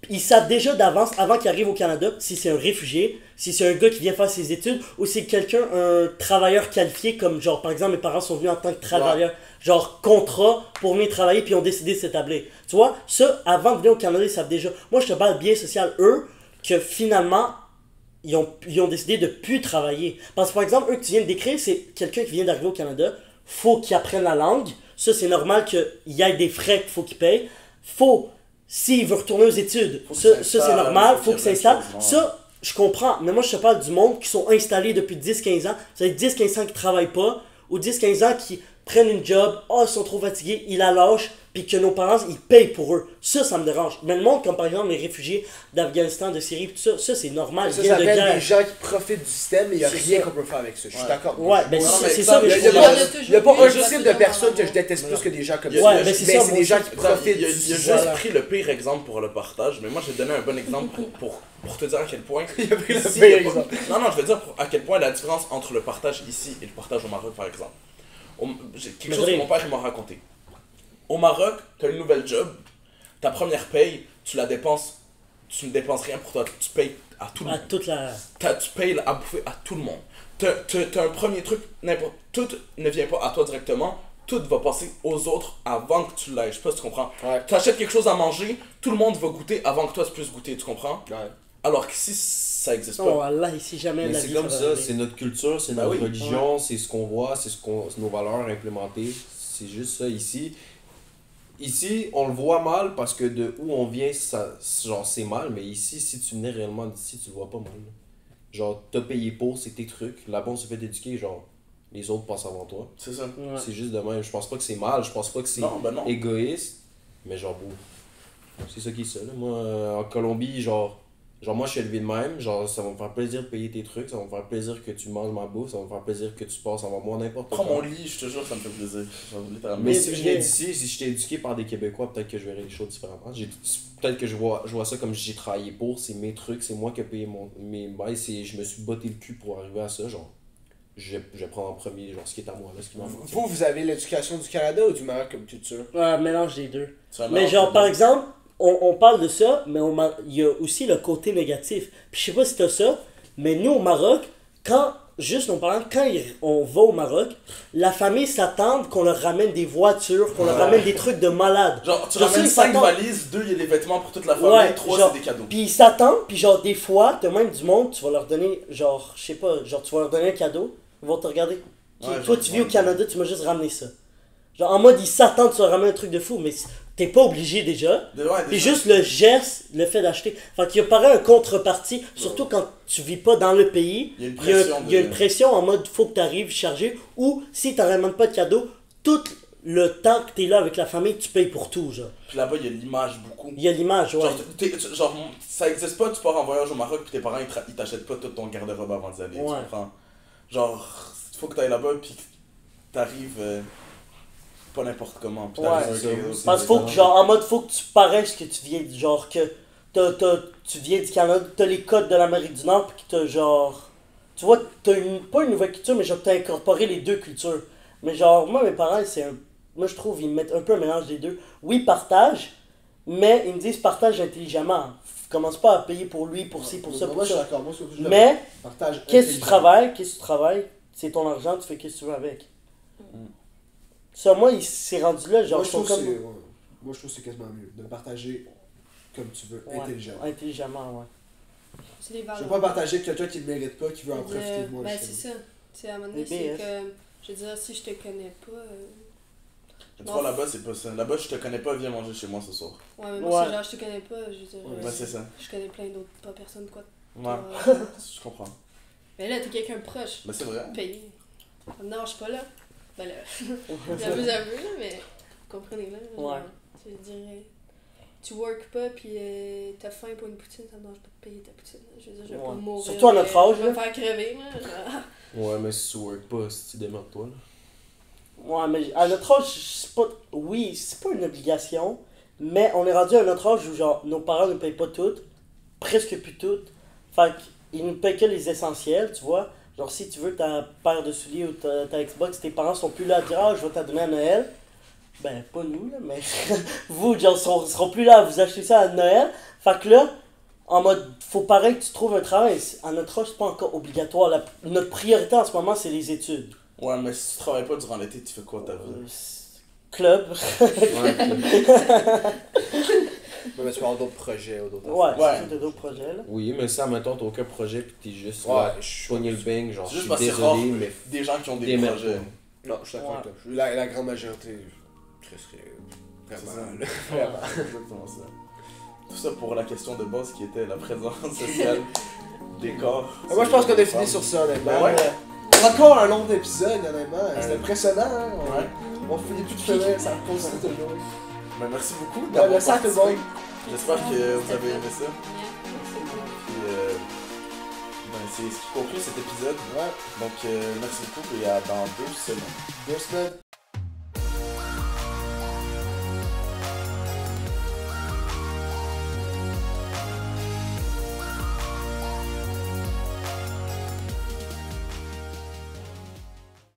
Ils savent déjà d'avance, avant qu'il arrive au Canada, si c'est un réfugié, si c'est un gars qui vient faire ses études, ou c'est quelqu'un, un travailleur qualifié, comme genre, par exemple, mes parents sont venus en tant que travailleurs, genre contrat pour venir travailler, puis ils ont décidé de s'établir. Tu vois, ça, avant de venir au Canada, ils savent déjà. Moi, je te parle de bien social, eux, que finalement, ils ont décidé de plus travailler. Parce que, par exemple, eux que tu viens de décrire, c'est quelqu'un qui vient d'arriver au Canada, faut qu'il apprenne la langue. Ça, c'est normal qu'il y ait des frais qu'il faut qu'il paye. S'il veut retourner aux études, ça c'est normal, faut qu'il s'installe. Ça, je comprends. Mais moi, je te parle du monde qui sont installés depuis 10-15 ans. Ça fait 10-15 ans qui travaillent pas, ou 10-15 ans qui prennent une job, ils sont trop fatigués, ils la lâchent, puis que nos parents, ils payent pour eux. Ça me dérange. Mais le monde, comme par exemple les réfugiés d'Afghanistan, de Syrie, tout ça c'est normal. Ça Ils viennent de s'appelle guerre. des gens qui profitent du système, mais il n'y a C'est rien ça. qu'on peut faire avec ça. Je suis Ouais. d'accord. Ouais, ben Non, mais c'est ça, ça que Il je n'y a, trouve. pas un toujours type eu de dans personne que leur je déteste Ouais. plus que des gens comme Il y a- ça. Ouais, ben c'est ça, c'est moi des gens aussi. qui Il a profitent du juste système. pris le pire exemple pour le partage, mais moi j'ai donné un bon exemple pour te dire à quel point. Il a pris le ici, pire il y a pas- exemple. Non, je veux dire à quel point la différence entre le partage ici et le partage au Maroc, par exemple. J'ai quelque chose que mon père il m'a raconté. Au Maroc, tu as une nouvelle job, ta première paye, tu ne dépenses rien pour toi, tu payes à tout le À monde. toute la. Tu payes à bouffer à tout le monde. T'as un premier truc, tout ne vient pas à toi directement, tout va passer aux autres avant que tu l'aies. Je sais pas si tu comprends. Ouais. Tu achètes quelque chose à manger, tout le monde va goûter avant que toi tu puisses goûter, tu comprends? Ouais. Alors qu'ici, ça existe Oh, pas. Allah, ici jamais Mais la c'est vie. comme va ça, arriver. c'est notre culture, c'est Ben notre oui. religion, c'est ce qu'on voit, c'est nos valeurs implémentées. C'est juste ça ici. Ici, on le voit mal parce que de où on vient, genre c'est mal, mais ici, si tu venais réellement d'ici, tu le vois pas mal. Genre, t'as payé pour, c'est tes trucs. Là-bas, on se fait éduquer, genre, les autres passent avant toi. C'est ça. Ouais. C'est juste de même. Je pense pas que c'est mal, je pense pas que c'est Non, ben non. égoïste, mais genre, bon, c'est ça qui est ça. Là. Moi, en Colombie, genre, moi, je suis élevé de même. Genre, ça va me faire plaisir de payer tes trucs, ça va me faire plaisir que tu manges ma bouffe, ça va me faire plaisir que tu passes avant moi n'importe Prends quoi. mon lit, je te jure, ça me fait plaisir. Genre, littéralement. Mais Mais si je viens d'ici, si j'étais éduqué par des Québécois, peut-être que je verrais les choses différemment. Peut-être que je vois ça comme j'ai travaillé pour, c'est mes trucs, c'est moi qui ai payé mes bails, je me suis botté le cul pour arriver à ça, genre. Je prends en premier, genre, ce qui est à moi, là, ce qui m'en faut. Vous avez l'éducation du Canada ou du Maroc comme culture? Ouais, mélange des deux. C'est un Mais mélange genre, de par deux. exemple, on parle de ça, mais il y a aussi le côté négatif. Puis je sais pas si t'as ça, mais nous au Maroc, juste nos parents, on va au Maroc, la famille s'attend qu'on leur ramène des voitures, qu'on leur ramène des trucs de malade. Genre, tu Genre, ramènes ça, ils 5 s'attendent. valises, 2 il y a des vêtements pour toute la famille, Ouais, 3 genre, c'est des cadeaux. Puis ils s'attendent, puis genre des fois, t'as même du monde, tu vas leur donner, genre, je sais pas, genre tu vas leur donner un cadeau, ils vont te regarder. Ouais, Toi, genre, tu vis au ouais. Canada, tu m'as juste ramené ça. Genre en mode, ils s'attendent que tu leur ramènes un truc de fou, mais t'es pas obligé déjà. Ouais, Puis déjà. juste le geste, le fait d'acheter. Fait qu'il y a pareil un contrepartie, surtout quand tu vis pas dans le pays. Il y a une Il y a, pression. il y a une pression en mode faut que tu arrives chargé, ou si tu ramènes pas de cadeau, tout le temps que tu es là avec la famille, tu payes pour tout. Genre. Puis là-bas, il y a l'image beaucoup. Il y a l'image, ouais. Genre, ça existe pas, tu pars en voyage au Maroc, puis tes parents ils t'achètent pas tout ton garde-robe avant d'y aller, tu Ouais. comprends? Genre, il faut que t'ailles là-bas, puis que t'arrives pas n'importe comment. Puis t'arrives Ouais, avec un- Parce qu'il faut que, genre, en mode, faut que tu paraisses que tu viens, genre, que tu viens du Canada, t'as les codes de l'Amérique du Nord, puis que t'as, genre, tu vois, pas une nouvelle culture, mais genre, t'as incorporé les deux cultures. Mais genre, moi, mes parents, moi, je trouve, ils mettent un peu un mélange des deux. Oui, partage, mais ils me disent partage intelligemment. Commence pas à payer pour lui, pour ci, pour ça, Moi, pour je suis ça. d'accord. Moi, c'est obligé de Mais, partage qu'est-ce que tu intelligent. travailles, c'est ton argent, tu fais qu'est-ce que tu veux avec. Ça, moi, il s'est rendu là, genre, Moi, je ils sont trouve que comme... c'est moi, je trouve que c'est quasiment mieux de partager comme tu veux, Ouais, intelligemment. intelligemment, ouais. C'est des Je valeurs. veux pas partager avec quelqu'un qui ne mérite pas, qui veut en profiter de moi. Ben, justement. c'est ça. Tu sais, à un moment donné, Les c'est BS. que. Je veux dire, si je te connais pas. Tu vois, là-bas, c'est pas ça. Là-bas, je te connais pas, viens manger chez moi ce soir. Ouais, mais moi, Ouais. c'est genre, je te connais pas, je veux dire. Ouais, c'est ça. Je connais plein d'autres pas personnes, quoi. Ouais, je comprends. Mais là, t'es quelqu'un de proche. Mais c'est vrai. Payé. Non, je suis pas là. Ben là, j'avoue, là, mais comprenez-le. genre, Ouais. Je dirais, tu work pas pis t'as faim pour une poutine, ça me dérange pas de payer ta poutine. Je veux dire, je vais pas Ouais. mourir. Surtout à notre âge, Je vais me là. faire crever, là. genre. Ouais, mais si tu work pas, si tu démarres-toi, là. Ouais, mais à notre âge, c'est pas. Oui, c'est pas une obligation, mais on est rendu à notre âge où, genre, nos parents ne payent pas toutes, presque plus toutes. Fait qu'ils nous payent que les essentiels, tu vois. Genre, si tu veux ta paire de souliers ou ta Xbox, tes parents sont plus là à dire, ah, je vais t'en donner à Noël. Ben, pas nous, là, mais vous, genre, seront plus là à vous acheter ça à Noël. Fait que là, en mode, faut pareil que tu trouves un travail. À notre âge, c'est pas encore obligatoire. Notre priorité en ce moment, c'est les études. Ouais, mais si tu travailles pas durant l'été, tu fais quoi ta vie? Club. Ouais, Mais tu peux avoir d'autres projets ou d'autres Ouais, Ouais. c'est d'autres projets, là. oui, mais ça, mettons, t'as aucun projet pis t'es juste Ouais, là, je suis pogner le bang, genre, C'est je juste suis parce que c'est rare désolé, mais des gens qui ont des démerde projets. pas. Non, je suis d'accord Ouais. avec toi. La grande majorité, je serais C'est vraiment. ça. là. Vraiment. Exactement ça. Tout ça pour la question de base qui était la présence sociale des corps. Moi, je pense qu'on a fini sur ça, honnêtement. Ben ouais. Encore un long épisode, honnêtement. C'est Ouais. impressionnant, hein. Ouais. On finit plus de finir, ça continue toujours. Ben, merci beaucoup Ouais, d'avoir merci à tout le participé. monde. J'espère que vous avez aimé ça. Merci beaucoup. Puis, ben, c'est ce qui conclut cet épisode. Ouais, Donc, merci beaucoup et à dans 2 semaines. 2 semaines.